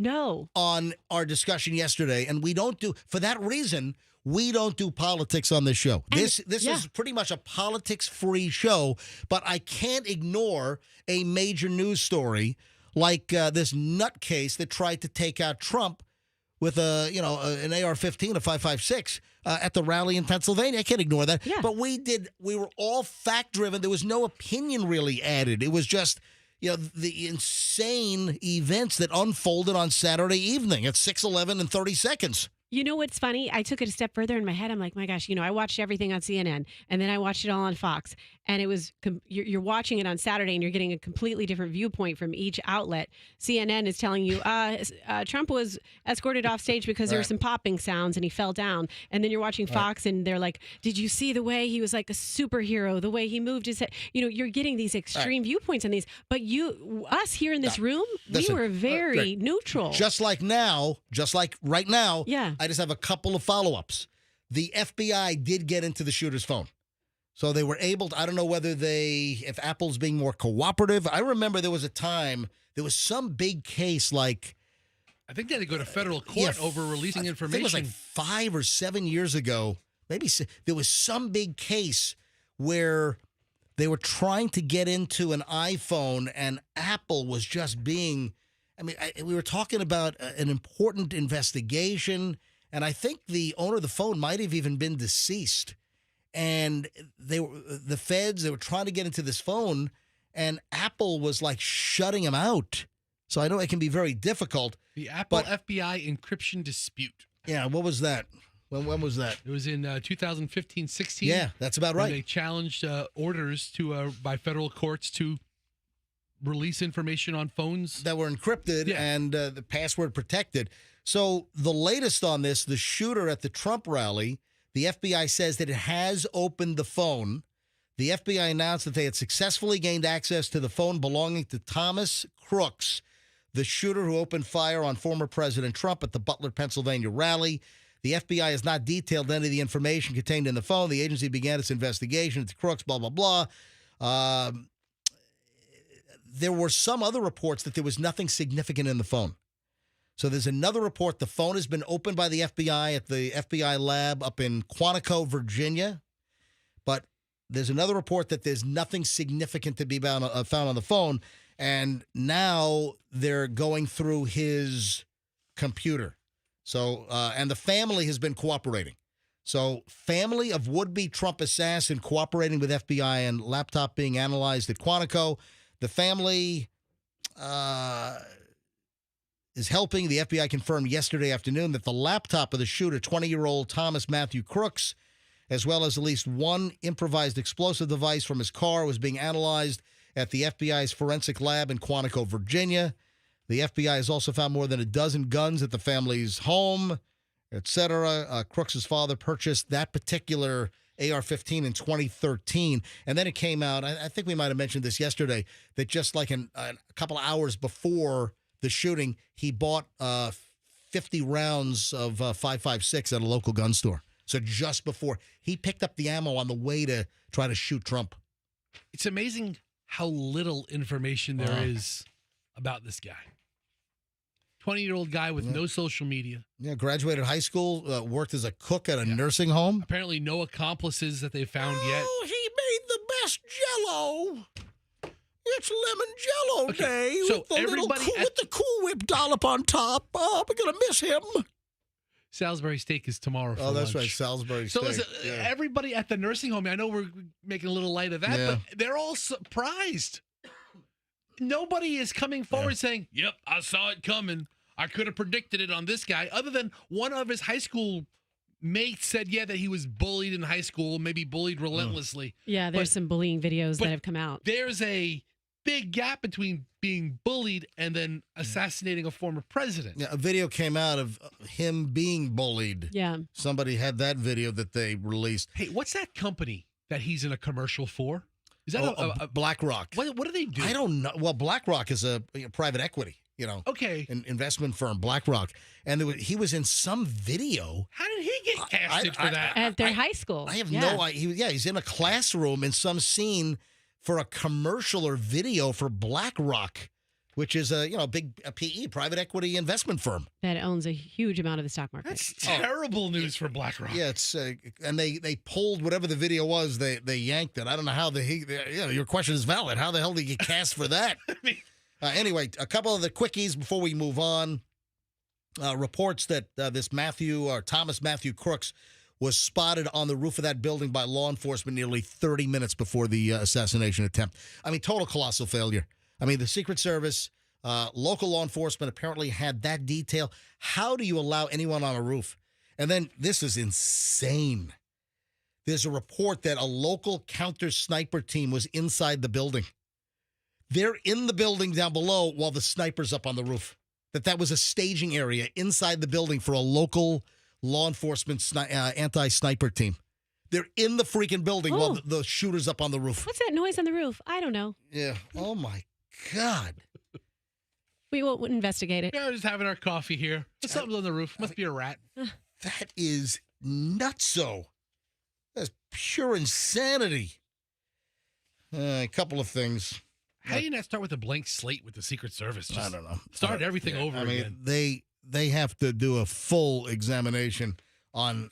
Speaker 1: on our discussion yesterday, and we don't do, for that reason, we don't do politics on this show. This is pretty much a politics-free show, but I can't ignore a major news story like this nutcase that tried to take out Trump with an AR-15, a 5.56 at the rally in Pennsylvania. I can't ignore that. Yeah. But we were all fact-driven. There was no opinion really added. It was just the insane events that unfolded on Saturday evening at 6:11 and 30 seconds.
Speaker 3: You know what's funny? I took it a step further in my head. I'm like, my gosh, I watched everything on CNN, and then I watched it all on Fox. And it was, you're watching it on Saturday, and you're getting a completely different viewpoint from each outlet. CNN is telling you Trump was escorted off stage because there were some popping sounds, and he fell down. And then you're watching Fox, and they're like, did you see the way he was like a superhero, the way he moved his head? You're getting these extreme viewpoints on these. But us here in this room, we were very neutral.
Speaker 1: Just like right now. Yeah. I just have a couple of follow-ups. The FBI did get into the shooter's phone. So they were able to, I don't know if Apple's being more cooperative. I remember there was a time, there was some big case like...
Speaker 5: I think they had to go to federal court over releasing information.
Speaker 1: I think it was like 5 or 7 years ago. Maybe there was some big case where they were trying to get into an iPhone and Apple was just being... we were talking about an important investigation, and I think the owner of the phone might have even been deceased. And the feds, they were trying to get into this phone, and Apple was like shutting them out. So I know it can be very difficult.
Speaker 5: The Apple FBI encryption dispute.
Speaker 1: Yeah, what was that? When was that?
Speaker 5: It was in 2015-16.
Speaker 1: Yeah, that's about right.
Speaker 5: They challenged orders by federal courts to release information on phones
Speaker 1: that were encrypted and the password protected. So the latest on this, the shooter at the Trump rally, the FBI says that it has opened the phone. The FBI announced that they had successfully gained access to the phone belonging to Thomas Crooks, the shooter who opened fire on former President Trump at the Butler, Pennsylvania rally. The FBI has not detailed any of the information contained in the phone. The agency began its investigation into Crooks, blah, blah, blah. There were some other reports that there was nothing significant in the phone. So there's another report. The phone has been opened by the FBI at the FBI lab up in Quantico, Virginia. But there's another report that there's nothing significant to be found on the phone. And now they're going through his computer. So, and the family has been cooperating. So, family of would-be Trump assassin cooperating with FBI and laptop being analyzed at Quantico. The family is helping. The FBI confirmed yesterday afternoon that the laptop of the shooter, 20-year-old Thomas Matthew Crooks, as well as at least one improvised explosive device from his car was being analyzed at the FBI's forensic lab in Quantico, Virginia. The FBI has also found more than a dozen guns at the family's home, etc. Crooks' father purchased that particular AR-15 in 2013, and then it came out, I think we might have mentioned this yesterday, that just like a couple of hours before the shooting, he bought 50 rounds of 5.56 at a local gun store. So just before, he picked up the ammo on the way to try to shoot Trump.
Speaker 5: It's amazing how little information there is about this guy. 20-year-old guy with no social media.
Speaker 1: Yeah, graduated high school, worked as a cook at a nursing home.
Speaker 5: Apparently no accomplices that they found yet.
Speaker 1: Oh, he made the best Jell-O. It's lemon Jell-O day
Speaker 5: so
Speaker 1: with the Cool Whip dollop on top. Oh, we're going to miss him.
Speaker 5: Salisbury steak is tomorrow for
Speaker 1: that's
Speaker 5: lunch.
Speaker 1: right, Salisbury steak.
Speaker 5: So listen, everybody at the nursing home, I know we're making a little light of that, but they're all surprised. Nobody is coming forward saying, yep, I saw it coming. I could have predicted it on this guy, other than one of his high school mates said, that he was bullied in high school, maybe bullied relentlessly.
Speaker 3: Yeah, there's some bullying videos that have come out.
Speaker 5: There's a big gap between being bullied and then assassinating a former president.
Speaker 1: Yeah, a video came out of him being bullied.
Speaker 3: Yeah.
Speaker 1: Somebody had that video that they released.
Speaker 5: Hey, what's that company that he's in a commercial for? Is that a
Speaker 1: BlackRock?
Speaker 5: What do they do?
Speaker 1: I don't know. Well, BlackRock is a private equity, an investment firm, BlackRock. And he was in some video.
Speaker 5: How did he get casted for that?
Speaker 3: At their high school.
Speaker 1: I have no idea. He's in a classroom in some scene for a commercial or video for BlackRock, which is a PE, private equity investment firm
Speaker 3: that owns a huge amount of the stock market.
Speaker 5: That's terrible news for BlackRock.
Speaker 1: Yeah, it's and they pulled whatever the video was. They yanked it. I don't know how your question is valid. How the hell did you get cast for that? Anyway, a couple of the quickies before we move on. Reports that this Thomas Matthew Crooks was spotted on the roof of that building by law enforcement nearly 30 minutes before the assassination attempt. I mean, total colossal failure. I mean, the Secret Service, local law enforcement apparently had that detail. How do you allow anyone on a roof? And then this is insane. There's a report that a local counter sniper team was inside the building. They're in the building down below while the sniper's up on the roof. That was a staging area inside the building for a local law enforcement anti-sniper team. They're in the freaking building while the shooter's up on the roof.
Speaker 3: What's that noise on the roof? I don't know.
Speaker 1: Yeah. Oh, my God.
Speaker 3: We will investigate it.
Speaker 5: Yeah, we're just having our coffee here. There's something on the roof. Must be a rat.
Speaker 1: That is nutso. That's pure insanity. A couple of things.
Speaker 5: How do you not start with a blank slate with the Secret Service?
Speaker 1: I don't know.
Speaker 5: Start everything over again.
Speaker 1: They have to do a full examination on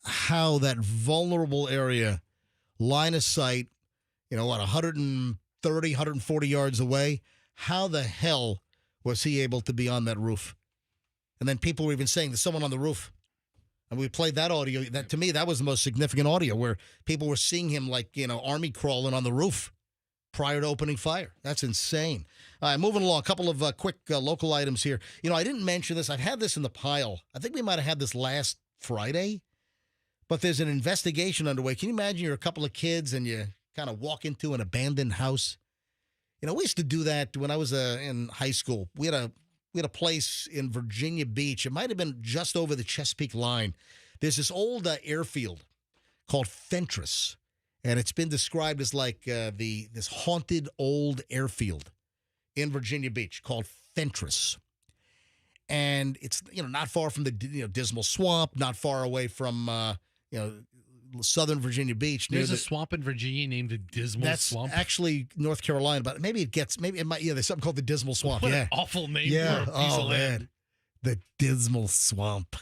Speaker 1: how that vulnerable area, line of sight, 130, 140 yards away, how the hell was he able to be on that roof? And then people were even saying there's someone on the roof. And we played that audio. That to me, that was the most significant audio where people were seeing him like, army crawling on the roof prior to opening fire. That's insane. All right, moving along. A couple of quick local items here. I didn't mention this. I've had this in the pile. I think we might have had this last Friday. But there's an investigation underway. Can you imagine you're a couple of kids and you kind of walk into an abandoned house? We used to do that when I was in high school. We had a place in Virginia Beach. It might have been just over the Chesapeake line. There's this old airfield called Fentress, and it's been described as like this haunted old airfield in Virginia Beach called Fentress. And it's not far from the Dismal Swamp, not far away from southern Virginia Beach.
Speaker 5: There's a swamp in Virginia named the Dismal Swamp.
Speaker 1: That's actually North Carolina, but maybe it might. Yeah, there's something called the Dismal Swamp.
Speaker 5: What an awful name for a piece of land.
Speaker 1: The Dismal Swamp.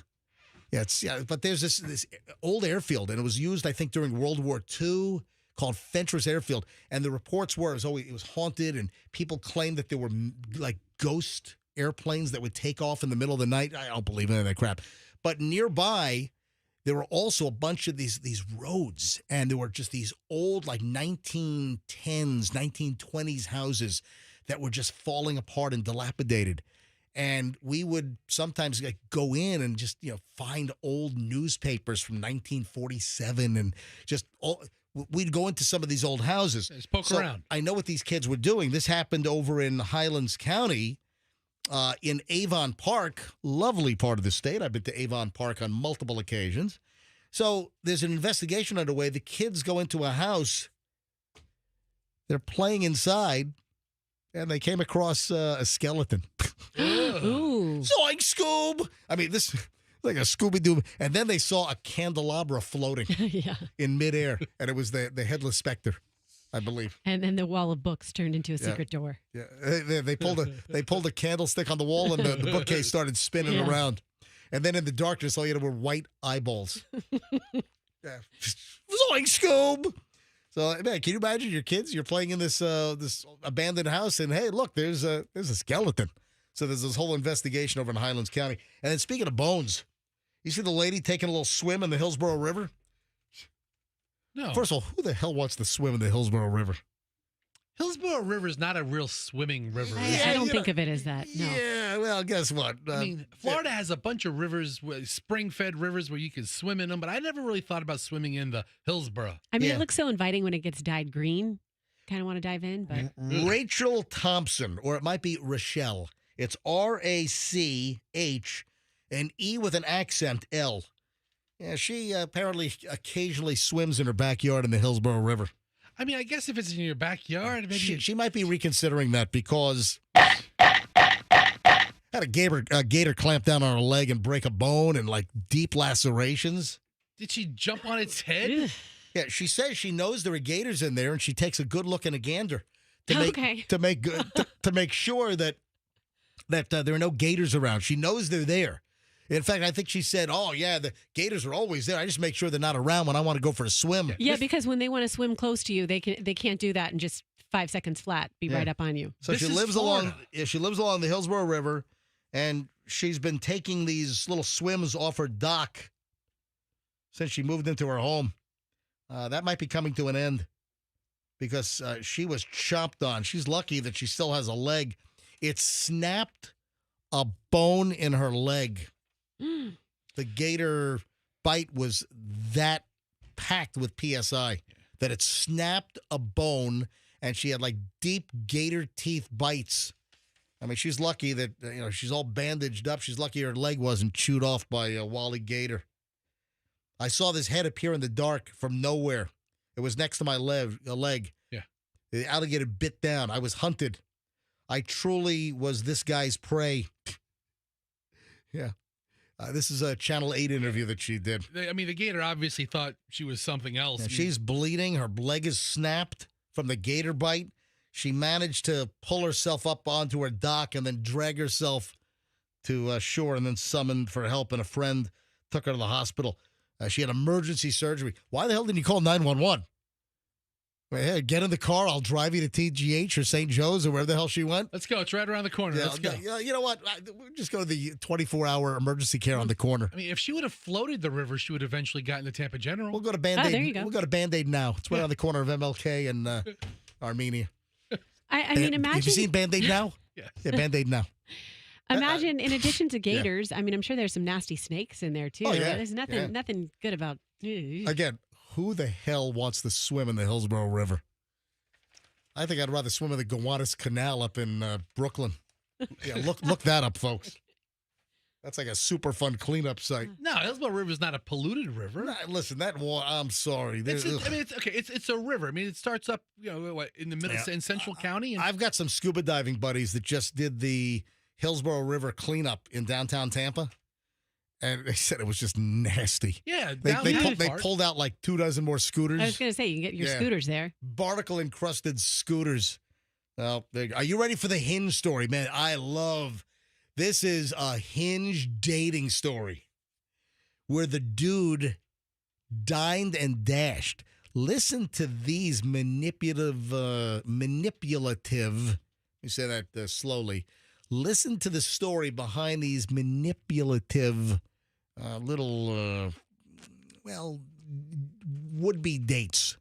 Speaker 1: Yeah, but there's this old airfield, and it was used, I think, during World War II, called Fentress Airfield. And the reports were it was haunted, and people claimed that there were like ghost airplanes that would take off in the middle of the night. I don't believe any of that crap. But nearby, there were also a bunch of these roads, and there were just these old, like 1910s, 1920s houses that were just falling apart and dilapidated. And we would sometimes go in and just, find old newspapers from 1947 and we'd go into some of these old houses.
Speaker 5: Just poke around.
Speaker 1: I know what these kids were doing. This happened over in Highlands County, in Avon Park, lovely part of the state. I've been to Avon Park on multiple occasions. So there's an investigation underway. The kids go into a house. They're playing inside, and they came across a skeleton.
Speaker 3: Ooh.
Speaker 1: Zoink, Scoob! I mean, this is like a Scooby-Doo. And then they saw a candelabra floating in midair, and it was the headless specter, I believe.
Speaker 3: And then the wall of books turned into a secret door.
Speaker 1: Yeah, they pulled a candlestick on the wall, and the bookcase started spinning around. And then in the darkness, all you had were white eyeballs. Zoink, Scoob! So, man, can you imagine your kids? You're playing in this abandoned house, and hey, look, there's a skeleton. So there's this whole investigation over in Highlands County. And then speaking of bones, you see the lady taking a little swim in the Hillsborough River?
Speaker 5: No.
Speaker 1: First of all, who the hell wants to swim in the Hillsborough River?
Speaker 5: Hillsborough River is not a real swimming river.
Speaker 3: I don't think of it as that. No.
Speaker 1: Yeah, well, guess what?
Speaker 5: I mean, Florida has a bunch of rivers, spring-fed rivers where you can swim in them, but I never really thought about swimming in the Hillsborough.
Speaker 3: I mean, it looks so inviting when it gets dyed green. Kind of want to dive in, but
Speaker 1: Rachel Thompson, or it might be Rochelle. It's R-A-C-H, and E with an accent, L. Yeah, she apparently occasionally swims in her backyard in the Hillsborough River.
Speaker 5: I mean, I guess if it's in your backyard, maybe
Speaker 1: she might be reconsidering that because had a gator clamp down on her leg and break a bone and like deep lacerations.
Speaker 5: Did she jump on its head?
Speaker 1: Yeah, she says she knows there are gators in there, and she takes a good look and a gander to make sure that there are no gators around. She knows they're there. In fact, I think she said, "Oh yeah, the gators are always there. I just make sure they're not around when I want to go for a swim."
Speaker 3: Yeah, because when they want to swim close to you, they can't do that in just 5 seconds flat. Be right up on you.
Speaker 1: So she lives along the Hillsborough River, and she's been taking these little swims off her dock since she moved into her home. That might be coming to an end because she was chomped on. She's lucky that she still has a leg. It snapped a bone in her leg. The gator bite was that packed with PSI that it snapped a bone, and she had like deep gator teeth bites. I mean, she's lucky that she's all bandaged up. She's lucky her leg wasn't chewed off by a wily gator. I saw this head appear in the dark from nowhere. It was next to my leg. Yeah, the alligator bit down. I was hunted. I truly was this guy's prey. Yeah. This is a Channel 8 interview that she did.
Speaker 5: I mean, the gator obviously thought she was something else.
Speaker 1: Yeah, she's bleeding. Her leg is snapped from the gator bite. She managed to pull herself up onto her dock and then drag herself to shore and then summoned for help, and a friend took her to the hospital. She had emergency surgery. Why the hell didn't you call 911? Hey, get in the car. I'll drive you to TGH or St. Joe's or wherever the hell she went.
Speaker 5: Let's go. It's right around the corner.
Speaker 1: Yeah,
Speaker 5: Let's go.
Speaker 1: You know what? We'll just go to the 24-hour emergency care on the corner.
Speaker 5: I mean, if she would have floated the river, she would have eventually gotten to Tampa General.
Speaker 1: We'll go to Band-Aid.
Speaker 3: There you go.
Speaker 1: We'll go to Band-Aid now. It's right on the corner of MLK and Armenia.
Speaker 3: I mean, imagine.
Speaker 1: Have you seen Band-Aid now?
Speaker 5: Yeah,
Speaker 1: Band-Aid now.
Speaker 3: Imagine, in addition to gators, I mean, I'm sure there's some nasty snakes in there too.
Speaker 1: Oh, yeah.
Speaker 3: There's nothing good about.
Speaker 1: Again, who the hell wants to swim in the Hillsborough River? I think I'd rather swim in the Gowanus Canal up in Brooklyn. Yeah, look that up, folks. That's like a super fun cleanup site.
Speaker 5: No, Hillsborough River is not a polluted river.
Speaker 1: Nah, listen, that water. I'm sorry.
Speaker 5: It's okay. It's a river. I mean, it starts up, in the middle in Central County. And
Speaker 1: I've got some scuba diving buddies that just did the Hillsborough River cleanup in downtown Tampa, and they said it was just nasty.
Speaker 5: Yeah,
Speaker 1: they pulled out like 24 more scooters.
Speaker 3: I was going to say, you can get your scooters there.
Speaker 1: Barnacle-encrusted scooters. Well, are you ready for the Hinge story, man? This is a Hinge dating story where the dude dined and dashed. Listen to these manipulative, let me say that slowly. Listen to the story behind these manipulative little, would-be dates.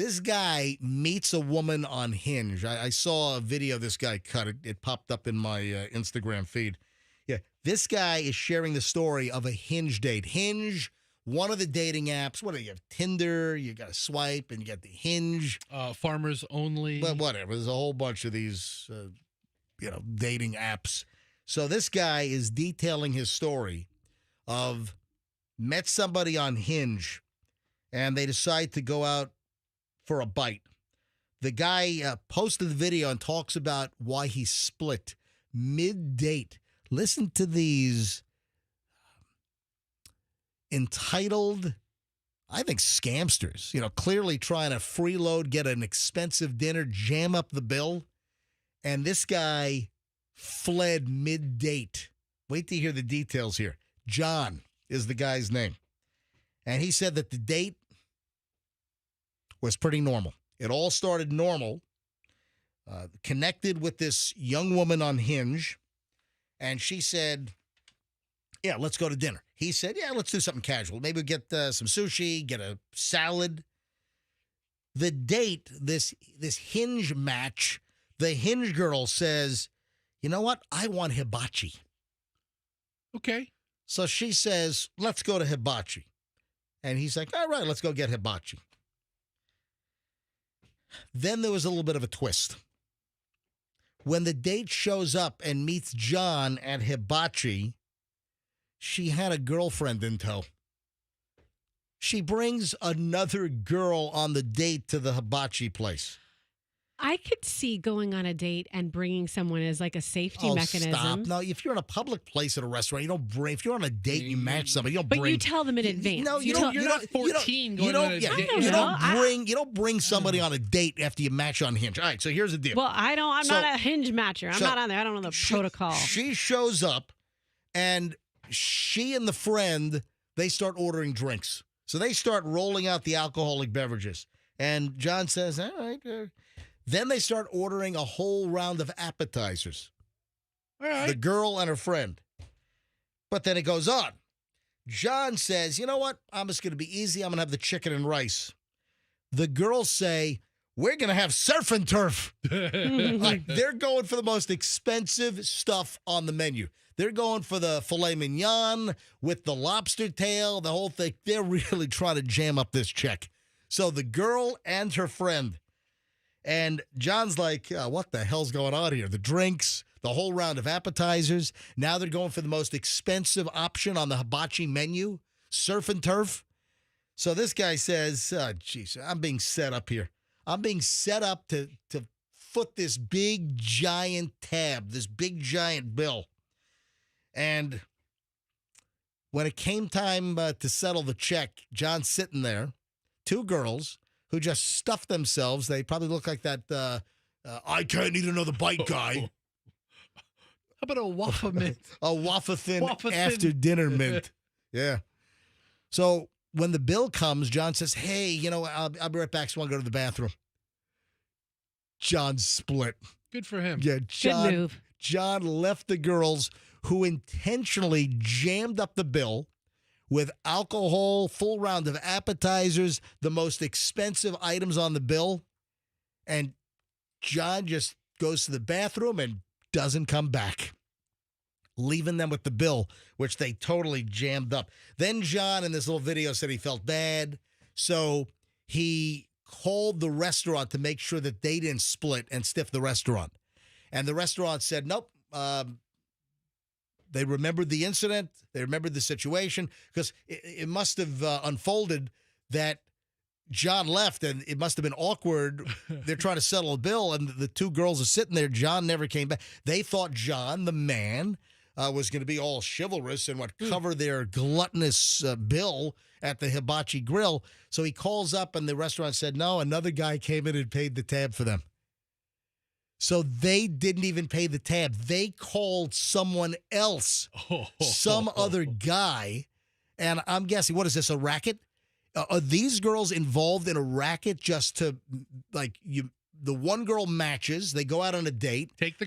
Speaker 1: This guy meets a woman on Hinge. I saw a video this guy cut. It popped up in my Instagram feed. Yeah, this guy is sharing the story of a Hinge date. Hinge, one of the dating apps. What do you have? Tinder, you got to swipe, and you got the Hinge.
Speaker 5: Farmers Only.
Speaker 1: But whatever. There's a whole bunch of these, dating apps. So this guy is detailing his story of met somebody on Hinge, and they decide to go out for a bite. The guy posted the video and talks about why he split mid-date. Listen to these entitled, I think, scamsters, clearly trying to freeload, get an expensive dinner, jam up the bill. And this guy fled mid-date. Wait to hear the details here. John is the guy's name. And he said that the date was pretty normal. It all started normal. Connected with this young woman on Hinge. And she said, yeah, let's go to dinner. He said, yeah, let's do something casual. Maybe we'll get some sushi, get a salad. The date, this Hinge match, the Hinge girl says, you know what? I want hibachi.
Speaker 5: Okay.
Speaker 1: So she says, let's go to hibachi. And he's like, all right, let's go get hibachi. Then there was a little bit of a twist. When the date shows up and meets John at hibachi, she had a girlfriend in tow. She brings another girl on the date to the hibachi place.
Speaker 3: I could see going on a date and bringing someone as like a safety mechanism.
Speaker 1: Stop. No, if you're in a public place at a restaurant, you don't bring. If you're on a date, you match somebody. You don't bring.
Speaker 3: But you tell them in advance.
Speaker 1: No,
Speaker 5: You're not 14 going on a date.
Speaker 1: You don't bring somebody on a date after you match on Hinge. All right, so here's the deal.
Speaker 3: Well, I'm not a Hinge matcher. I'm not on there. I don't know the protocol.
Speaker 1: She shows up, and she and the friend, they start ordering drinks. So they start rolling out the alcoholic beverages. And John says, all right. Then they start ordering a whole round of appetizers.
Speaker 5: All right.
Speaker 1: The girl and her friend. But then it goes on. John says, you know what? I'm just going to be easy. I'm going to have the chicken and rice. The girls say, we're going to have surf and turf. Like, they're going for the most expensive stuff on the menu. They're going for the filet mignon with the lobster tail, the whole thing. They're really trying to jam up this check. So the girl and her friend. And John's like, what the hell's going on here? The drinks, the whole round of appetizers. Now they're going for the most expensive option on the hibachi menu, surf and turf. So this guy says, geez, I'm being set up here. I'm being set up to foot this big, giant tab, this big, giant bill. And when it came time to settle the check, John's sitting there, two girls, who just stuffed themselves. They probably look like that I can't eat another bite guy.
Speaker 5: How about a Waffa Mint?
Speaker 1: A Waffa Thin after dinner mint. Yeah. So when the bill comes, John says, hey, I'll be right back, so I want to go to the bathroom. John split.
Speaker 5: Good for him.
Speaker 1: Yeah,
Speaker 3: Good move.
Speaker 1: John left the girls who intentionally jammed up the bill with alcohol, full round of appetizers, the most expensive items on the bill. And John just goes to the bathroom and doesn't come back, leaving them with the bill, which they totally jammed up. Then John, in this little video, said he felt bad. So he called the restaurant to make sure that they didn't split and stiff the restaurant. And the restaurant said, nope, they remembered the incident. They remembered the situation because it must have unfolded that John left and it must have been awkward. They're trying to settle a bill and the two girls are sitting there. John never came back. They thought John, the man, was going to be all chivalrous and would cover their gluttonous bill at the hibachi grill. So he calls up and the restaurant said, no, another guy came in and paid the tab for them. So they didn't even pay the tab. They called someone else, some other guy. And I'm guessing, what is this, a racket? Are these girls involved in a racket just to, the one girl matches, they go out on a date.
Speaker 5: Take the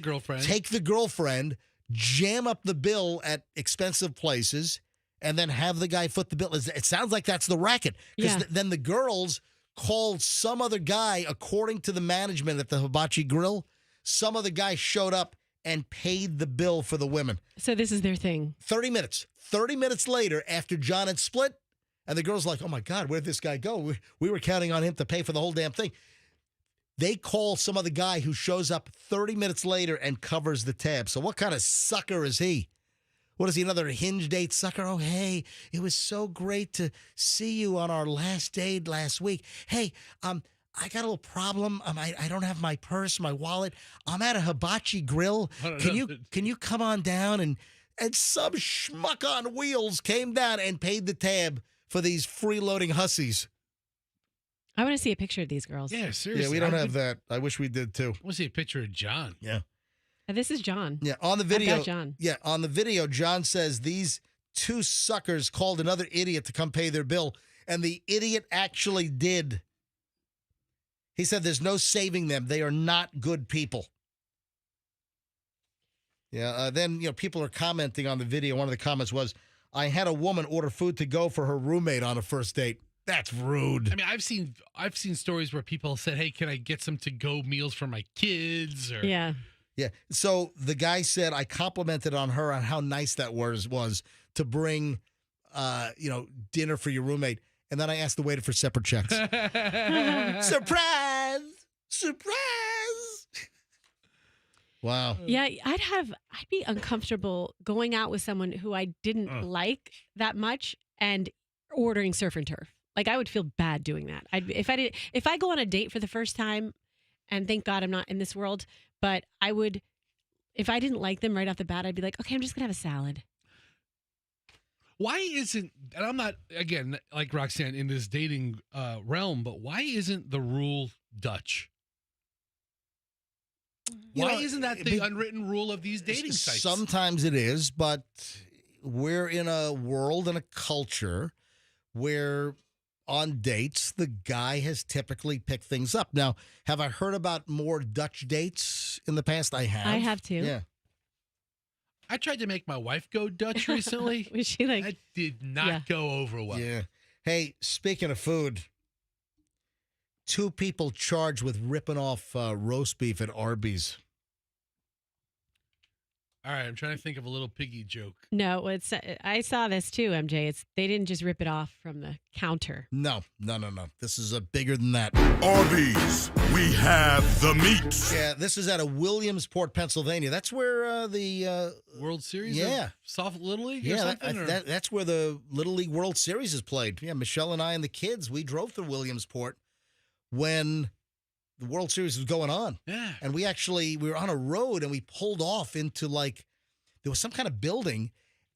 Speaker 5: girlfriend,
Speaker 1: jam up the bill at expensive places, and then have the guy foot the bill. It sounds like that's the racket. Because then the girls called some other guy, according to the management at the Hibachi Grill. Some other guy showed up and paid the bill for the women.
Speaker 3: So this is their thing.
Speaker 1: 30 minutes. 30 minutes later, after John had split, and the girl's like, oh, my God, where'd this guy go? We were counting on him to pay for the whole damn thing. They call some other guy who shows up 30 minutes later and covers the tab. So what kind of sucker is he? What is he, another Hinge date sucker? Oh, hey, it was so great to see you on our last date last week. Hey, I got a little problem. I don't have my purse, my wallet. I'm at a Hibachi Grill. Can you come on down? And some schmuck on wheels came down and paid the tab for these freeloading hussies.
Speaker 3: I want to see a picture of these girls.
Speaker 5: Yeah, seriously.
Speaker 1: Yeah, we don't have that. I wish we did too.
Speaker 5: I want to see a picture of John.
Speaker 1: Yeah.
Speaker 3: This is John.
Speaker 1: Yeah, on the video.
Speaker 3: I've got John.
Speaker 1: Yeah, on the video, John says these two suckers called another idiot to come pay their bill, and the idiot actually did. He said there's no saving them. They are not good people. Yeah, then, people are commenting on the video. One of the comments was, I had a woman order food to go for her roommate on a first date. That's rude.
Speaker 5: I mean, I've seen stories where people said, hey, can I get some to-go meals for my kids? Or
Speaker 3: Yeah.
Speaker 1: Yeah. So the guy said, I complimented on her on how nice that was to bring, dinner for your roommate. And then I asked the waiter for separate checks. Surprise! Surprise! Wow.
Speaker 3: Yeah, I'd be uncomfortable going out with someone who I didn't like that much and ordering surf and turf. Like, I would feel bad doing that. If I go on a date for the first time, and thank God I'm not in this world, but I would, if I didn't like them right off the bat, I'd be like, okay, I'm just gonna have a salad.
Speaker 5: Why isn't, and I'm not, again, like Roxanne, in this dating realm, but why isn't the rule Dutch? Why isn't that the unwritten rule of these dating sites?
Speaker 1: Sometimes it is, but we're in a world and a culture where on dates, the guy has typically picked things up. Now, have I heard about more Dutch dates in the past? I have.
Speaker 3: I have too.
Speaker 1: Yeah.
Speaker 5: I tried to make my wife go Dutch recently.
Speaker 3: Was she like?
Speaker 5: That did not go over well.
Speaker 1: Yeah. Hey, speaking of food, 2 people charged with ripping off roast beef at Arby's.
Speaker 5: All right, I'm trying to think of a little piggy joke.
Speaker 3: No, I saw this too, MJ. They didn't just rip it off from the counter.
Speaker 1: No. This is bigger than that.
Speaker 10: Arby's, we have the meat.
Speaker 1: Yeah, this is out of Williamsport, Pennsylvania. That's where the
Speaker 5: World Series.
Speaker 1: Yeah,
Speaker 5: Soft Little League.
Speaker 1: Yeah,
Speaker 5: or something,
Speaker 1: that's where the Little League World Series is played. Yeah, Michelle and I and the kids, we drove to Williamsport when the World Series was going on.
Speaker 5: Yeah.
Speaker 1: And we were on a road and we pulled off into there was some kind of building,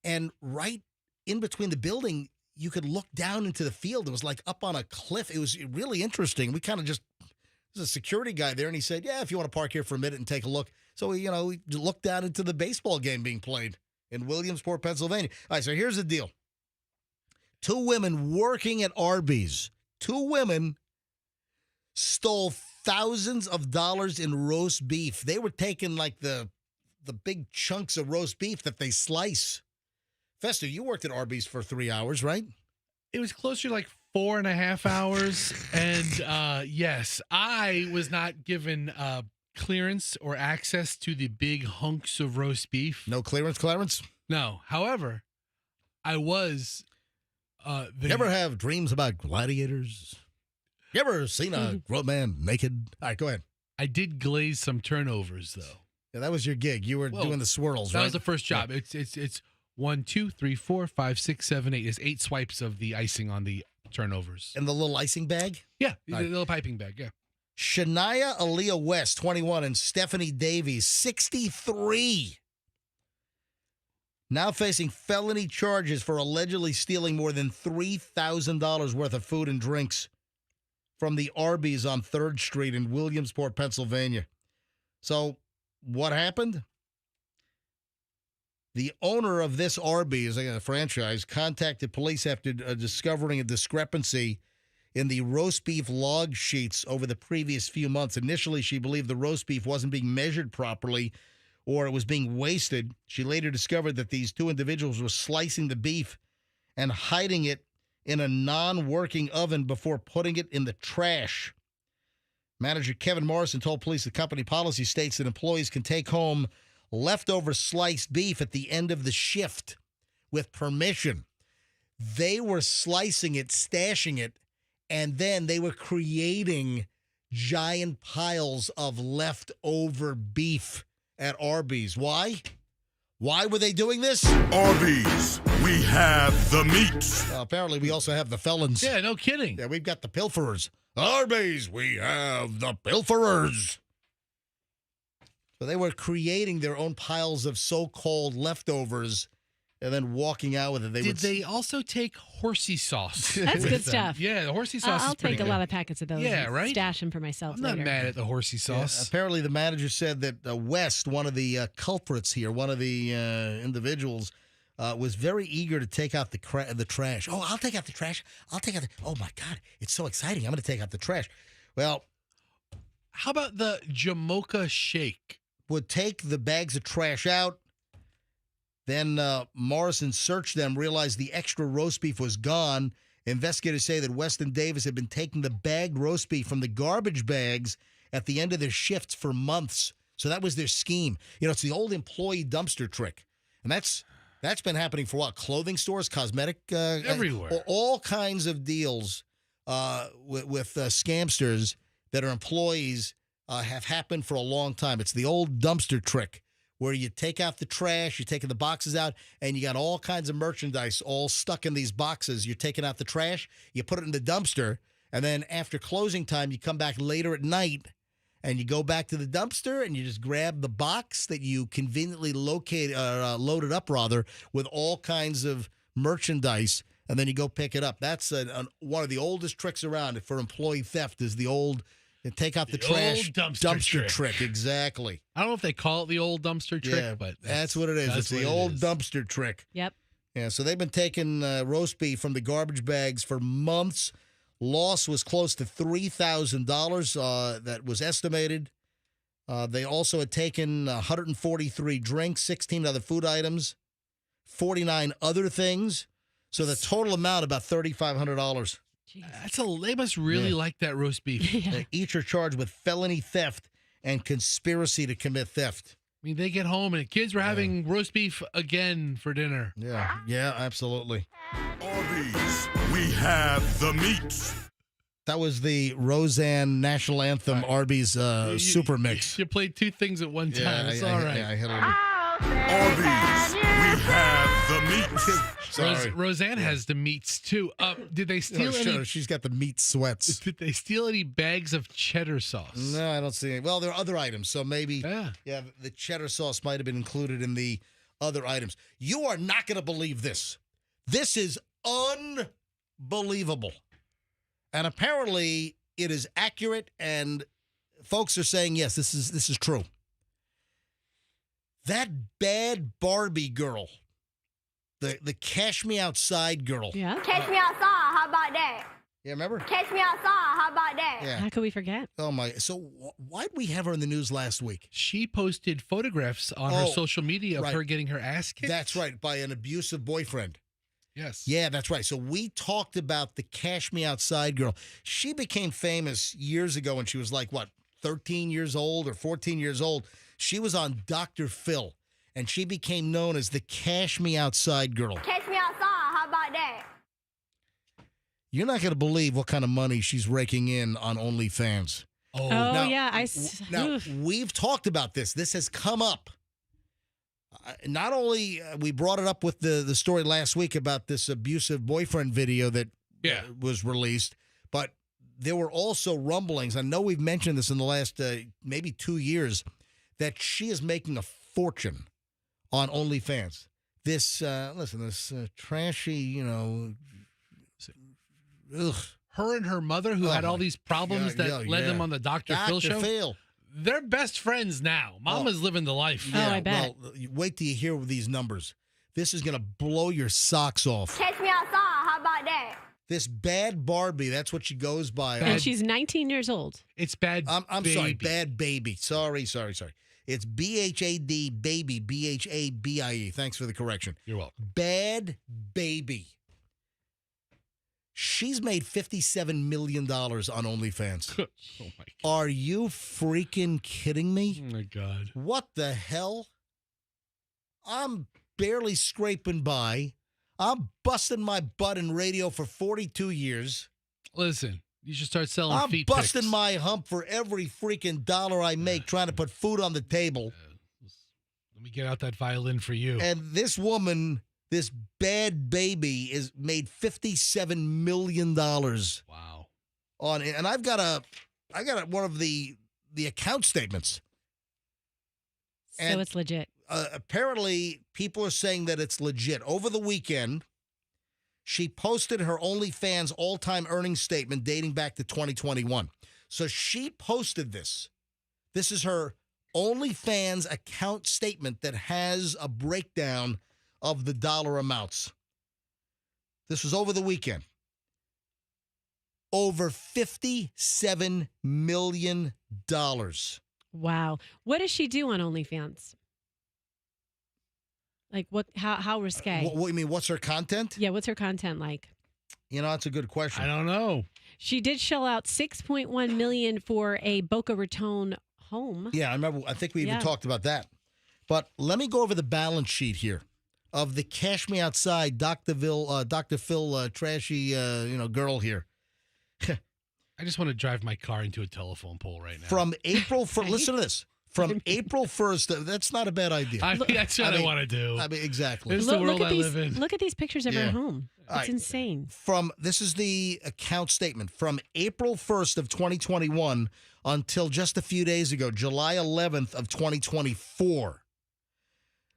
Speaker 1: and right in between the building, you could look down into the field. It was like up on a cliff. It was really interesting. We kind of there's a security guy there, and he said, yeah, if you want to park here for a minute and take a look. So, we looked down into the baseball game being played in Williamsport, Pennsylvania. All right, so here's the deal. 2 women working at Arby's, 2 women stole thousands of dollars in roast beef. They were taking the big chunks of roast beef that they slice. Fester, you worked at Arby's for 3 hours, right?
Speaker 5: It was closer to 4.5 hours. And yes, I was not given clearance or access to the big hunks of roast beef.
Speaker 1: No clearance, Clarence?
Speaker 5: No. However, I was.
Speaker 1: You ever have dreams about gladiators? You ever seen a grown man naked? All right, go ahead.
Speaker 5: I did glaze some turnovers, though.
Speaker 1: Yeah, that was your gig. You were doing the swirls, right?
Speaker 5: That was the first job. Yeah. It's 1, 2, 3, 4, 5, 6, 7, 8. It's 8 swipes of the icing on the turnovers.
Speaker 1: And the little icing bag?
Speaker 5: Yeah, the little piping bag, yeah.
Speaker 1: Shania Aaliyah West, 21, and Stephanie Davies, 63. Now facing felony charges for allegedly stealing more than $3,000 worth of food and drinks from the Arby's on 3rd Street in Williamsport, Pennsylvania. So what happened? The owner of this Arby's, a franchise, contacted police after discovering a discrepancy in the roast beef log sheets over the previous few months. Initially, she believed the roast beef wasn't being measured properly or it was being wasted. She later discovered that these 2 individuals were slicing the beef and hiding it in a non-working oven before putting it in the trash. Manager Kevin Morrison told police the company policy states that employees can take home leftover sliced beef at the end of the shift with permission. They were slicing it, stashing it, and then they were creating giant piles of leftover beef at Arby's. Why? Why were they doing this?
Speaker 10: Arby's, we have the meat.
Speaker 1: Apparently, we also have the felons.
Speaker 5: Yeah, no kidding.
Speaker 1: Yeah, we've got the pilferers. Arby's, we have the pilferers. So they were creating their own piles of so-called leftovers and then walking out with it.
Speaker 5: Did they also take horsey sauce?
Speaker 3: That's good stuff.
Speaker 5: Yeah, the horsey sauce
Speaker 3: I'll
Speaker 5: is pretty
Speaker 3: take a
Speaker 5: good.
Speaker 3: lot of packets of those.
Speaker 5: Yeah,
Speaker 3: and
Speaker 5: right?
Speaker 3: Stash them for myself
Speaker 5: I'm
Speaker 3: later.
Speaker 5: not mad at the horsey sauce.
Speaker 1: Yeah, apparently, the manager said that West, one of the culprits here, one of the individuals, was very eager to take out the trash. Oh, I'll take out the trash. Oh, my God. It's so exciting. I'm going to take out the trash. Well,
Speaker 5: how about the Jamocha shake?
Speaker 1: Would take the bags of trash out. Then Morrison searched them, realized the extra roast beef was gone. Investigators say that West and Davis had been taking the bagged roast beef from the garbage bags at the end of their shifts for months. So that was their scheme. You know, it's the old employee dumpster trick. And that's been happening for what? Clothing stores, cosmetic?
Speaker 5: Everywhere.
Speaker 1: All kinds of deals with scamsters that are employees have happened for a long time. It's the old dumpster trick where you take out the trash, you're taking the boxes out, and you got all kinds of merchandise all stuck in these boxes. You're taking out the trash, you put it in the dumpster, and then after closing time, you come back later at night, and you go back to the dumpster, and you just grab the box that you conveniently loaded up, with all kinds of merchandise, and then you go pick it up. That's one of the oldest tricks around for employee theft is the old take out the trash
Speaker 5: dumpster
Speaker 1: trick. Exactly.
Speaker 5: I don't know if they call it the old dumpster trick, but
Speaker 1: that's what it is. It's the old dumpster trick.
Speaker 3: Yep.
Speaker 1: Yeah, so they've been taking roast beef from the garbage bags for months. Loss was close to $3,000 that was estimated. They also had taken 143 drinks, 16 other food items, 49 other things. So the total amount, about $3,500.
Speaker 5: They must really like that roast beef.
Speaker 3: Yeah.
Speaker 1: Each are charged with felony theft and conspiracy to commit theft.
Speaker 5: I mean, they get home and the kids were having roast beef again for dinner.
Speaker 1: Yeah, absolutely.
Speaker 10: Arby's, we have the meat.
Speaker 1: That was the Roxanne national anthem, Arby's super mix.
Speaker 5: You played two things at one time. It's all right.
Speaker 1: I hit a
Speaker 10: Arby's, we have the meat.
Speaker 1: Sorry.
Speaker 5: Roxanne has the meats too. Did they steal any?
Speaker 1: She's got the meat sweats.
Speaker 5: Did they steal any bags of cheddar sauce?
Speaker 1: No, I don't see any. Well, there are other items, so maybe the cheddar sauce might have been included in the other items. You are not going to believe this. This is unbelievable. And apparently it is accurate, and folks are saying, yes, this is true. That bad Barbie girl, the Cash Me Outside girl.
Speaker 3: Yeah.
Speaker 9: Catch me outside. How about that?
Speaker 1: Yeah, remember?
Speaker 9: Catch me outside. How about that?
Speaker 1: Yeah.
Speaker 3: How could we forget?
Speaker 1: Oh, my. So why did we have her in the news last week?
Speaker 5: She posted photographs on her social media of
Speaker 1: right.
Speaker 5: her getting her ass kicked.
Speaker 1: That's right, by an abusive boyfriend.
Speaker 5: Yes.
Speaker 1: Yeah, that's right. So we talked about the Cash Me Outside girl. She became famous years ago when she was like, 13 years old or 14 years old. She was on Dr. Phil, and she became known as the Cash Me Outside girl.
Speaker 9: Catch me outside. How about that?
Speaker 1: You're not going to believe what kind of money she's raking in on OnlyFans.
Speaker 3: Oh,
Speaker 1: now,
Speaker 3: yeah.
Speaker 1: Now, we've talked about this. This has come up. Not only we brought it up with the story last week about this abusive boyfriend video that was released, but there were also rumblings. I know we've mentioned this in the last maybe 2 years that she is making a fortune on OnlyFans. This trashy,
Speaker 5: her and her mother, who had all these problems that led them on the Dr. Phil show.
Speaker 1: Phil.
Speaker 5: They're best friends now. Mama's living the life.
Speaker 3: Yeah, I bet.
Speaker 1: Well, wait till you hear these numbers. This is going to blow your socks off.
Speaker 9: Catch me outside. How about that?
Speaker 1: This bad Barbie, that's what she goes by.
Speaker 3: And she's 19 years old.
Speaker 5: It's bad.
Speaker 1: I'm sorry, bad baby. Sorry. It's BHAD baby, BHABIE. Thanks for the correction.
Speaker 5: You're welcome.
Speaker 1: Bad baby. She's made $57 million on OnlyFans.
Speaker 5: Oh, my God.
Speaker 1: Are you freaking kidding me?
Speaker 5: Oh, my God.
Speaker 1: What the hell? I'm barely scraping by. I'm busting my butt in radio for 42 years.
Speaker 5: Listen, you should start selling
Speaker 1: I'm
Speaker 5: feet
Speaker 1: busting
Speaker 5: pics.
Speaker 1: my hump for every freaking dollar I make trying to put food on the table.
Speaker 5: Let me get out that violin for you.
Speaker 1: And this woman, this bad baby, is made $57 million.
Speaker 5: Wow.
Speaker 1: On it. And I got one of the account statements.
Speaker 3: So
Speaker 1: And
Speaker 3: it's legit.
Speaker 1: apparently, people are saying that it's legit. Over the weekend, she posted her OnlyFans all-time earnings statement dating back to 2021. So she posted this. This is her OnlyFans account statement that has a breakdown of the dollar amounts. This was over the weekend. Over $57 million.
Speaker 3: Wow. What does she do on OnlyFans? Like what? How risque?
Speaker 1: What do you mean? What's her content?
Speaker 3: Yeah, what's her content like?
Speaker 1: You know, that's a good question.
Speaker 5: I don't know.
Speaker 3: She did shell out $6.1 million for a Boca Raton home.
Speaker 1: Yeah, I remember. I think we even
Speaker 3: Yeah.
Speaker 1: talked about that. But let me go over the balance sheet here of the Cash Me Outside, Dr. Phil, trashy, girl here.
Speaker 5: I just want to drive my car into a telephone pole right now.
Speaker 1: From April 1st, listen to this. From April 1st, that's not a bad idea.
Speaker 5: That's what I want to do.
Speaker 1: I mean, exactly.
Speaker 5: This is the world
Speaker 3: look at
Speaker 5: I
Speaker 3: these,
Speaker 5: live in.
Speaker 3: Look at these pictures of
Speaker 1: Yeah.
Speaker 3: her home. It's
Speaker 1: All right.
Speaker 3: insane.
Speaker 1: This is the account statement from April 1st of 2021 until just a few days ago, July 11th of 2024.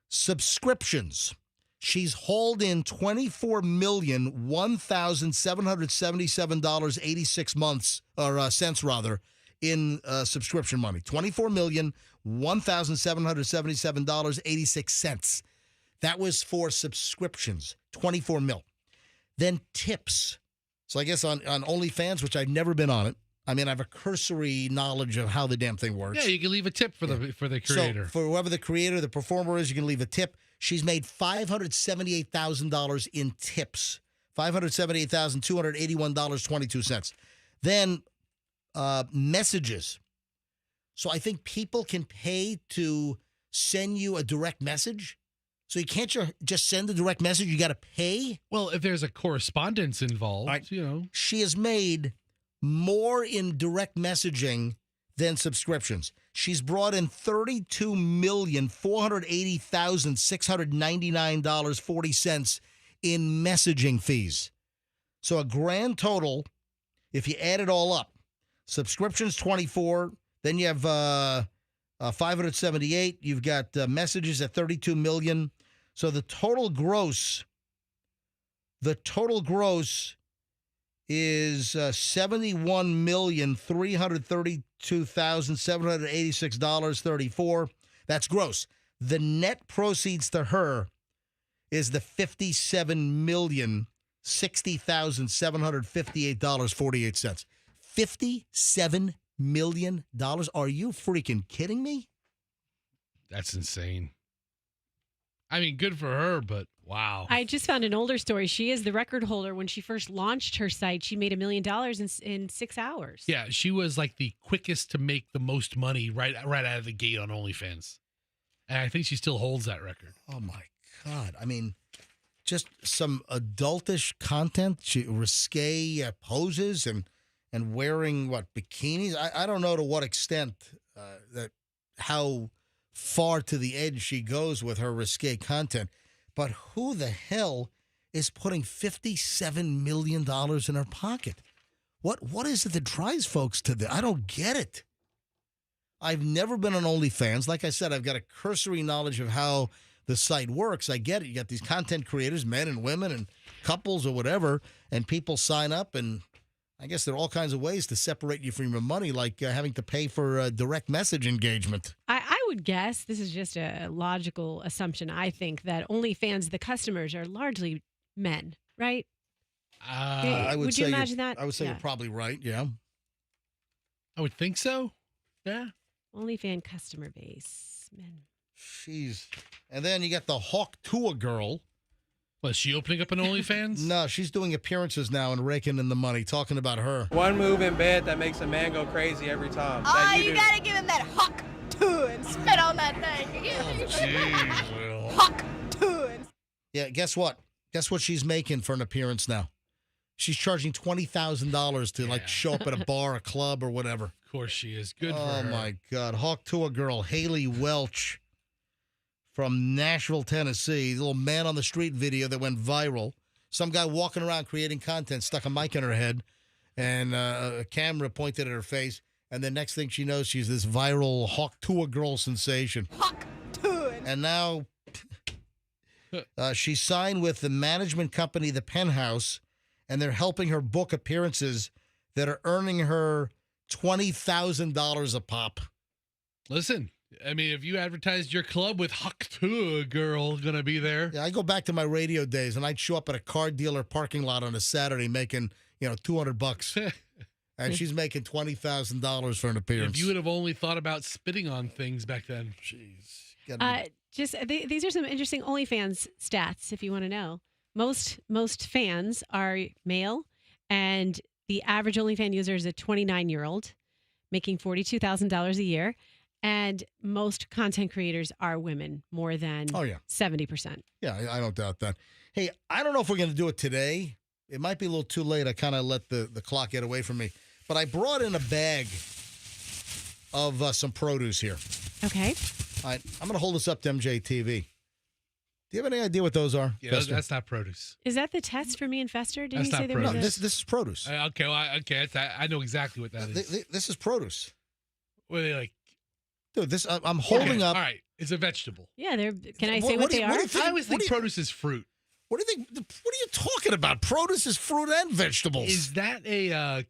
Speaker 1: Subscriptions. She's hauled in $24,001,777.86 cents in subscription money. $24,001,777.86. That was for subscriptions. 24 mil. Then tips. So I guess on OnlyFans, which I've never been on it. I mean, I have a cursory knowledge of how the damn thing works.
Speaker 5: Yeah, you can leave a tip for the creator.
Speaker 1: So for whoever the creator, the performer is, you can leave a tip. She's made $578,000 in tips. $578,281.22. Then messages. So I think people can pay to send you a direct message. So you can't just send a direct message. You got to pay.
Speaker 5: Well, if there's a correspondence involved,
Speaker 1: All right.
Speaker 5: you know.
Speaker 1: She has made more in direct messaging than subscriptions. She's brought in $32,480,699.40 in messaging fees. So a grand total, if you add it all up, subscriptions 24, then you have 578. You've got messages at 32 million. So the total gross is $71,332,786.34. That's gross. The net proceeds to her is the $57,060,758.48. $57 million? Are you freaking kidding me?
Speaker 5: That's insane. I mean, good for her, but wow.
Speaker 3: I just found an older story. She is the record holder. When she first launched her site, she made $1 million in 6 hours.
Speaker 5: Yeah, she was like the quickest to make the most money right out of the gate on OnlyFans. And I think she still holds that record.
Speaker 1: Oh, my God. I mean, just some adultish content, risque poses and wearing, bikinis? I don't know to what extent, how far to the edge she goes with her risque content. But who the hell is putting $57 million in her pocket? What is it that drives folks to this? I don't get it. I've never been on OnlyFans. Like I said, I've got a cursory knowledge of how the site works. I get it. You got these content creators, men and women and couples or whatever, and people sign up, and I guess there are all kinds of ways to separate you from your money, like having to pay for direct message engagement.
Speaker 3: I would guess, this is just a logical assumption, I think, that OnlyFans, the customers are largely men, right? Would you imagine that?
Speaker 1: I would say you're probably right, yeah.
Speaker 5: I would think so. Yeah.
Speaker 3: OnlyFans customer base, men.
Speaker 1: Jeez. And then you got the Hawk Tour girl.
Speaker 5: Was she opening up an OnlyFans?
Speaker 1: No, she's doing appearances now and raking in the money, talking about her.
Speaker 11: One move in bed that makes a man go crazy every time.
Speaker 9: Oh, you gotta give him that huck too and spit on that thing.
Speaker 5: Jeez,
Speaker 9: Huck too.
Speaker 1: Yeah, guess what? Guess what she's making for an appearance now? She's charging $20,000 to like show up at a bar, a club, or whatever.
Speaker 5: Of course she is. Good for
Speaker 1: Oh
Speaker 5: her.
Speaker 1: my God. Hawk Tour girl, Haley Welch from Nashville, Tennessee. The little man on the street video that went viral. Some guy walking around creating content, stuck a mic in her head, and a camera pointed at her face. And the next thing she knows, she's this viral Hawk Tour girl sensation.
Speaker 9: Huck too.
Speaker 1: And now she signed with the management company, The Penthouse, and they're helping her book appearances that are earning her $20,000 a pop.
Speaker 5: Listen, I mean, if you advertised your club with Huck to a girl gonna be there.
Speaker 1: Yeah, I go back to my radio days, and I'd show up at a car dealer parking lot on a Saturday making, $200. And she's making $20,000 for an appearance.
Speaker 5: If you would have only thought about spitting on things back then.
Speaker 1: Jeez.
Speaker 3: These are some interesting OnlyFans stats if you want to know. Most fans are male, and the average OnlyFans user is a 29-year-old making $42,000 a year, and most content creators are women, more than 70%.
Speaker 1: Yeah, I don't doubt that. Hey, I don't know if we're going to do it today. It might be a little too late. I kind of let the clock get away from me. But I brought in a bag of some produce here.
Speaker 3: Okay.
Speaker 1: All right, I'm going to hold this up to MJTV. Do you have any idea what those are?
Speaker 5: Yeah, that's not produce.
Speaker 3: Is that the test for me and Fester? Did
Speaker 5: That's
Speaker 3: you say
Speaker 5: not
Speaker 3: there was
Speaker 5: produce.
Speaker 1: This is produce.
Speaker 5: Okay, I know exactly what that is.
Speaker 1: This is produce.
Speaker 5: What are they like?
Speaker 1: Dude, this I'm holding up.
Speaker 5: All right, it's a vegetable.
Speaker 3: Yeah, can I say what they are?
Speaker 5: I always think produce is fruit.
Speaker 1: What do you think? What are you talking about? Produce is fruit and vegetables.
Speaker 5: Is that a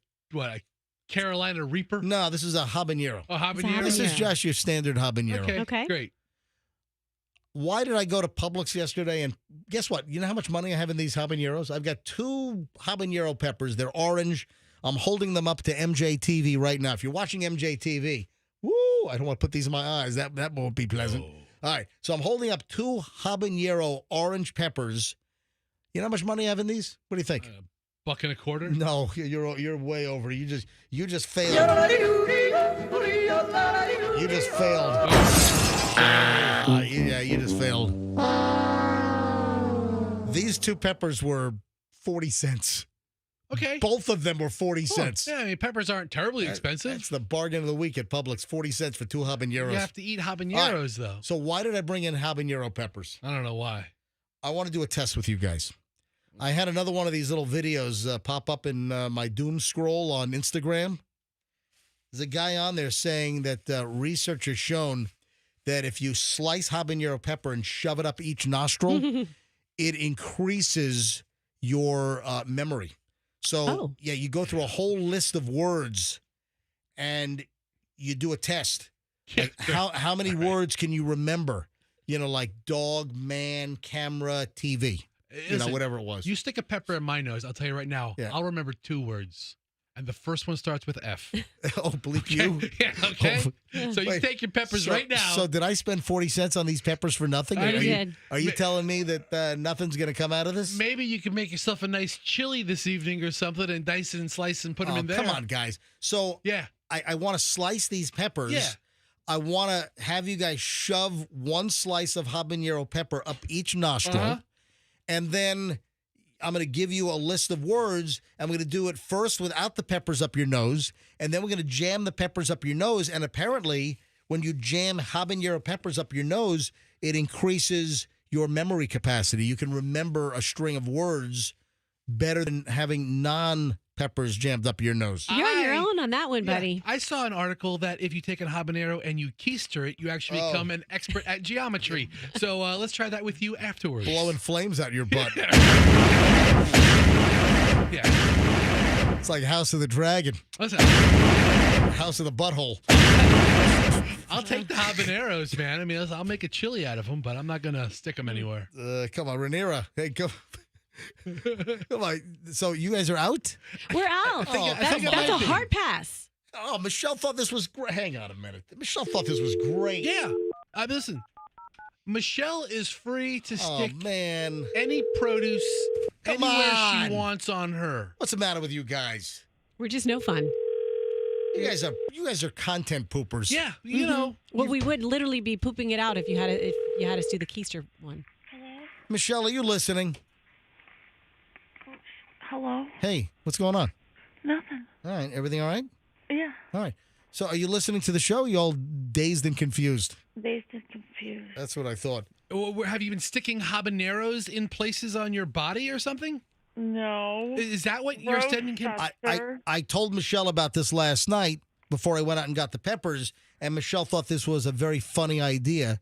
Speaker 5: Carolina Reaper?
Speaker 1: No, this is a habanero.
Speaker 5: A habanero?
Speaker 1: This is just your standard habanero.
Speaker 3: Okay.
Speaker 5: Great.
Speaker 1: Why did I go to Publix yesterday? And guess what? You know how much money I have in these habaneros? I've got 2 habanero peppers. They're orange. I'm holding them up to MJTV right now. If you're watching MJTV, woo, I don't want to put these in my eyes. That won't be pleasant. All right. So I'm holding up 2 habanero orange peppers. You know how much money I have in these? What do you think?
Speaker 5: $1.25?
Speaker 1: No, you're way over. You just failed. You just failed. Yeah, you just failed. These 2 peppers were 40 cents.
Speaker 5: Okay.
Speaker 1: Both of them were 40 cents.
Speaker 5: Yeah, I mean, peppers aren't terribly expensive.
Speaker 1: That's the bargain of the week at Publix. 40 cents for 2 habaneros.
Speaker 5: You have to eat habaneros, though.
Speaker 1: So why did I bring in habanero peppers?
Speaker 5: I don't know why.
Speaker 1: I want to do a test with you guys. I had another one of these little videos pop up in my doom scroll on Instagram. There's a guy on there saying that research has shown that if you slice habanero pepper and shove it up each nostril, it increases your memory. So, yeah, you go through a whole list of words and you do a test. Like how many words can you remember? Like dog, man, camera, TV.
Speaker 5: Listen,
Speaker 1: whatever it was.
Speaker 5: You stick a pepper in my nose, I'll tell you right now, I'll remember 2 words. And the first one starts with F.
Speaker 1: Oh, bleep you?
Speaker 5: Yeah, okay. So you take your peppers right now.
Speaker 1: So did I spend 40 cents on these peppers for nothing? Are you telling me that nothing's going to come out of this?
Speaker 5: Maybe you can make yourself a nice chili this evening or something and dice it and slice and put them in there.
Speaker 1: Come on, guys. So
Speaker 5: yeah,
Speaker 1: I want to slice these peppers.
Speaker 5: Yeah.
Speaker 1: I want to have you guys shove 1 slice of habanero pepper up each nostril. And then I'm going to give you a list of words. I'm going to do it first without the peppers up your nose. And then we're going to jam the peppers up your nose. And apparently, when you jam habanero peppers up your nose, it increases your memory capacity. You can remember a string of words better than having non-peppers jammed up your nose.
Speaker 3: You're on your own on that one, buddy.
Speaker 5: I saw an article that if you take a habanero and you keister it, you actually become an expert at geometry. So let's try that with you afterwards.
Speaker 1: Blowing flames out your butt.
Speaker 5: Yeah.
Speaker 1: It's like House of the Dragon.
Speaker 5: What's that?
Speaker 1: House of the Butthole.
Speaker 5: I'll take the habaneros, man. I mean, I'll make a chili out of them, but I'm not going to stick them anywhere.
Speaker 1: Come on, Rhaenyra. Hey, come on. So you guys are out?
Speaker 3: We're out. That's a hard pass.
Speaker 1: Oh, Michelle thought this was great. Hang on a minute. Michelle thought this was great.
Speaker 5: Yeah. Listen, Michelle is free to stick
Speaker 1: man.
Speaker 5: any produce
Speaker 1: Come
Speaker 5: anywhere
Speaker 1: on.
Speaker 5: she wants on her.
Speaker 1: What's the matter with you guys?
Speaker 3: We're just no fun.
Speaker 1: You guys are content poopers.
Speaker 5: Yeah, you know.
Speaker 3: Well, we would literally be pooping it out if you had us do the keister one.
Speaker 1: Michelle, are you listening?
Speaker 12: Hello?
Speaker 1: Hey, what's going on?
Speaker 12: Nothing.
Speaker 1: All right, everything all right?
Speaker 12: Yeah.
Speaker 1: All right. So are you listening to the show? You all dazed and confused?
Speaker 12: Dazed and confused.
Speaker 1: That's what I thought.
Speaker 5: Have you been sticking habaneros in places on your body or something?
Speaker 12: No.
Speaker 5: Is that what you're sending him?
Speaker 1: I told Michelle about this last night before I went out and got the peppers, and Michelle thought this was a very funny idea.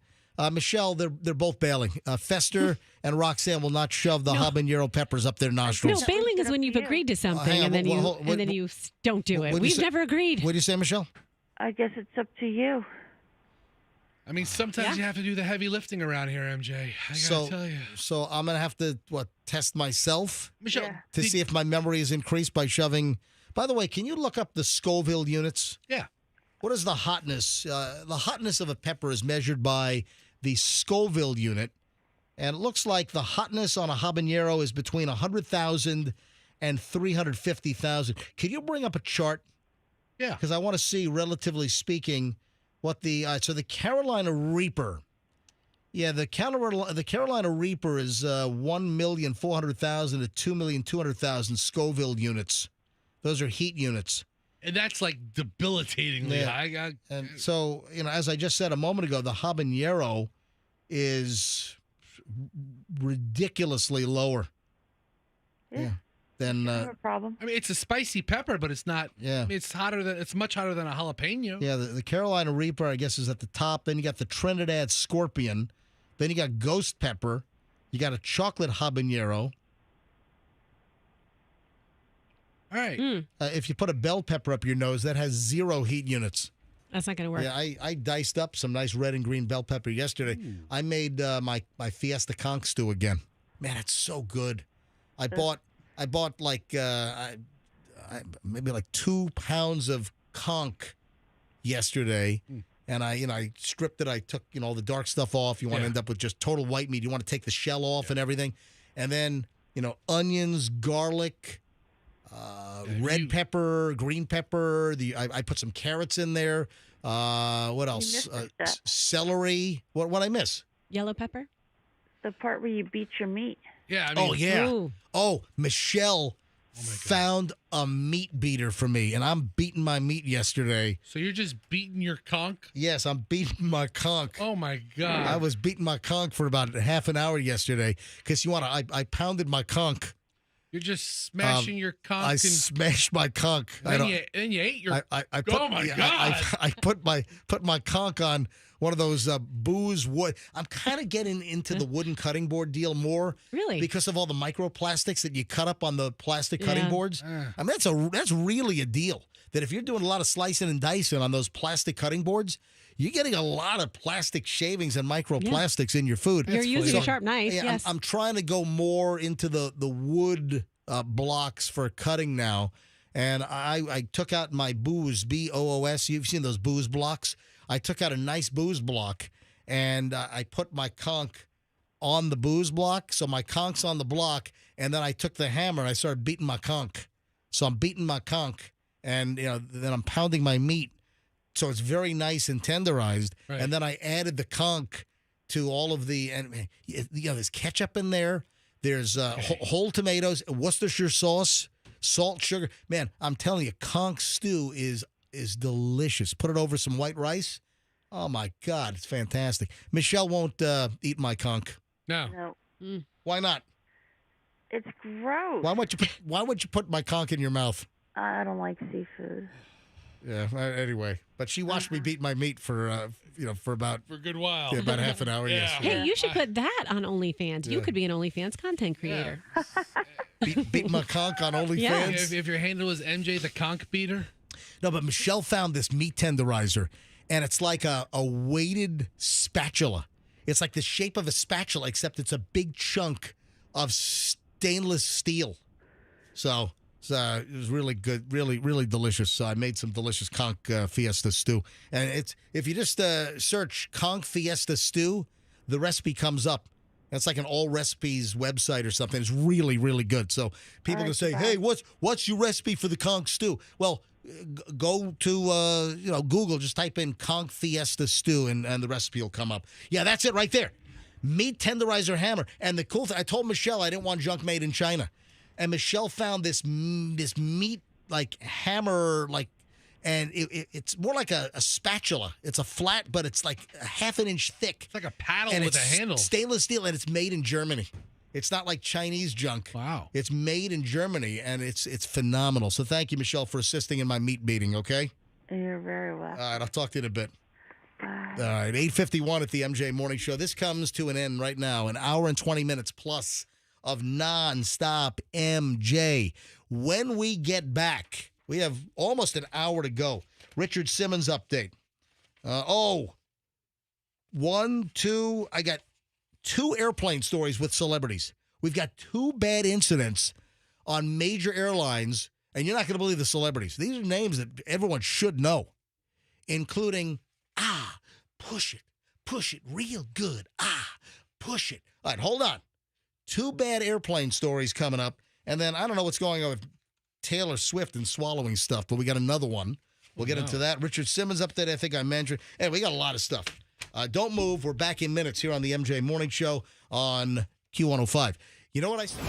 Speaker 1: Michelle, they're both bailing. Fester and Roxanne will not shove the habanero peppers up their nostrils.
Speaker 3: No, bailing is when you've agreed to something and then you don't do it. We've never agreed.
Speaker 1: What do you say, Michelle?
Speaker 12: I guess it's up to you.
Speaker 5: I mean, sometimes you have to do the heavy lifting around here, MJ. I gotta tell you.
Speaker 1: So I'm gonna have to test myself,
Speaker 5: Michelle,
Speaker 1: to see if my memory is increased by shoving. By the way, can you look up the Scoville units?
Speaker 5: Yeah.
Speaker 1: What is the hotness? The hotness of a pepper is measured by the Scoville unit, and it looks like the hotness on a habanero is between 100,000 and 350,000. Can you bring up a chart?
Speaker 5: Yeah.
Speaker 1: Because I want to see, relatively speaking, what the so the Carolina Reaper. Yeah, the Carolina Reaper is 1,400,000 to 2,200,000 Scoville units. Those are heat units.
Speaker 5: And that's like debilitatingly high.
Speaker 1: And so, as I just said a moment ago, the habanero is ridiculously lower.
Speaker 12: Yeah.
Speaker 1: Than
Speaker 12: no problem.
Speaker 5: I mean, it's a spicy pepper, but it's not.
Speaker 1: Yeah.
Speaker 5: It's much hotter than a jalapeno.
Speaker 1: Yeah, the Carolina Reaper, I guess, is at the top. Then you got the Trinidad Scorpion. Then you got ghost pepper. You got a chocolate habanero.
Speaker 5: All right.
Speaker 1: If you put a bell pepper up your nose, that has 0 heat units.
Speaker 3: That's not going to work.
Speaker 1: Yeah, I diced up some nice red and green bell pepper yesterday. I made my Fiesta Conch stew again. Man, it's so good. I bought like maybe like 2 pounds of conch yesterday, and I stripped it. I took all the dark stuff off. You want to end up with just total white meat. You want to take the shell off and everything, and then onions, garlic. Red pepper, green pepper. I put some carrots in there. What else? Celery. What I miss?
Speaker 3: Yellow pepper.
Speaker 12: The part where you beat your meat.
Speaker 5: Yeah. I mean,
Speaker 1: oh yeah.
Speaker 3: Ooh.
Speaker 1: Oh, Michelle found a meat beater for me, and I'm beating my meat yesterday.
Speaker 5: So you're just beating your conch?
Speaker 1: Yes, I'm beating my conch.
Speaker 5: Oh my God.
Speaker 1: I was beating my conch for about half an hour yesterday because I pounded my conch.
Speaker 5: You're just smashing your conch.
Speaker 1: I smashed my conch.
Speaker 5: Then you ate your. Oh my God!
Speaker 1: I put my conch on one of those booze wood. I'm kind of getting into the wooden cutting board deal more,
Speaker 3: really,
Speaker 1: because of all the microplastics that you cut up on the plastic cutting boards. I mean, that's really a deal. That if you're doing a lot of slicing and dicing on those plastic cutting boards, you're getting a lot of plastic shavings and microplastics in your food.
Speaker 3: You're using a sharp knife.
Speaker 1: Yeah,
Speaker 3: yes.
Speaker 1: I'm trying to go more into the wood blocks for cutting now. And I took out my booze, BOOS. You've seen those booze blocks? I took out a nice booze block, and I put my conch on the booze block. So my conch's on the block, and then I took the hammer and I started beating my conch. So I'm beating my conch, and then I'm pounding my meat. So it's very nice and tenderized. Right. And then I added the conch to all of and there's ketchup in there. There's whole tomatoes, Worcestershire sauce, salt, sugar. Man, I'm telling you, conch stew is delicious. Put it over some white rice. Oh my God, it's fantastic. Michelle won't eat my conch.
Speaker 5: No.
Speaker 1: Why not?
Speaker 12: It's gross.
Speaker 1: Why would you put my conch in your mouth?
Speaker 12: I don't like seafood.
Speaker 1: Yeah. Anyway, but she watched me beat my meat for a
Speaker 5: good while.
Speaker 1: Yeah, about half an hour.
Speaker 5: Yeah.
Speaker 1: Yesterday.
Speaker 3: Hey, you should put that on OnlyFans. You could be an OnlyFans content creator.
Speaker 1: Beat my conch on OnlyFans.
Speaker 3: Yeah.
Speaker 5: If your handle is MJ the Conch Beater.
Speaker 1: No, but Michelle found this meat tenderizer, and it's like a weighted spatula. It's like the shape of a spatula, except it's a big chunk of stainless steel. So it was really good, really, really delicious. So I made some delicious conch fiesta stew. And if you just search conch fiesta stew, the recipe comes up. It's like an all recipes website or something. It's really, really good. So people can say, "Hey, what's your recipe for the conch stew?" Well, go to Google. Just type in conch fiesta stew, and the recipe will come up. Yeah, that's it right there. Meat tenderizer hammer. And the cool thing, I told Michelle I didn't want junk made in China, and Michelle found this meat like hammer and it's more like a spatula. It's a flat, but it's like a half an inch thick.
Speaker 5: It's like a paddle
Speaker 1: and
Speaker 5: with a handle.
Speaker 1: Stainless steel, and it's made in Germany. It's not like Chinese junk.
Speaker 5: Wow.
Speaker 1: It's made in Germany, and it's phenomenal. So thank you, Michelle, for assisting in my meat beating, okay?
Speaker 12: You're very welcome.
Speaker 1: All right, I'll talk to you in a bit.
Speaker 12: Bye.
Speaker 1: All right, 8:51 at the MJ Morning Show. This comes to an end right now, an hour and 20 minutes plus of nonstop MJ. When we get back, we have almost an hour to go. Richard Simmons update. I got 2 airplane stories with celebrities. We've got 2 bad incidents on major airlines, and you're not going to believe the celebrities. These are names that everyone should know, including, push it real good. Push it. All right, hold on. 2 bad airplane stories coming up, and then I don't know what's going on with Taylor Swift and swallowing stuff, but we got another one. We'll get into that. Richard Simmons update, I think I mentioned. Hey, we got a lot of stuff. Don't move. We're back in minutes here on the MJ Morning Show on Q105. You know what I said?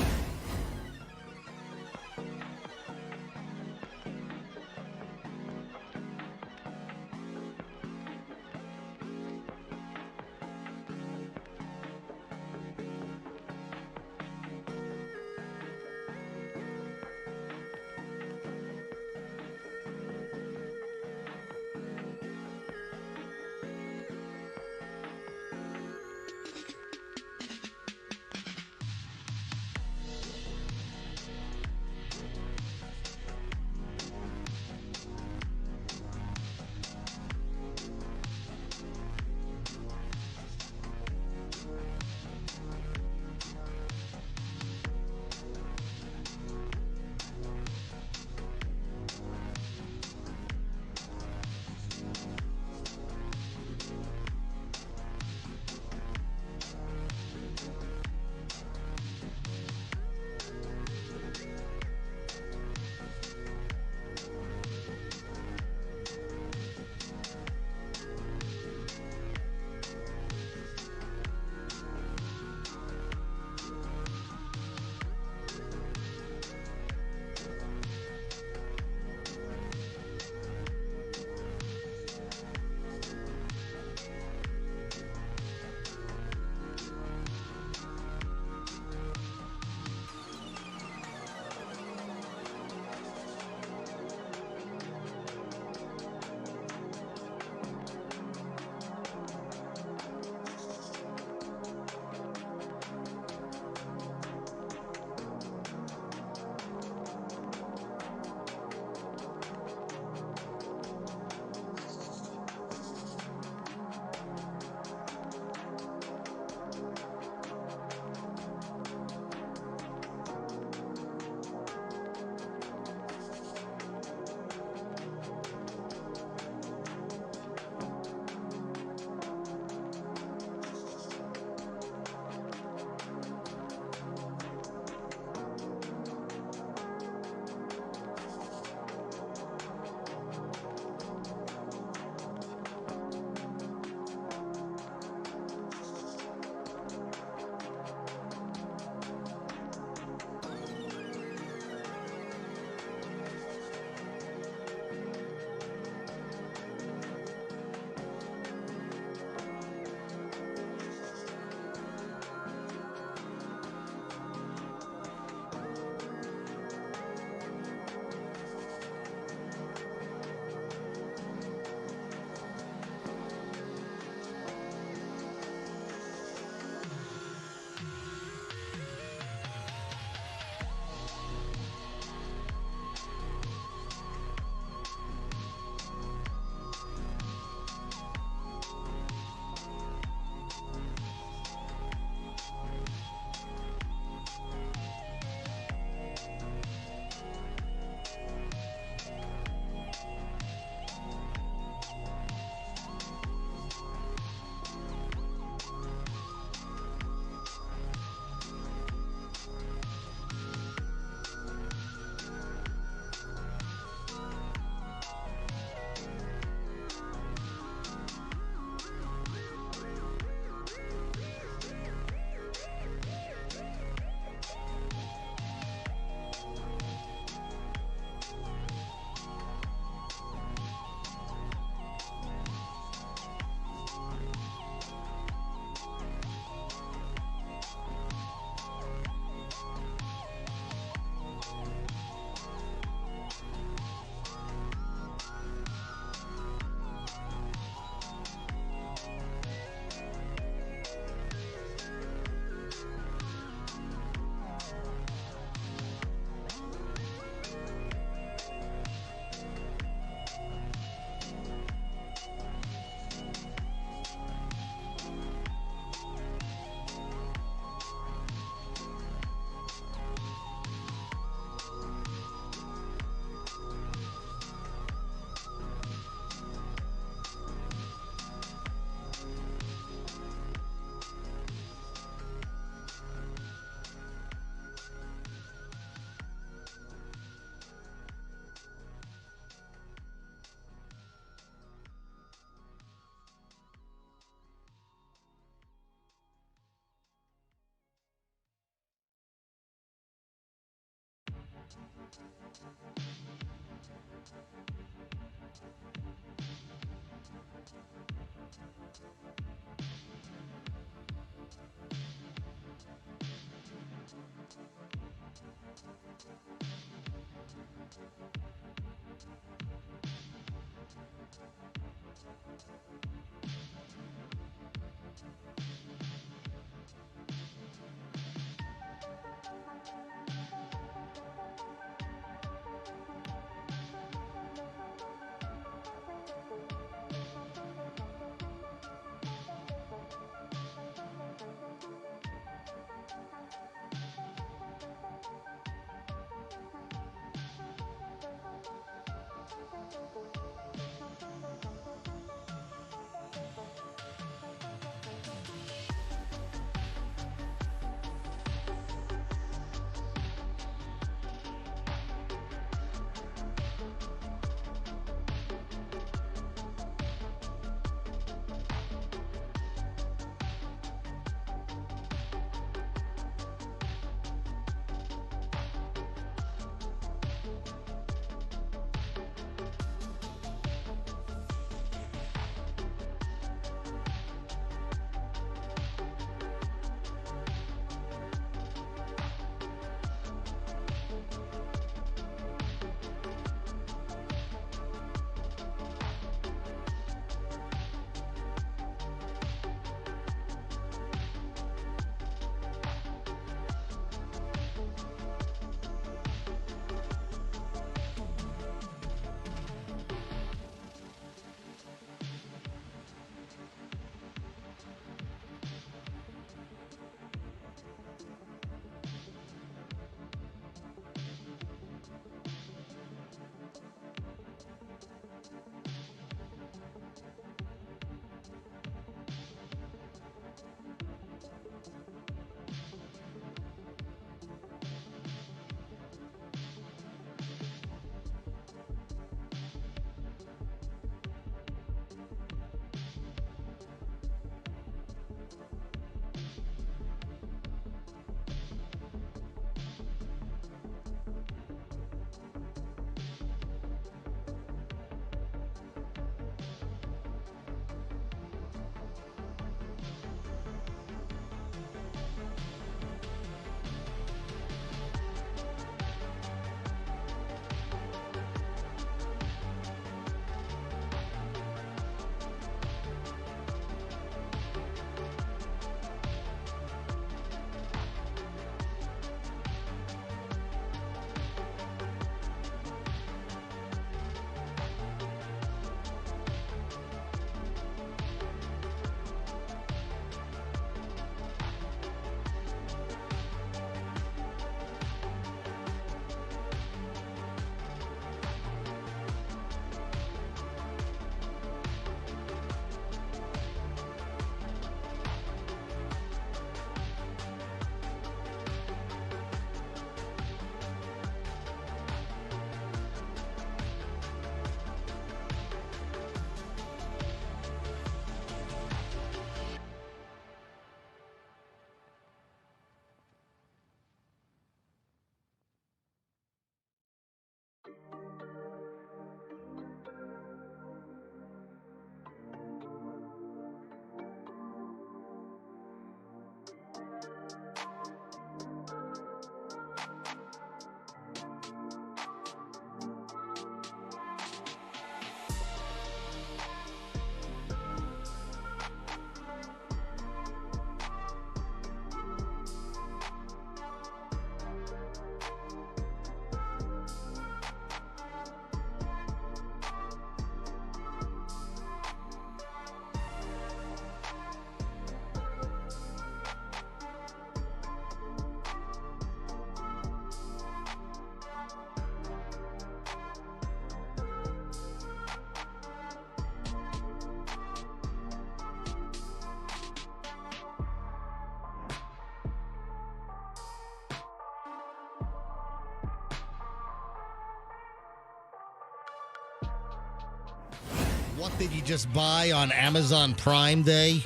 Speaker 1: What did you just buy on Amazon Prime Day?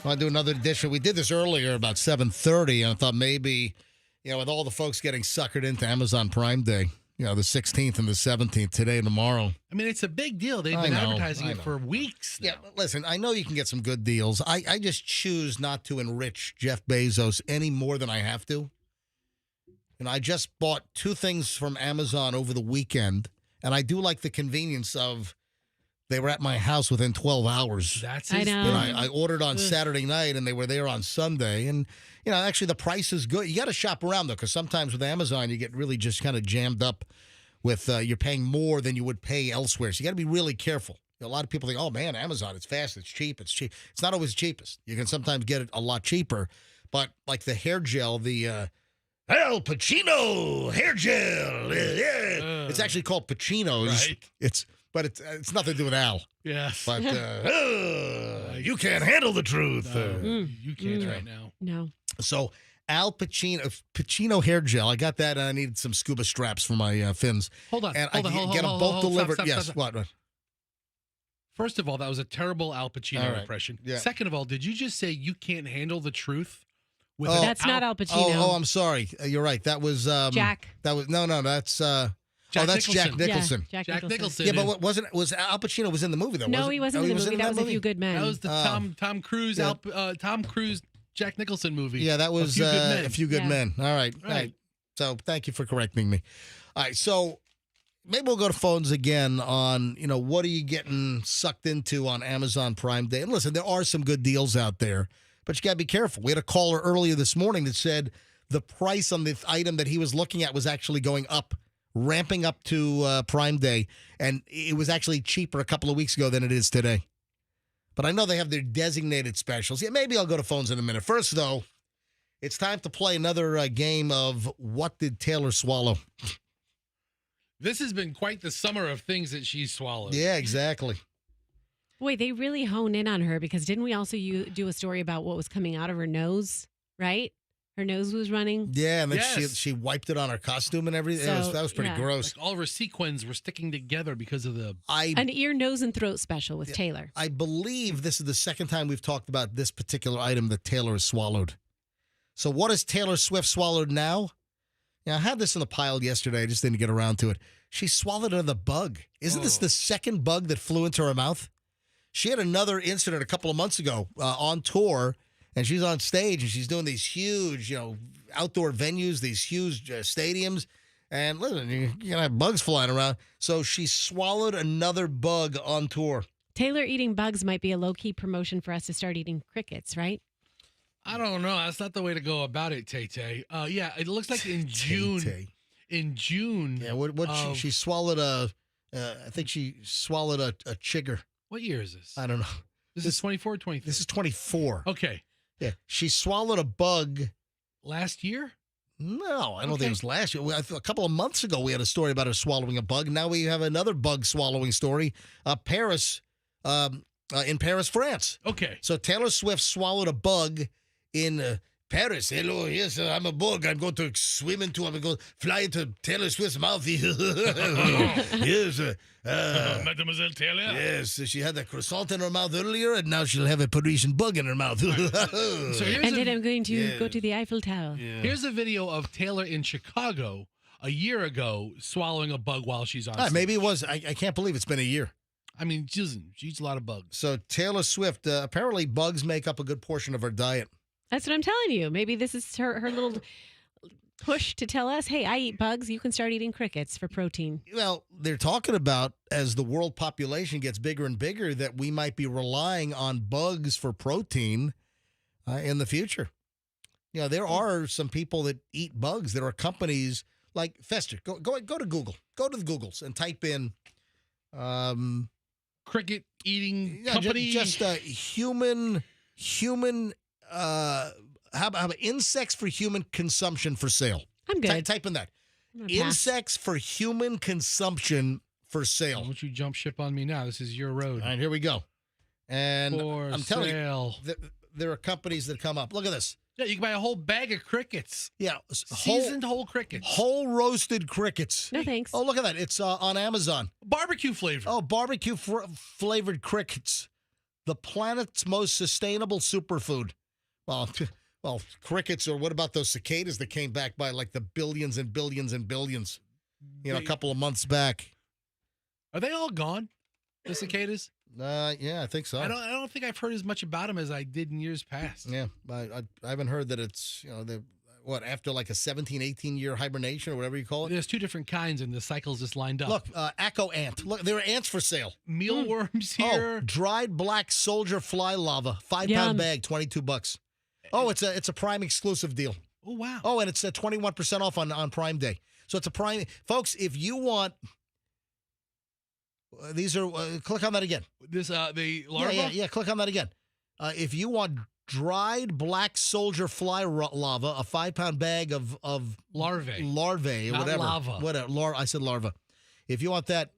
Speaker 1: Want to do another edition? We did this earlier about 7:30, and I thought maybe, with all the folks getting suckered into Amazon Prime Day, the 16th and the 17th, today and tomorrow.
Speaker 5: I mean, it's a big deal. They've been advertising it for weeks now.
Speaker 1: Yeah, listen, I know you can get some good deals. I just choose not to enrich Jeff Bezos any more than I have to. And I just bought 2 things from Amazon over the weekend, and I do like the convenience of They were at my house within 12 hours.
Speaker 5: That's
Speaker 3: I know.
Speaker 1: And I ordered on Saturday night, and they were there on Sunday. And, actually the price is good. You got to shop around, though, because sometimes with Amazon, you get really just kind of jammed up with you're paying more than you would pay elsewhere. So you got to be really careful. A lot of people think, oh, man, Amazon, it's fast, it's cheap, it's cheap. It's not always cheapest. You can sometimes get it a lot cheaper. But like the hair gel, the Al Pacino hair gel. It's actually called Pacino's.
Speaker 5: Right.
Speaker 1: It's nothing to do with Al.
Speaker 5: Yes.
Speaker 1: But you can't handle the truth.
Speaker 5: You can't right now.
Speaker 3: No.
Speaker 1: So Al Pacino hair gel. I got that, and I needed some scuba straps for my fins.
Speaker 5: Hold on.
Speaker 1: And
Speaker 5: hold
Speaker 1: I
Speaker 5: on,
Speaker 1: get them both delivered.
Speaker 5: Stop.
Speaker 1: What?
Speaker 5: First of all, that was a terrible Al Pacino impression.
Speaker 1: Yeah.
Speaker 5: Second of all, did you just say you can't handle the truth?
Speaker 3: That's not Al Pacino.
Speaker 1: Oh, I'm sorry. You're right. That was
Speaker 3: Jack.
Speaker 1: That was no. That's that's Jack Nicholson.
Speaker 3: Yeah,
Speaker 5: Jack Nicholson.
Speaker 1: Yeah, but was Al Pacino was in the movie though?
Speaker 3: No, he wasn't in the movie. That was A Few Good Men.
Speaker 5: That was the Tom Cruise Tom Cruise Jack Nicholson movie.
Speaker 1: Yeah, that was A Few Good Men. All right.
Speaker 5: Right.
Speaker 1: So thank you for correcting me. All right. So maybe we'll go to phones again on what are you getting sucked into on Amazon Prime Day? And listen, there are some good deals out there, but you got to be careful. We had a caller earlier this morning that said the price on the item that he was looking at was actually going up, ramping up to Prime Day, and it was actually cheaper a couple of weeks ago than it is today. But I know they have their designated specials. Yeah, maybe I'll go to phones in a minute. First, though, it's time to play another game of What Did Taylor Swallow?
Speaker 5: This has been quite the summer of things that she's swallowed.
Speaker 1: Yeah, exactly.
Speaker 3: Boy, they really hone in on her because didn't we also do a story about what was coming out of her nose, right? Her nose was running.
Speaker 1: Yeah, and then she wiped it on her costume and everything. That was pretty gross.
Speaker 5: Like all of her sequins were sticking together because of
Speaker 3: an ear, nose, and throat special with Taylor.
Speaker 1: I believe this is the second time we've talked about this particular item that Taylor has swallowed. So what has Taylor Swift swallowed now? Yeah, I had this in the pile yesterday. I just didn't get around to it. She swallowed another bug. Isn't this the second bug that flew into her mouth? She had another incident a couple of months ago on tour, and she's on stage, and she's doing these huge, outdoor venues, these huge stadiums. And listen, you're going to have bugs flying around. So she swallowed another bug on tour.
Speaker 3: Taylor eating bugs might be a low-key promotion for us to start eating crickets, right?
Speaker 5: I don't know. That's not the way to go about it, Tay-Tay. Yeah, it looks like in June.
Speaker 1: Tay-Tay.
Speaker 5: In June.
Speaker 1: Yeah, she swallowed I think she swallowed a chigger.
Speaker 5: What year is this?
Speaker 1: I don't know.
Speaker 5: This is 24 or 23?
Speaker 1: This is 24.
Speaker 5: Okay.
Speaker 1: Yeah. She swallowed a bug.
Speaker 5: Last year?
Speaker 1: No, I don't think it was last year. A couple of months ago, we had a story about her swallowing a bug. Now we have another bug swallowing story. Paris, in Paris, France.
Speaker 5: Okay.
Speaker 1: So Taylor Swift swallowed a bug in Paris. Hello, yes, I'm a bug. I'm going to swim into, I'm going to go fly into Taylor Swift's mouth. Yes.
Speaker 5: Mademoiselle Taylor?
Speaker 1: Yes, she had a croissant in her mouth earlier, and now she'll have a Parisian bug in her mouth.
Speaker 3: And then I'm going to go to the Eiffel Tower.
Speaker 1: Yeah.
Speaker 5: Here's a video of Taylor in Chicago a year ago swallowing a bug while she's on stage.
Speaker 1: Maybe it was. I can't believe it's been a year.
Speaker 5: I mean, she eats a lot of bugs.
Speaker 1: So Taylor Swift, apparently bugs make up a good portion of her diet.
Speaker 3: That's what I'm telling you. Maybe this is her little push to tell us, hey, I eat bugs. You can start eating crickets for protein.
Speaker 1: Well, they're talking about as the world population gets bigger and bigger that we might be relying on bugs for protein in the future. There are some people that eat bugs. There are companies like Fester. Go to Google. Go to the Googles and type in
Speaker 5: cricket eating company.
Speaker 1: Just human. How about insects for human consumption for sale?
Speaker 3: I'm good.
Speaker 1: Type in that. Insects for human consumption for sale.
Speaker 5: Why don't you jump ship on me now? This is your road.
Speaker 1: All right, here we go. And I'm telling
Speaker 5: sale.
Speaker 1: you, there are companies that come up. Look at this.
Speaker 5: Yeah, you can buy a whole bag of crickets.
Speaker 1: Yeah.
Speaker 5: Seasoned whole crickets.
Speaker 1: Whole roasted crickets.
Speaker 3: No thanks.
Speaker 1: Oh, look at that. It's on Amazon.
Speaker 5: Barbecue flavor.
Speaker 1: Oh, barbecue flavored crickets. The planet's most sustainable superfood. Well, crickets, or what about those cicadas that came back by like the billions and billions and billions, a couple of months back?
Speaker 5: Are they all gone, the cicadas?
Speaker 1: Yeah, I think so.
Speaker 5: I don't think I've heard as much about them as I did in years past.
Speaker 1: Yeah, I haven't heard that it's, after like a 17, 18-year hibernation or whatever you call it?
Speaker 5: There's two different kinds, and the cycles just lined up.
Speaker 1: Look, Acco ant. Look, there are ants for sale.
Speaker 5: Mealworms here.
Speaker 1: Oh, dried black soldier fly lava, 5-pound bag, $22. Oh, it's a Prime exclusive deal.
Speaker 5: Oh, wow.
Speaker 1: Oh, and it's 21% off on Prime Day. So it's a Prime. Folks, if you want, these are, click on that again.
Speaker 5: This, the larva?
Speaker 1: Yeah, click on that again. If you want dried black soldier fly lava, a 5-pound bag of
Speaker 5: larvae,
Speaker 1: or whatever.
Speaker 5: Lava.
Speaker 1: I said larva. If you want that,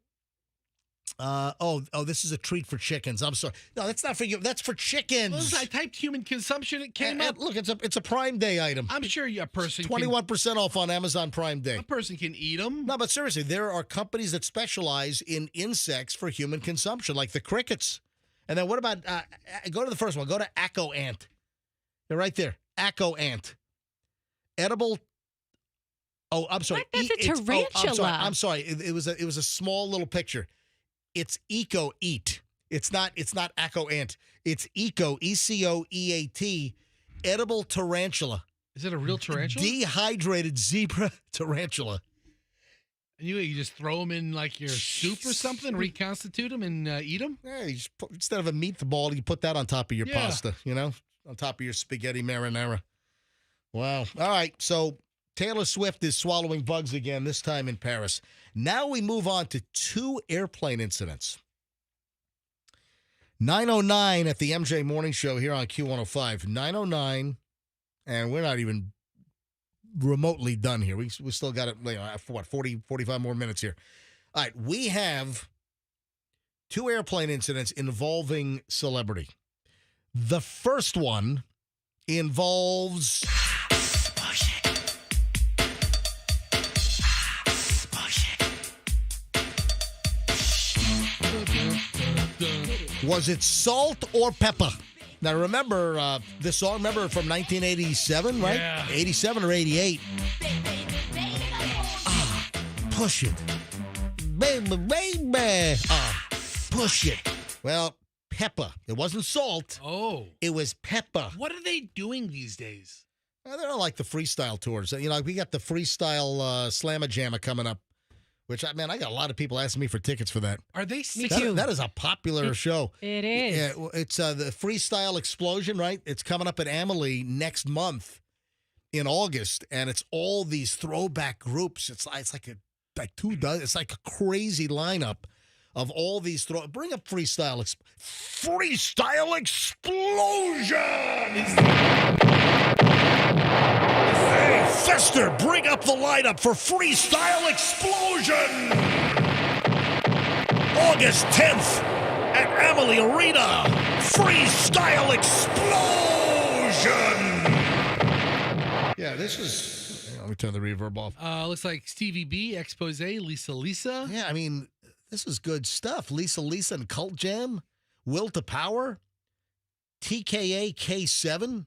Speaker 1: this is a treat for chickens. I'm sorry. No, that's not for you. That's for chickens.
Speaker 5: I typed human consumption. It came up.
Speaker 1: Look, it's a Prime Day item.
Speaker 5: I'm sure a person
Speaker 1: 21% off on Amazon Prime Day.
Speaker 5: A person can eat them.
Speaker 1: No, but seriously, there are companies that specialize in insects for human consumption, like the crickets. And then what about, go to the first one. Go to Acco ant. They're right there. Acco ant. Edible. Oh, I'm sorry.
Speaker 3: What? That's a tarantula.
Speaker 1: I'm sorry. It was a small little picture. It's Eco Eat. It's not Acco ant. It's Eco, ECOEAT, edible tarantula.
Speaker 5: Is it a real tarantula?
Speaker 1: Dehydrated zebra tarantula.
Speaker 5: And you just throw them in like your soup or something, reconstitute them, and eat them?
Speaker 1: Yeah, you just instead of a meatball, you put that on top of your pasta, on top of your spaghetti marinara. Wow. All right, so Taylor Swift is swallowing bugs again, this time in Paris. Now we move on to 2 airplane incidents. 9:09 at the MJ Morning Show here on Q105. 9:09, and we're not even remotely done here. We still got it, 40, 45 more minutes here. All right, we have 2 airplane incidents involving celebrity. The first one involves was it salt or pepper? Now, remember this song? Remember from 1987, right?
Speaker 5: Yeah.
Speaker 1: 87 or 88. Push it. Baby, baby. Push it. Well, pepper. It wasn't salt.
Speaker 5: Oh.
Speaker 1: It was pepper.
Speaker 5: What are they doing these days?
Speaker 1: They're like the freestyle tours. We got the freestyle Slamma Jamma coming up, which, I got a lot of people asking me for tickets for that.
Speaker 5: Are they
Speaker 3: Me too.
Speaker 1: That is a popular show.
Speaker 3: It is.
Speaker 1: Yeah, it's the Freestyle Explosion, right? It's coming up at Amelie next month in August, and it's all these throwback groups. It's like it's like a crazy lineup of all these bring up Freestyle Explosion. Hey, Fester, bring up the lineup for Freestyle Explosion. August 10th at Amelie Arena. Freestyle Explosion. Yeah, this is... Let me turn the reverb off.
Speaker 5: Looks like Stevie B, Expose, Lisa.
Speaker 1: Yeah, this is good stuff. Lisa and Cult Jam. Will to Power. TKA K7.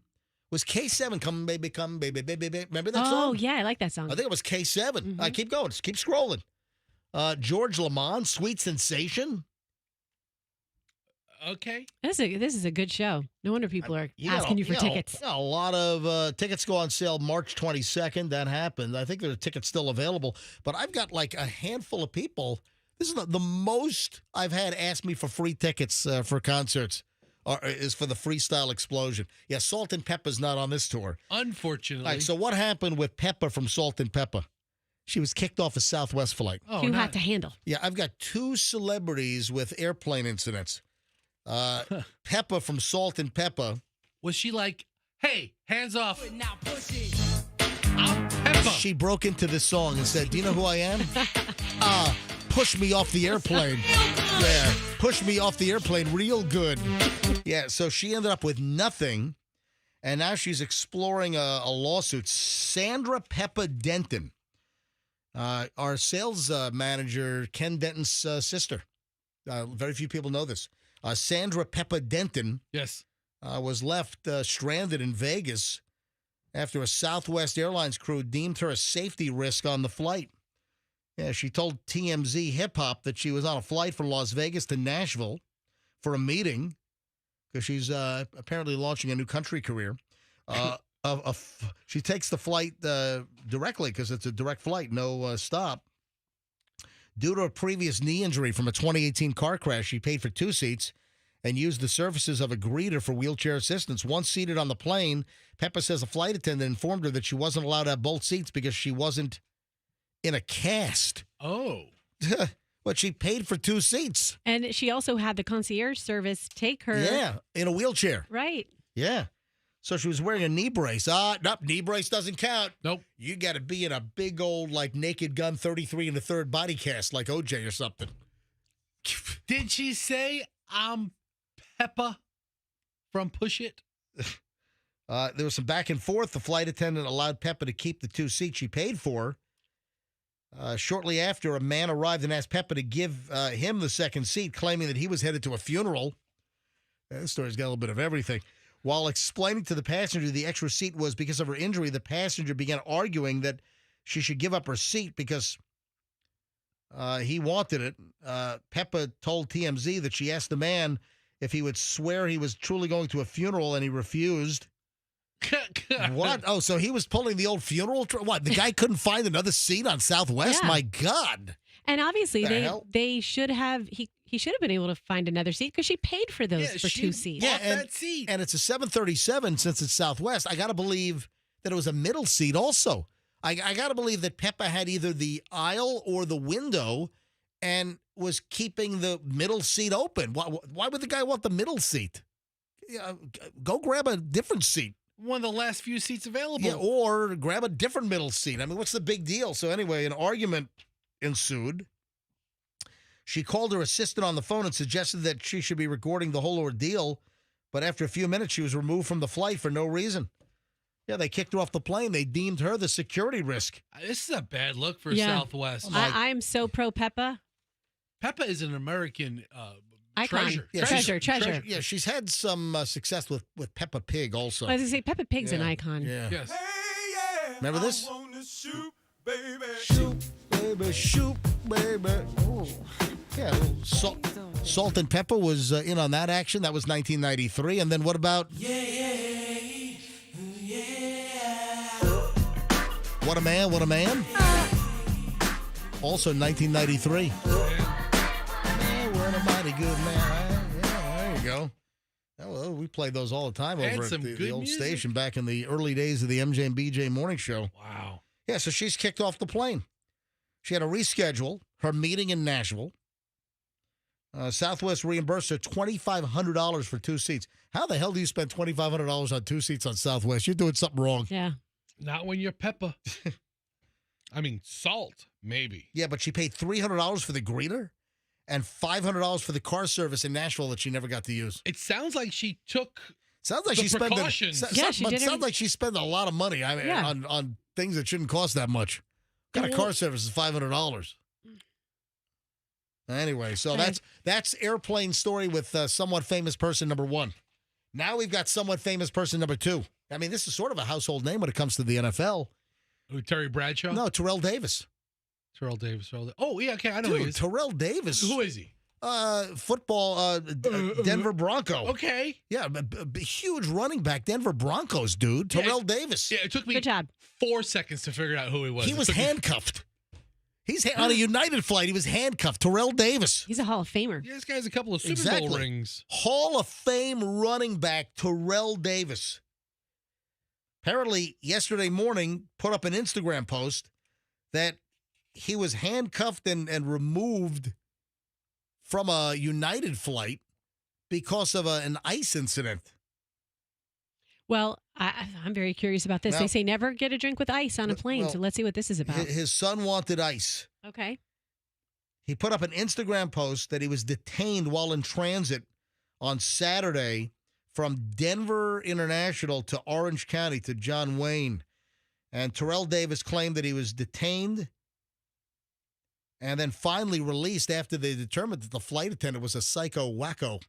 Speaker 1: Was K7 Come Baby, Come Baby, Baby, Baby? Remember that song?
Speaker 3: Oh, yeah, I like that song.
Speaker 1: I think it was K7.
Speaker 3: Mm-hmm.
Speaker 1: Keep going. Just keep scrolling. George Lamond, Sweet Sensation.
Speaker 5: Okay.
Speaker 3: This is a good show. No wonder people are asking you for tickets.
Speaker 1: A lot of tickets go on sale March 22nd. That happened. I think there are tickets still available. But I've got like a handful of people. This is the most I've had ask me for free tickets for concerts. Is for the Freestyle Explosion. Yeah, Salt and Pepper's not on this tour.
Speaker 5: Unfortunately.
Speaker 1: All right, so what happened with Pepper from Salt and Pepper? She was kicked off a Southwest flight.
Speaker 3: Oh, you had to handle.
Speaker 1: Yeah, I've got 2 celebrities with airplane incidents. Pepper from Salt and Pepper.
Speaker 5: Was she like, hey, hands off. I'm Pepper.
Speaker 1: She broke into this song and said, do you know who I am? Push me off the airplane. Yeah, push me off the airplane real good. Yeah, so she ended up with nothing, and now she's exploring a lawsuit. Sandra Pepper Denton, our sales manager, Ken Denton's sister. Very few people know this. Sandra Pepper Denton was left stranded in Vegas after a Southwest Airlines crew deemed her a safety risk on the flight. Yeah, she told TMZ Hip Hop that she was on a flight from Las Vegas to Nashville for a meeting because she's apparently launching a new country career. She takes the flight directly because it's a direct flight, no stop. Due to a previous knee injury from a 2018 car crash, she paid for 2 seats and used the services of a greeter for wheelchair assistance. Once seated on the plane, Peppa says a flight attendant informed her that she wasn't allowed to have both seats because she wasn't in a cast.
Speaker 5: Oh.
Speaker 1: But she paid for 2 seats.
Speaker 3: And she also had the concierge service take her.
Speaker 1: Yeah, in a wheelchair.
Speaker 3: Right.
Speaker 1: Yeah. So she was wearing a knee brace. Nope, knee brace doesn't count.
Speaker 5: Nope.
Speaker 1: You got to be in a big old, like, Naked Gun 33 1/3 body cast like OJ or something.
Speaker 5: Did she say, I'm Peppa from Push It?
Speaker 1: There was some back and forth. The flight attendant allowed Peppa to keep the 2 seats she paid for. Shortly after, a man arrived and asked Peppa to give him the second seat, claiming that he was headed to a funeral. This story's got a little bit of everything. While explaining to the passenger the extra seat was because of her injury, the passenger began arguing that she should give up her seat because he wanted it. Peppa told TMZ that she asked the man if he would swear he was truly going to a funeral, and he refused. What? Oh, so he was pulling the old funeral? What? The guy couldn't find another seat on Southwest?
Speaker 3: Yeah.
Speaker 1: My God.
Speaker 3: And obviously,
Speaker 1: The
Speaker 3: they should have he should have been able to find another seat because she paid for those for 2 seats.
Speaker 1: Yeah, and it's a 737 since it's Southwest. I got to believe that it was a middle seat also. I got to believe that Peppa had either the aisle or the window and was keeping the middle seat open. Why would the guy want the middle seat? Go grab a different seat.
Speaker 5: One of the last few seats available.
Speaker 1: Yeah, or grab a different middle seat. I mean, what's the big deal? So anyway, an argument ensued. She called her assistant on the phone and suggested that she should be recording the whole ordeal, but after a few minutes, she was removed from the flight for no reason. Yeah, they kicked her off the plane. They deemed her the security risk.
Speaker 5: This is a bad look for Southwest.
Speaker 3: I'm so pro Peppa.
Speaker 5: Peppa is an American
Speaker 3: icon.
Speaker 5: treasure.
Speaker 1: Yeah,
Speaker 3: Treasure.
Speaker 1: Yeah, she's had some success with Peppa Pig also.
Speaker 3: I was going to say, Peppa Pig's an icon.
Speaker 1: Yeah.
Speaker 5: Yes.
Speaker 1: Remember this?
Speaker 10: Shoot, baby.
Speaker 1: Shoot, baby. Ooh. Yeah, Salt and Pepper was in on that action. That was 1993. And then what about... What a Man, What a Man? Also 1993. What a mighty good man. Yeah, there you go. Oh, we played those all the time over at the old station back in the early days of the MJ and BJ morning show.
Speaker 5: Wow.
Speaker 1: Yeah, so she's kicked off the plane. She had to reschedule her meeting in Nashville. Southwest reimbursed her $2,500 for 2 seats. How the hell do you spend $2,500 on 2 seats on Southwest? You're doing something wrong.
Speaker 3: Yeah.
Speaker 5: Not when you're Peppa. I mean, Salt, maybe.
Speaker 1: Yeah, but she paid $300 for the greeter and $500 for the car service in Nashville that she never got to use.
Speaker 5: It sounds like she took
Speaker 1: sounds like
Speaker 5: the
Speaker 1: she spent
Speaker 5: precautions.
Speaker 1: sounds like she spent a lot of money on things that shouldn't cost that much. What kind of car service is $500? Anyway, so that's airplane story with somewhat famous person number 1. Now we've got somewhat famous person number 2. I mean, this is sort of a household name when it comes to the NFL.
Speaker 5: Who, Terry Bradshaw?
Speaker 1: No, Terrell Davis.
Speaker 5: Terrell Davis. Oh, yeah, okay, I know who he is.
Speaker 1: Terrell Davis.
Speaker 5: Who is he?
Speaker 1: Football, Denver Bronco.
Speaker 5: Okay.
Speaker 1: Yeah, huge running back, Denver Broncos, dude. Terrell Davis.
Speaker 5: Yeah, it took me
Speaker 3: Good job.
Speaker 5: 4 seconds to figure out who he was.
Speaker 1: He was handcuffed. He's on a United flight. He was handcuffed. Terrell Davis.
Speaker 3: He's a Hall of Famer.
Speaker 5: Yeah, this guy has a couple of Super Bowl rings.
Speaker 1: Hall of Fame running back Terrell Davis. Apparently, yesterday morning, put up an Instagram post that he was handcuffed and removed from a United flight because of an ice incident.
Speaker 3: Well, I'm very curious about this.
Speaker 1: Now,
Speaker 3: they say never get a drink with ice on a plane, so let's see what this is about.
Speaker 1: His son wanted ice.
Speaker 3: Okay.
Speaker 1: He put up an Instagram post that he was detained while in transit on Saturday from Denver International to Orange County to John Wayne. And Terrell Davis claimed that he was detained and then finally released after they determined that the flight attendant was a psycho wacko.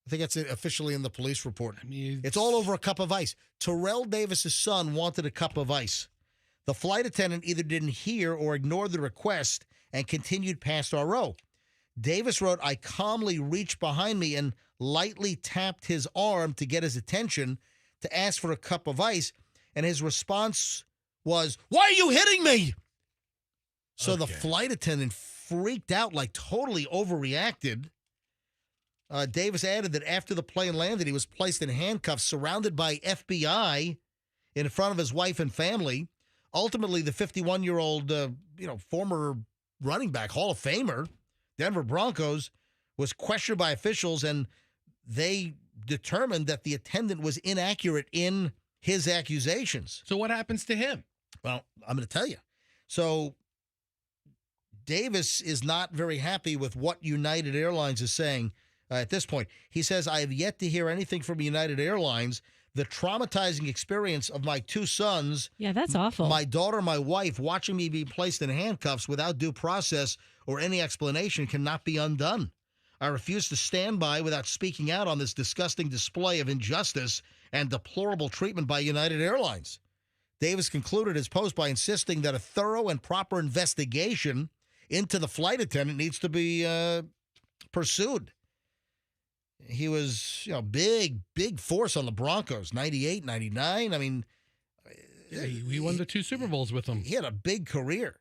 Speaker 1: I think that's officially in the police report.
Speaker 5: I mean,
Speaker 1: it's all over a cup of ice. Terrell Davis's son wanted a cup of ice. The flight attendant either didn't hear or ignored the request and continued past our row. Davis wrote, "I calmly reached behind me and lightly tapped his arm to get his attention to ask for a cup of ice. and his response was, "Why are you hitting me?" So the
Speaker 2: Okay.
Speaker 1: flight attendant freaked out, like totally overreacted. Davis added that after the plane landed, he was placed in handcuffs, surrounded by FBI in front of his wife and family. Ultimately, the 51-year-old, former running back, Hall of Famer, Denver Broncos, was questioned by officials, and they determined that the attendant was inaccurate in his accusations.
Speaker 5: So what happens to him?
Speaker 1: Well, I'm going to tell you. So Davis is not very happy with what United Airlines is saying at this point. He says, "I have yet to hear anything from United Airlines. The traumatizing experience of my two sons,
Speaker 3: Yeah, that's awful.
Speaker 1: my daughter, my wife, watching me be placed in handcuffs without due process or any explanation cannot be undone. I refuse to stand by without speaking out on this disgusting display of injustice and deplorable treatment by United Airlines." Davis concluded his post by insisting that a thorough and proper investigation into the flight attendant needs to be pursued. He was, big force on the Broncos, 98, 99. I mean,
Speaker 5: Yeah, he won the 2 Super Bowls with them.
Speaker 1: he had a big career.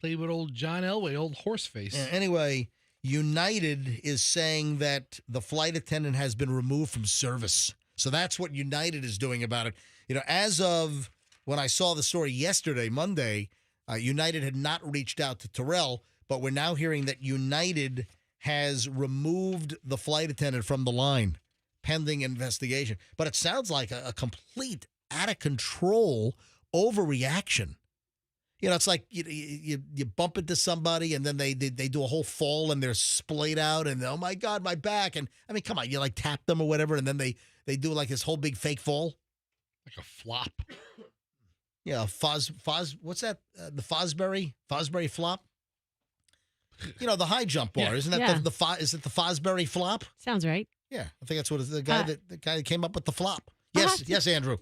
Speaker 5: Played with old John Elway, old horseface.
Speaker 1: Anyway, United is saying that the flight attendant has been removed from service. So that's what United is doing about it. As of when I saw the story yesterday, Monday, United had not reached out to Terrell, but we're now hearing that United has removed the flight attendant from the line pending investigation. But it sounds like a complete out-of-control overreaction. It's like you bump into somebody and then they do a whole fall and they're splayed out and, oh, my God, my back. And, I mean, come on, you like tap them or whatever and then they do like this whole big fake fall.
Speaker 5: Like a flop.
Speaker 1: Yeah, what's that? The Fosbury flop? The high jump bar.
Speaker 3: Yeah.
Speaker 1: Isn't that is it the Fosbury flop?
Speaker 3: Sounds right.
Speaker 1: Yeah, I think that's what it's the guy that came up with the flop. Yes, yes, Andrew.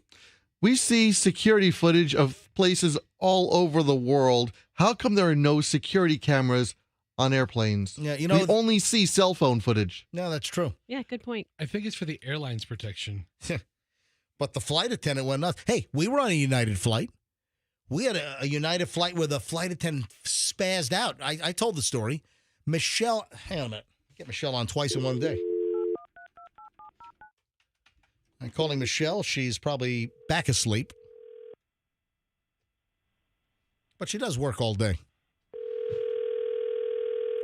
Speaker 4: We see security footage of places all over the world. How come there are no security cameras on airplanes?
Speaker 1: Yeah,
Speaker 4: we only see cell phone footage.
Speaker 1: No, that's true.
Speaker 3: Yeah, good point.
Speaker 5: I think it's for the airline's protection.
Speaker 1: But the flight attendant went nuts. Hey, we were on a United flight. We had a United flight where the flight attendant spazzed out. I told the story. Michelle, hang on a minute. Get Michelle on twice in one day. I'm calling Michelle. She's probably back asleep. But she does work all day.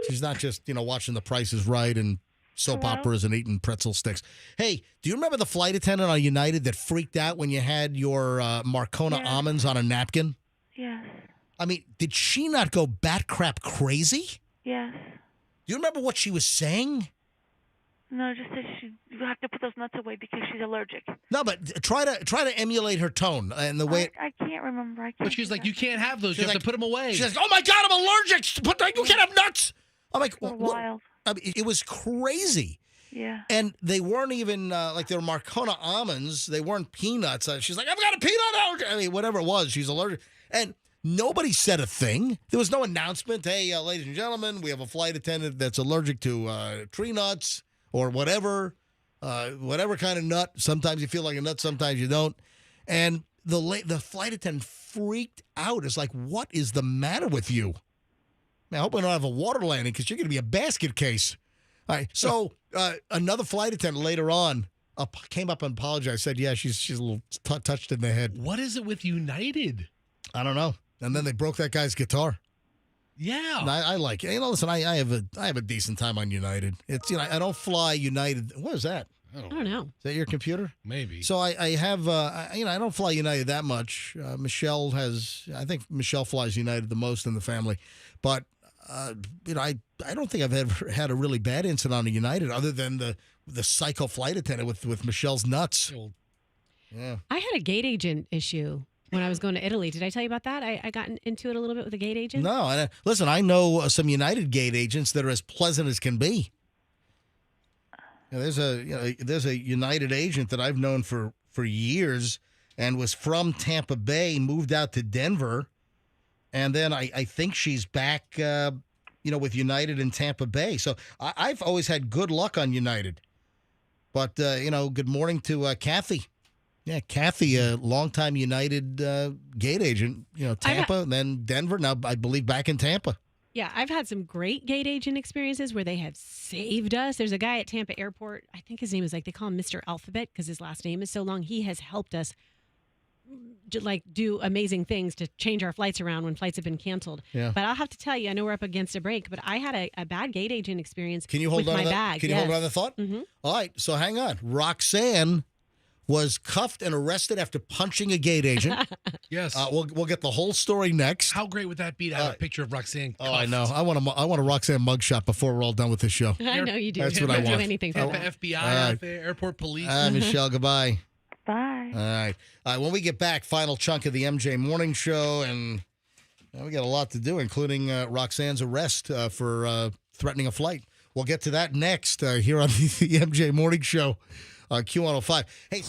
Speaker 1: She's not just, watching The Price is Right and soap operas and eating pretzel sticks. Hey, do you remember the flight attendant on United that freaked out when you had your Marcona almonds on a napkin?
Speaker 12: Yes.
Speaker 1: I mean, did she not go bat crap crazy?
Speaker 12: Yes.
Speaker 1: Do you remember what she was saying?
Speaker 12: No, just that you have to put those nuts away because she's allergic.
Speaker 1: No, but try to emulate her tone and the way.
Speaker 12: I can't remember.
Speaker 5: But she's like, you can't have those. You have to put them away.
Speaker 1: She's like, oh my God, I'm allergic. You can't have nuts. I'm like,
Speaker 12: They're wild.
Speaker 1: I mean, it was crazy.
Speaker 12: Yeah.
Speaker 1: And they weren't even like they were Marcona almonds. They weren't peanuts. She's like, I've got a peanut allergy. I mean, whatever it was, she's allergic. And nobody said a thing. There was no announcement. Hey, ladies and gentlemen, we have a flight attendant that's allergic to tree nuts or whatever kind of nut. Sometimes you feel like a nut, sometimes you don't. And the flight attendant freaked out. It's like, what is the matter with you? Man, I hope I don't have a water landing because you're going to be a basket case. All right. So another flight attendant later on came up and apologized. Said, yeah, she's a little touched in the head.
Speaker 5: What is it with United?
Speaker 1: I don't know. And then they broke that guy's guitar.
Speaker 5: Yeah.
Speaker 1: I like it. Listen, I have a decent time on United. It's I don't fly United. What is that?
Speaker 3: I don't know.
Speaker 1: Is that your computer?
Speaker 5: Maybe.
Speaker 1: So I have I don't fly United that much. I think Michelle flies United the most in the family, but I don't think I've ever had a really bad incident on a United other than the psycho flight attendant with Michelle's nuts. Yeah.
Speaker 3: I had a gate agent issue when I was going to Italy. Did I tell you about that? I got into it a little bit with a gate agent.
Speaker 1: No, and listen, I know some United gate agents that are as pleasant as can be. There's a United agent that I've known for years and was from Tampa Bay, moved out to Denver, and then I think she's back, with United in Tampa Bay. So I've always had good luck on United. But good morning to Kathy. Yeah, Kathy, a longtime United gate agent, Tampa, and then Denver. Now, I believe back in Tampa.
Speaker 3: Yeah, I've had some great gate agent experiences where they have saved us. There's a guy at Tampa Airport. I think his name is they call him Mr. Alphabet because his last name is so long. He has helped us do amazing things to change our flights around when flights have been canceled.
Speaker 1: Yeah.
Speaker 3: But I'll have to tell you, I know we're up against a break, but I had a bad gate agent experience.
Speaker 1: Can you hold
Speaker 3: with
Speaker 1: on
Speaker 3: my
Speaker 1: to that?
Speaker 3: bag.
Speaker 1: Can you hold on to the thought?
Speaker 3: Mm-hmm.
Speaker 1: All right, so hang on. Roxanne was cuffed and arrested after punching a gate agent.
Speaker 5: Yes.
Speaker 1: We'll get the whole story next.
Speaker 5: How great would that be to have a picture of Roxanne cuffed?
Speaker 1: Oh, I know. I want a Roxanne mugshot before we're all done with this show.
Speaker 3: I know you do.
Speaker 1: That's what I
Speaker 3: You'll
Speaker 1: want.
Speaker 3: do anything for
Speaker 5: Tampa
Speaker 3: that.
Speaker 5: FBI out there, airport police.
Speaker 1: Michelle, goodbye.
Speaker 12: Bye.
Speaker 1: All right. When we get back, final chunk of the MJ Morning Show, and we got a lot to do, including Roxanne's arrest for threatening a flight. We'll get to that next here on the MJ Morning Show on Q105. Hey.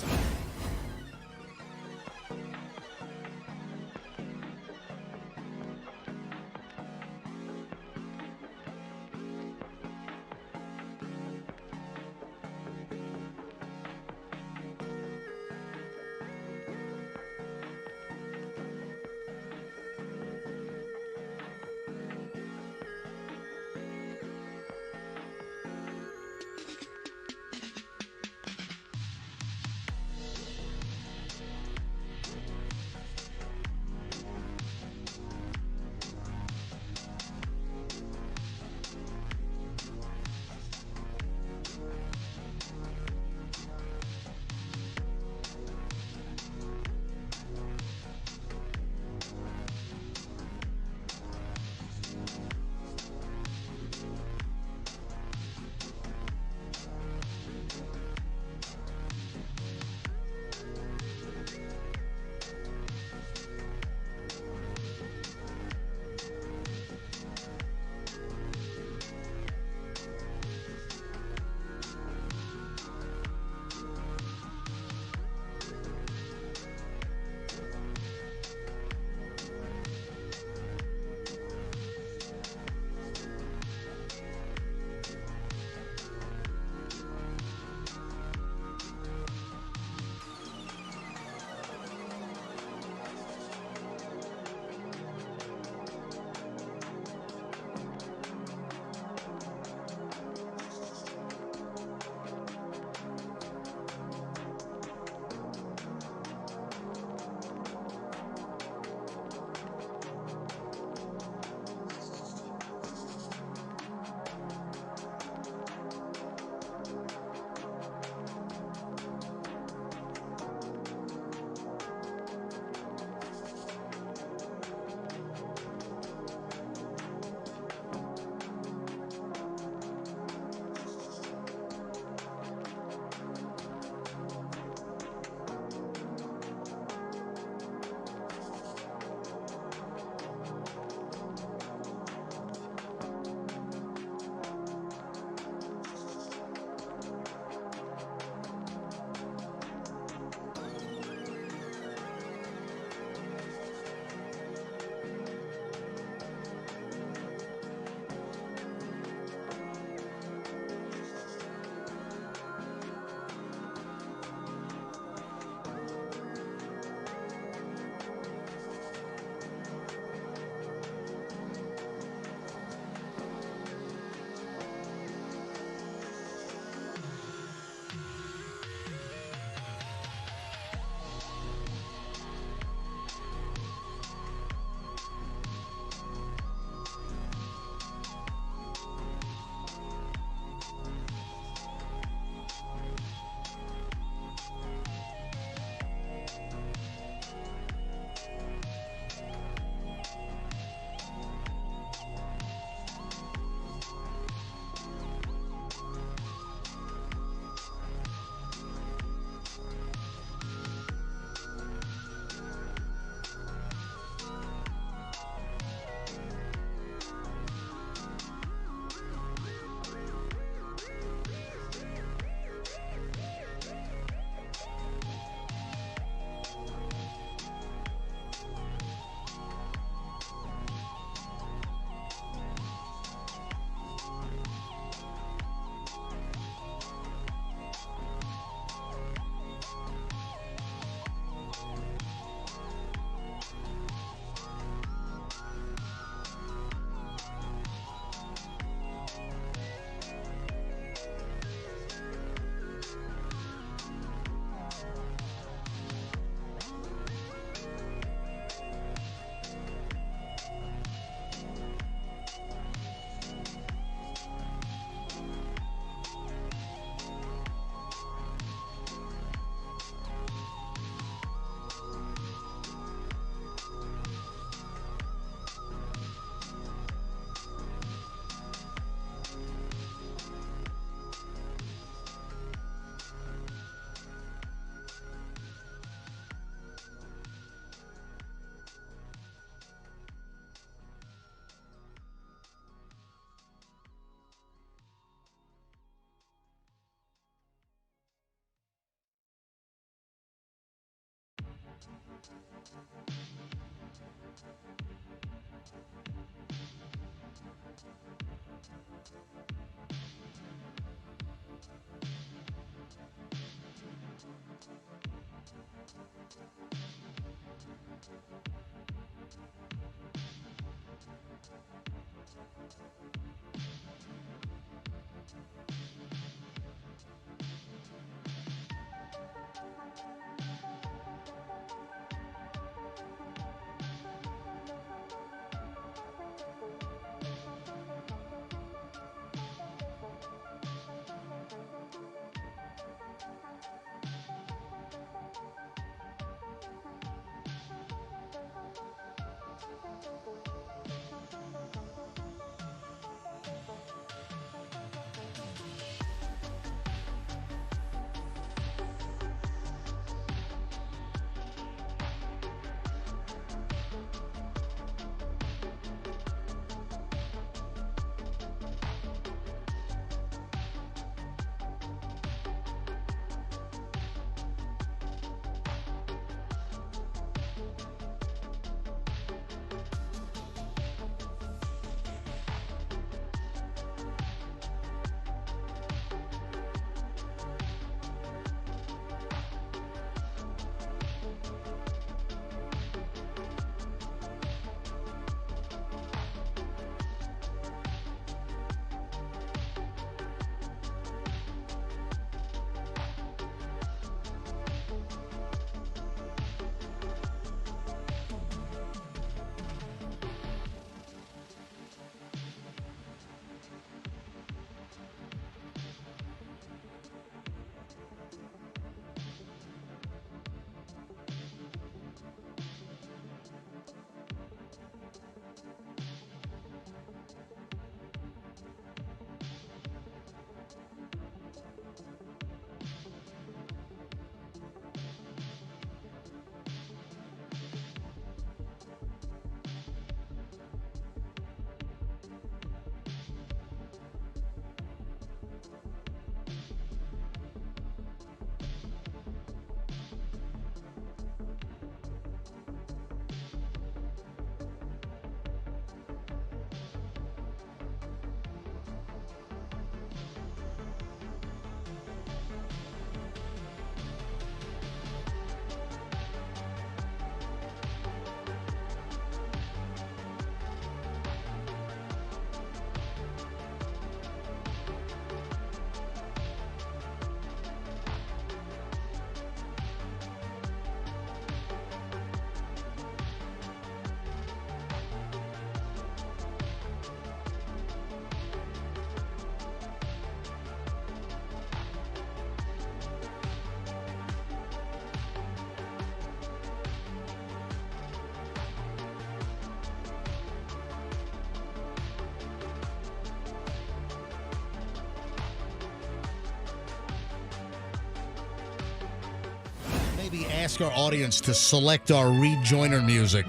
Speaker 1: Maybe ask our audience to select our rejoiner music.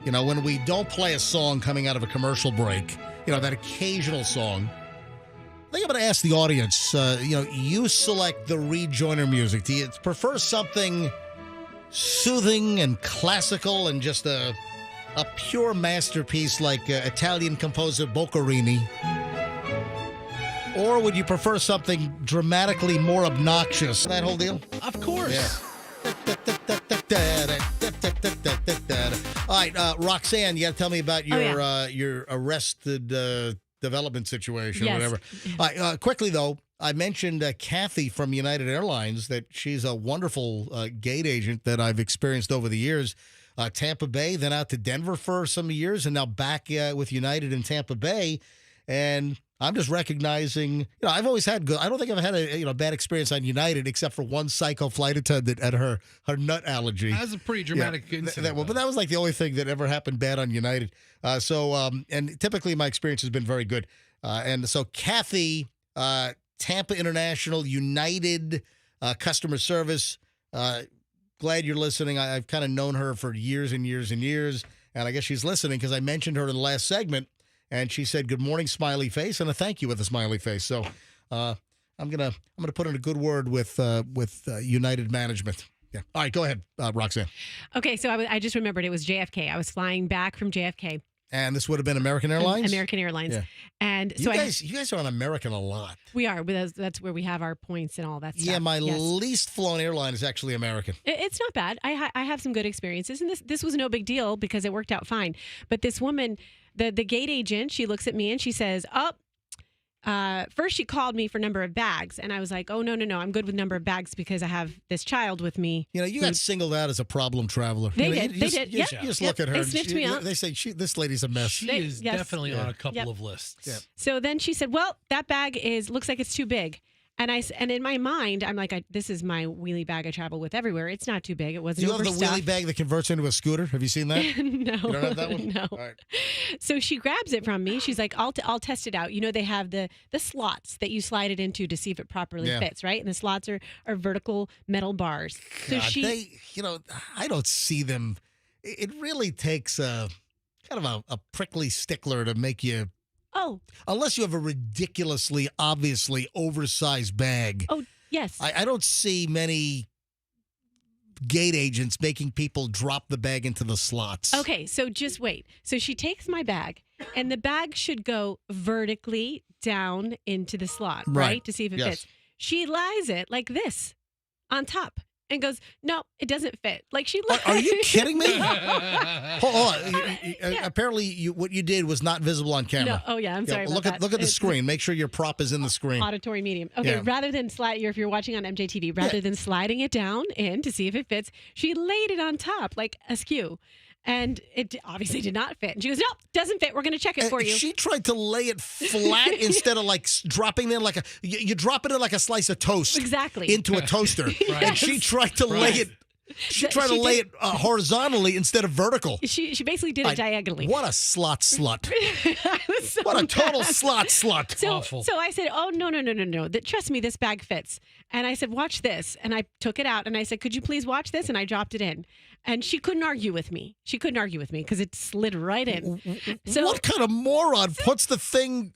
Speaker 1: You know, when we don't play a song coming out of a commercial break, you know, that occasional song, I think I'm going to ask the audience, you select the rejoiner music. Do you prefer something soothing and classical and just a pure masterpiece like Italian composer Boccherini? Or would you prefer something dramatically more obnoxious? That whole deal?
Speaker 5: Of course.
Speaker 1: Yeah. All right, Roxanne, you got to tell me about your arrested development situation or whatever. All right, quickly, though, I mentioned Kathy from United Airlines, that she's a wonderful gate agent that I've experienced over the years. Tampa Bay, then out to Denver for some years, and now back with United in Tampa Bay. And I'm just recognizing, I've always had good. I don't think I've had a bad experience on United, except for one psycho flight attendant and her nut allergy.
Speaker 5: That was a pretty dramatic incident.
Speaker 1: But that was like the only thing that ever happened bad on United. And typically my experience has been very good. And so Kathy, Tampa International, United customer service. Glad you're listening. I've kind of known her for years and years and years, and I guess she's listening because I mentioned her in the last segment. And she said, "Good morning, smiley face," and a thank you with a smiley face. So I'm gonna put in a good word with United management. Yeah. All right, go ahead, Roxanne.
Speaker 3: Okay, so I just remembered it was JFK. I was flying back from JFK,
Speaker 1: And this would have been American Airlines?
Speaker 3: American Airlines.
Speaker 1: Yeah.
Speaker 3: And
Speaker 1: You
Speaker 3: so
Speaker 1: guys are on American a lot.
Speaker 3: we are. That's where we have our points and all that stuff.
Speaker 1: Yeah, my
Speaker 3: Yes.
Speaker 1: least flown airline is actually American.
Speaker 3: It's not bad. I have some good experiences, and this was no big deal because it worked out fine. But this woman, the gate agent, she looks at me and she says, first she called me for number of bags, and I was like, oh, no, I'm good with number of bags because I have this child with me.
Speaker 1: You got singled out as a problem traveler.
Speaker 3: They
Speaker 1: You
Speaker 3: did.
Speaker 1: You just look at her.
Speaker 3: They
Speaker 1: and
Speaker 3: sniffed me out.
Speaker 1: They say, this lady's a mess.
Speaker 5: She is definitely on a couple of lists.
Speaker 1: Yeah.
Speaker 3: So then she said, well, that bag looks like it's too big. And in my mind, I'm like, this is my wheelie bag I travel with everywhere. It's not too big. It wasn't
Speaker 1: You have the
Speaker 3: overstuffed.
Speaker 1: wheelie bag that converts into a scooter? Have you seen that?
Speaker 3: No.
Speaker 1: You don't have that one?
Speaker 3: No.
Speaker 1: All right.
Speaker 3: So she grabs it from me. She's like, I'll test it out. They have the slots that you slide it into to see if it properly fits, right? And the slots are vertical metal bars. So
Speaker 1: God, I don't see them. It really takes kind of a prickly stickler to make you.
Speaker 3: Oh.
Speaker 1: Unless you have a ridiculously, obviously oversized bag.
Speaker 3: Oh, yes.
Speaker 1: I don't see many gate agents making people drop the bag into the slots.
Speaker 3: Okay, so just wait. So she takes my bag, and the bag should go vertically down into the slot, right? To see if it fits. She lies it like this on top. And goes, no, it doesn't fit. Like she.
Speaker 1: Are you kidding me? Hold on. Apparently, what you did was not visible on camera.
Speaker 3: No. Oh yeah, I'm sorry.
Speaker 1: Look at the screen. Make sure your prop is in the screen.
Speaker 3: Auditory medium. Okay. Rather than if you're watching on MJTV, rather than sliding it down in to see if it fits, she laid it on top like askew. And it obviously did not fit. And she goes, no, doesn't fit. We're going to check it for you.
Speaker 1: She tried to lay it flat instead of like dropping it like you drop it in like a slice of toast.
Speaker 3: Exactly.
Speaker 1: Into a toaster. Right. And she tried to lay it. She tried to lay it horizontally instead of vertical.
Speaker 3: She basically did it diagonally.
Speaker 1: What a slut. So what a total slut.
Speaker 5: Awful.
Speaker 3: So I said, oh, no. Trust me, this bag fits. And I said, watch this. And I took it out and I said, could you please watch this? And I dropped it in. And she couldn't argue with me. Because it slid right in. So
Speaker 1: what kind of moron puts the thing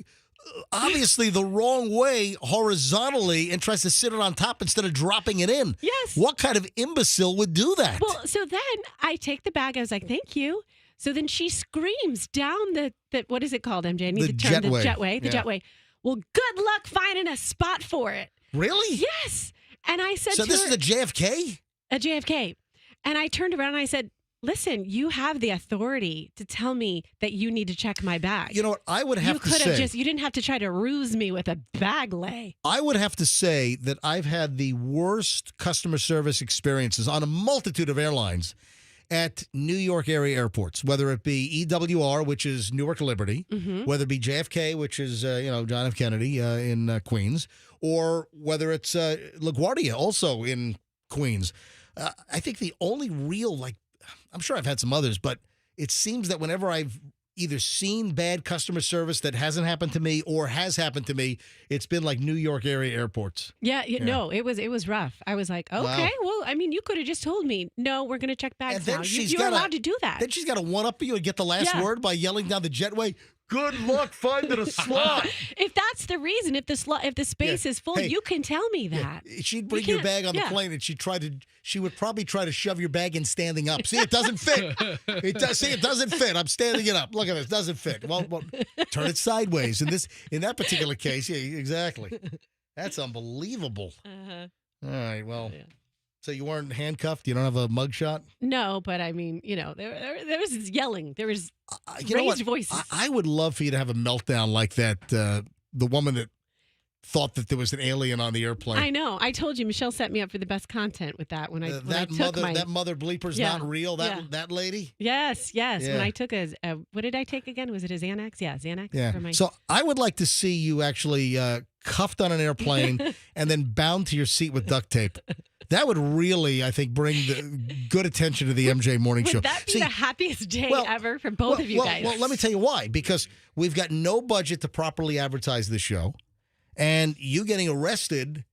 Speaker 1: obviously the wrong way horizontally and tries to sit it on top instead of dropping it in?
Speaker 3: Yes.
Speaker 1: What kind of imbecile would do that?
Speaker 3: Well, so then I take the bag. I was like, thank you. So then she screams down the what is it called, MJ? I need to turn the jetway. Well, good luck finding a spot for it.
Speaker 1: Really?
Speaker 3: Yes. And I said
Speaker 1: so this is a JFK?
Speaker 3: A JFK. And I turned around and I said, listen, you have the authority to tell me that you need to check my bag.
Speaker 1: You know what? I would have to say.
Speaker 3: You didn't have to try to ruse me with a bag lay.
Speaker 1: I would have to say that I've had the worst customer service experiences on a multitude of airlines at New York area airports, whether it be EWR, which is Newark Liberty, whether it be JFK, which is, John F. Kennedy in Queens, or whether it's LaGuardia, also in Queens. I think the only real, I'm sure I've had some others, but it seems that whenever I've either seen bad customer service that hasn't happened to me or has happened to me, it's been like New York area airports.
Speaker 3: No, it was rough. I was like, okay, well, I mean, you could have just told me, no, we're going to check bags now. You're allowed to do that.
Speaker 1: Then she's got to one-up you and get the last word by yelling down the jetway, good luck finding a slot.
Speaker 3: If that's the reason, if the space is full, you can tell me that.
Speaker 1: She'd bring your bag on the plane and she would probably try to shove your bag in standing up. See, it doesn't fit. It doesn't fit. I'm standing it up. Look at this. It doesn't fit. Well, turn it sideways. In that particular case, exactly. That's unbelievable.
Speaker 3: Uh-huh.
Speaker 1: All right, well. Yeah. So you weren't handcuffed? You don't have a mugshot?
Speaker 3: No, but I mean, there was yelling. There was
Speaker 1: raised
Speaker 3: voices.
Speaker 1: I would love for you to have a meltdown like that. The woman that thought that there was an alien on the airplane.
Speaker 3: I know. I told you, Michelle set me up for the best content with that when I took
Speaker 1: that mother bleeper's not real. That lady.
Speaker 3: Yes. Yeah. When I took what did I take again? Was it a Xanax? Yeah, Xanax.
Speaker 1: Yeah. So I would like to see you actually cuffed on an airplane and then bound to your seat with duct tape. That would really, I think, bring the good attention to the MJ Morning Show.
Speaker 3: Would that be the happiest day ever for both of you guys?
Speaker 1: Well, let me tell you why. Because we've got no budget to properly advertise this show. And you getting arrested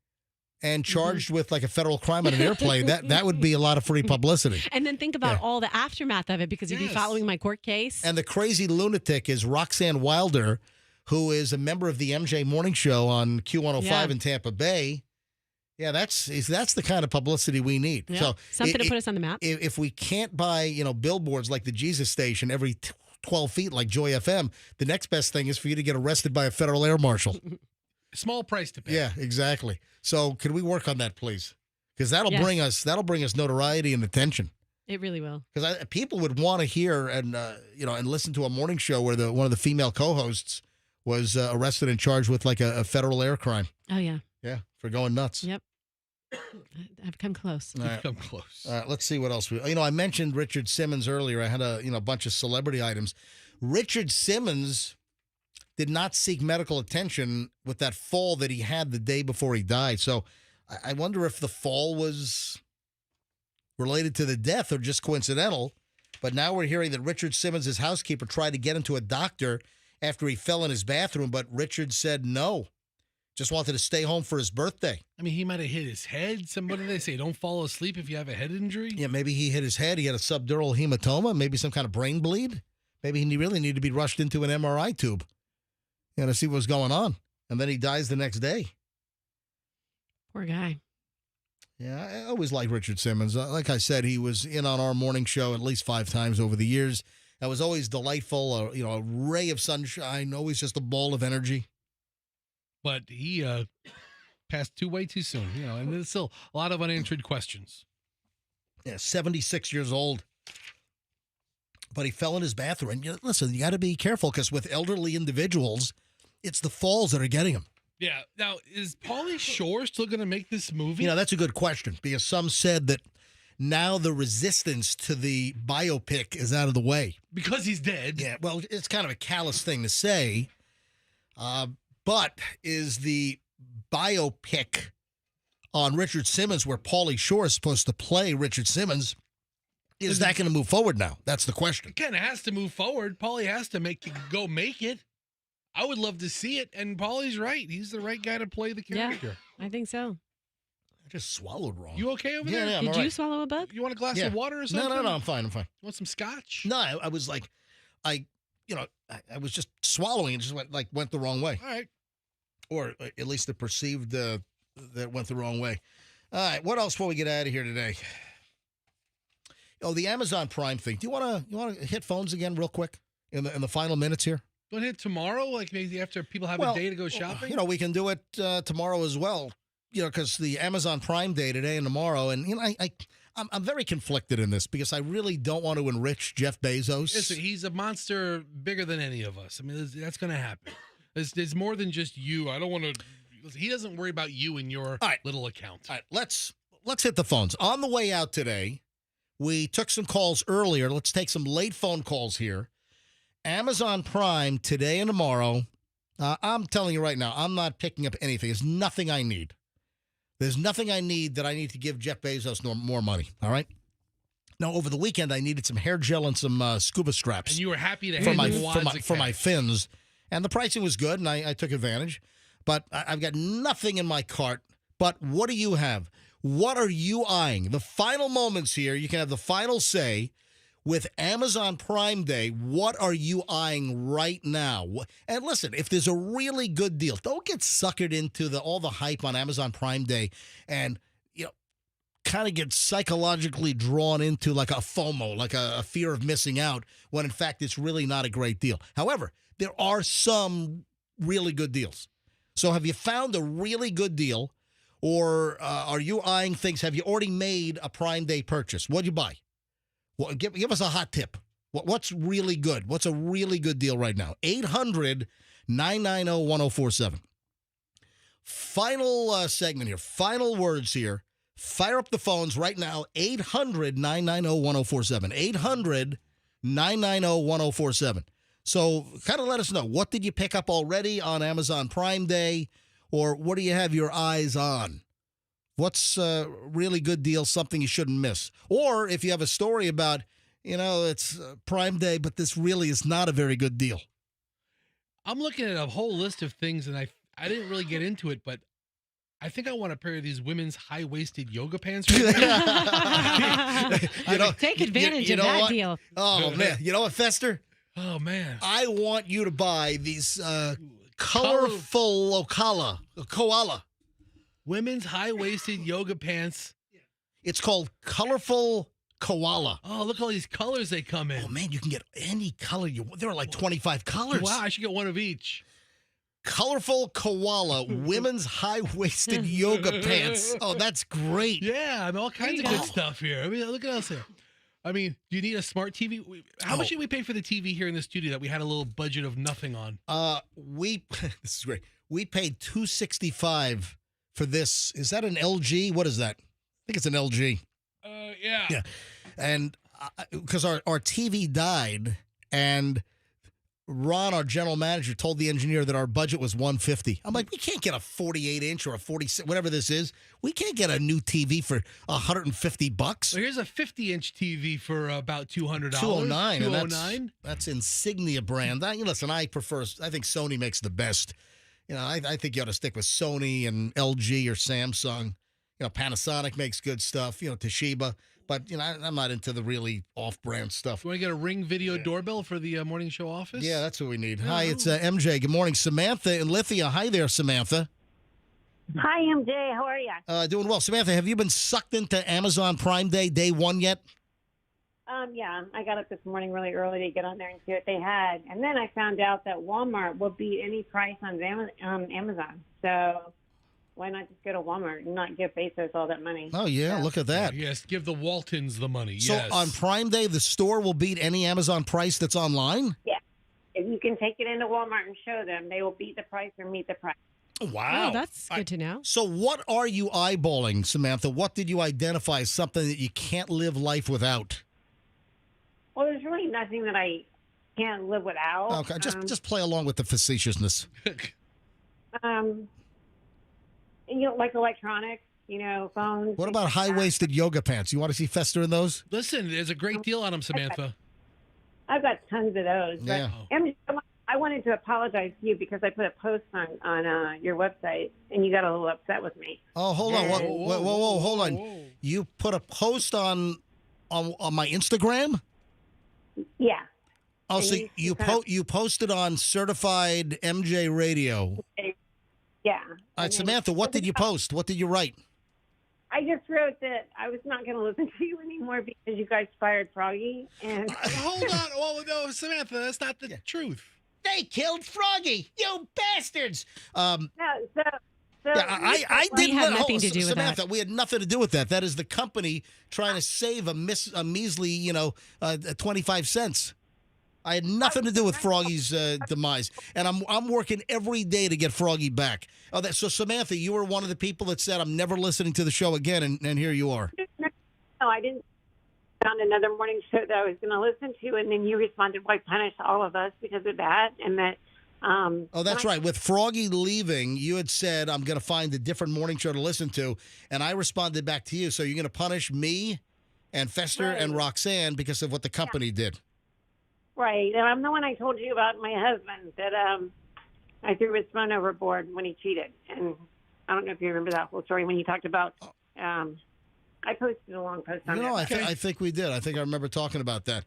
Speaker 1: and charged with like a federal crime on an airplane, that would be a lot of free publicity.
Speaker 3: And then think about all the aftermath of it because you'd be following my court case.
Speaker 1: And the crazy lunatic is Roxanne Wilder, who is a member of the MJ Morning Show on Q105 in Tampa Bay. Yeah, that's the kind of publicity we need.
Speaker 3: Yeah.
Speaker 1: So
Speaker 3: something to put us on the map.
Speaker 1: If we can't buy, billboards like the Jesus Station every 12 feet like Joy FM, the next best thing is for you to get arrested by a federal air marshal.
Speaker 5: Small price to pay.
Speaker 1: Yeah, exactly. So can we work on that, please? Because that'll bring us notoriety and attention.
Speaker 3: It really will.
Speaker 1: Because people would want to hear and and listen to a morning show where one of the female co-hosts was arrested and charged with like a federal air crime.
Speaker 3: Oh yeah.
Speaker 1: Yeah, for going nuts.
Speaker 3: Yep. I've come close.
Speaker 1: I've
Speaker 5: come close.
Speaker 1: All right, let's see what else I mentioned Richard Simmons earlier. I had a bunch of celebrity items. Richard Simmons did not seek medical attention with that fall that he had the day before he died. So I wonder if the fall was related to the death or just coincidental. But now we're hearing that Richard Simmons' housekeeper tried to get him to a doctor after he fell in his bathroom, but Richard said no. Just wanted to stay home for his birthday.
Speaker 5: I mean, he might have hit his head. What do they say? Don't fall asleep if you have a head injury?
Speaker 1: Yeah, maybe he hit his head. He had a subdural hematoma, maybe some kind of brain bleed. Maybe he really needed to be rushed into an MRI tube, to see what's going on. And then he dies the next day.
Speaker 3: Poor guy.
Speaker 1: Yeah, I always liked Richard Simmons. Like I said, he was in on our morning show at least 5 times over the years. That was always delightful, a ray of sunshine, always just a ball of energy.
Speaker 5: But he passed way too soon, and there's still a lot of unanswered questions.
Speaker 1: Yeah, 76 years old. But he fell in his bathroom. And listen, you got to be careful because with elderly individuals, it's the falls that are getting them.
Speaker 5: Yeah. Now, is Pauly Shore still going to make this movie?
Speaker 1: That's a good question because some said that now the resistance to the biopic is out of the way.
Speaker 5: Because he's dead.
Speaker 1: Yeah, well, it's kind of a callous thing to say. But is the biopic on Richard Simmons where Pauly Shore is supposed to play Richard Simmons, is that going to move forward now? That's the question.
Speaker 5: It kind of has to move forward. Pauly has to make it. I would love to see it, and Pauly's right. He's the right guy to play the character.
Speaker 3: Yeah, I think so.
Speaker 1: I just swallowed wrong.
Speaker 5: You okay over there?
Speaker 1: Yeah,
Speaker 3: Did you swallow a bug?
Speaker 5: You want a glass of water or something?
Speaker 1: No, I'm fine.
Speaker 5: You want some scotch?
Speaker 1: No, I was like, I was just swallowing and just went the wrong way.
Speaker 5: All right.
Speaker 1: Or at least it perceived that it went the wrong way. All right, what else before we get out of here today? Oh, the Amazon Prime thing. Do you want to hit phones again real quick in the final minutes here?
Speaker 5: Go ahead tomorrow, like maybe after people have a day to go shopping?
Speaker 1: We can do it tomorrow as well, because the Amazon Prime Day today and tomorrow. And, I'm very conflicted in this because I really don't want to enrich Jeff Bezos.
Speaker 5: Listen, he's a monster bigger than any of us. I mean, that's going to happen. There's more than just you. I don't want to. He doesn't worry about you and your little account.
Speaker 1: All right, let's hit the phones. On the way out today, we took some calls earlier. Let's take some late phone calls here. Amazon Prime today and tomorrow. I'm telling you right now, I'm not picking up anything. There's nothing I need. There's nothing I need that I need to give Jeff Bezos more money. All right. Now, over the weekend, I needed some hair gel and some scuba straps.
Speaker 5: And you were happy to
Speaker 1: for my fins. And the pricing was good, and I took advantage. But I've got nothing in my cart. But what do you have? What are you eyeing? The final moments here, you can have the final say. With Amazon Prime Day, what are you eyeing right now? And listen, if there's a really good deal, don't get suckered into all the hype on Amazon Prime Day and kind of get psychologically drawn into like a FOMO, like a fear of missing out, when in fact it's really not a great deal. However, there are some really good deals. So have you found a really good deal, or are you eyeing things? Have you already made a Prime Day purchase? What'd you buy? Well, give us a hot tip. What's really good? What's a really good deal right now? 800-990-1047. Final segment here. Final words here. Fire up the phones right now. 800-990-1047. 800-990-1047. So kind of let us know. What did you pick up already on Amazon Prime Day? Or what do you have your eyes on? What's a really good deal, something you shouldn't miss? Or if you have a story about, it's Prime Day, but this really is not a very good deal.
Speaker 5: I'm looking at a whole list of things, and I didn't really get into it, but I think I want a pair of these women's high-waisted yoga pants.
Speaker 3: Take advantage of that deal.
Speaker 1: Oh, man. You know what, Fester?
Speaker 5: Oh, man.
Speaker 1: I want you to buy these colorful koala.
Speaker 5: Women's high-waisted yoga pants.
Speaker 1: It's called Colorful koala.
Speaker 5: Oh, look at all these colors they come in.
Speaker 1: Oh, man, you can get any color you want. There are like 25 colors.
Speaker 5: Wow, I should get one of each.
Speaker 1: Colorful koala women's high-waisted yoga pants. Oh, that's great.
Speaker 5: Yeah, I mean, all kinds of good stuff here. I mean, look at us here. I mean, do you need a smart TV? How much did we pay for the TV here in the studio that we had a little budget of nothing on?
Speaker 1: This is great. We paid $265 for this. Is that an LG? What is that? I think it's an LG.
Speaker 5: Yeah.
Speaker 1: Yeah. And because our TV died, and Ron, our general manager, told the engineer that our budget was $150. I'm like, we can't get a 48-inch or a 46, whatever this is. We can't get a new TV for $150.
Speaker 5: So here's a 50-inch TV for about $200.
Speaker 1: $209.
Speaker 5: $209.
Speaker 1: That's Insignia brand. Listen, I think Sony makes the best. I think you ought to stick with Sony and LG or Samsung. Panasonic makes good stuff. Toshiba. But, I'm not into the really off-brand stuff.
Speaker 5: You want to get a Ring video doorbell for the morning show office?
Speaker 1: Yeah, that's what we need. Hi, it's MJ. Good morning. Samantha in Lithia. Hi there, Samantha.
Speaker 13: Hi, MJ. How are you?
Speaker 1: Doing well. Samantha, have you been sucked into Amazon Prime Day 1 yet?
Speaker 13: Yeah. I got up this morning really early to get on there and see what they had. And then I found out that Walmart will beat any price on Amazon. So why not just go to Walmart and not give Bezos all that money?
Speaker 1: Oh, yeah, look at that.
Speaker 5: Yes, give the Waltons the money.
Speaker 1: So on Prime Day, the store will beat any Amazon price that's online?
Speaker 13: Yeah. If you can take it into Walmart and show them, they will beat the price or meet the price.
Speaker 1: Wow.
Speaker 3: Oh, that's good to know.
Speaker 1: So what are you eyeballing, Samantha? What did you identify as something that you can't live life without?
Speaker 13: Well, there's really nothing that I can't live without.
Speaker 1: Okay, just play along with the facetiousness.
Speaker 13: Like electronics, phones.
Speaker 1: What about high-waisted yoga pants? You want to see Fester in those?
Speaker 5: Listen, there's a great deal on them, Samantha.
Speaker 13: I've got tons of those.
Speaker 1: Yeah.
Speaker 13: But I wanted to apologize to you because I put a post on your website, and you got a little upset with me.
Speaker 1: Oh, hold on. Whoa, hold on. You put a post on my Instagram?
Speaker 13: Yeah.
Speaker 1: Oh, so you posted on Certified MJ Radio.
Speaker 13: Yeah.
Speaker 1: All right, Samantha, what did you post? What did you write?
Speaker 13: I just wrote that I was not going to listen to you anymore because you guys fired Froggy. And
Speaker 5: hold on. Oh, no, Samantha, that's not the truth.
Speaker 1: They killed Froggy, you bastards.
Speaker 13: I
Speaker 1: didn't
Speaker 3: have nothing to do with
Speaker 1: Samantha,
Speaker 3: that.
Speaker 1: we had nothing to do with that. That is the company trying to save a measly, 25 cents. I had nothing to do with Froggy's demise, and I'm working every day to get Froggy back. Oh, so Samantha, you were one of the people that said I'm never listening to the show again, and here you are.
Speaker 13: No, I didn't. Found another morning show that I was going to listen to, and then you responded, "Why punish all of us because of that?" And that.
Speaker 1: Oh, that's right. With Froggy leaving, you had said I'm going to find a different morning show to listen to, and I responded back to you. So you're going to punish me, and Fester and Roxanne because of what the company did.
Speaker 13: Right, and I'm the one I told you about my husband that I threw his phone overboard when he cheated, and I don't know if you remember that whole story when you talked about. I posted a long post on that.
Speaker 1: I think we did. I think I remember talking about that.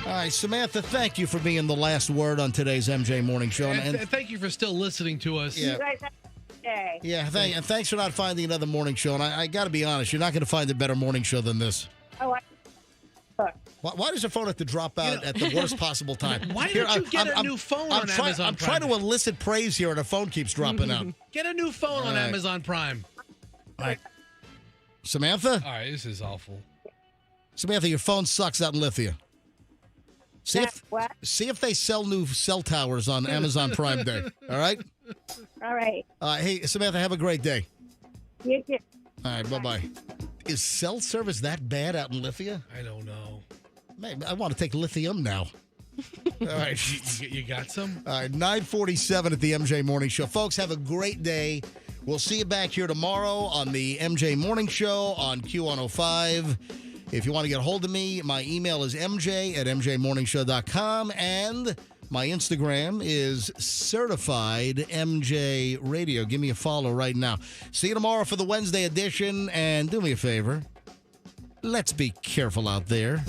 Speaker 1: All right, Samantha, thank you for being the last word on today's MJ Morning Show,
Speaker 5: and thank you for still listening to us.
Speaker 1: Yeah.
Speaker 13: You guys have a good day.
Speaker 1: Yeah, and thanks for not finding another morning show. And I got to be honest, you're not going to find a better morning show than this.
Speaker 13: Oh,
Speaker 1: Why does your phone have to drop out at the worst possible time?
Speaker 5: Why don't you get a new phone on Amazon
Speaker 1: I'm
Speaker 5: Prime?
Speaker 1: trying to elicit praise here, and the phone keeps dropping out.
Speaker 5: Get a new phone on Amazon Prime.
Speaker 1: All right. Samantha?
Speaker 5: All right, this is awful.
Speaker 1: Samantha, your phone sucks out in Lithia. See if they sell new cell towers on Amazon Prime Day. All right?
Speaker 13: All right.
Speaker 1: Hey, Samantha, have a great day.
Speaker 13: You too.
Speaker 1: All right, bye-bye. Is cell service that bad out in Lithia?
Speaker 5: I don't know.
Speaker 1: Man, I want to take lithium now. All right.
Speaker 5: You got some?
Speaker 1: All right, 9:47 at the MJ Morning Show. Folks, have a great day. We'll see you back here tomorrow on the MJ Morning Show on Q105. If you want to get a hold of me, my email is mj@mjmorningshow.com, and my Instagram is Certified MJ Radio. Give me a follow right now. See you tomorrow for the Wednesday edition, and do me a favor. Let's be careful out there.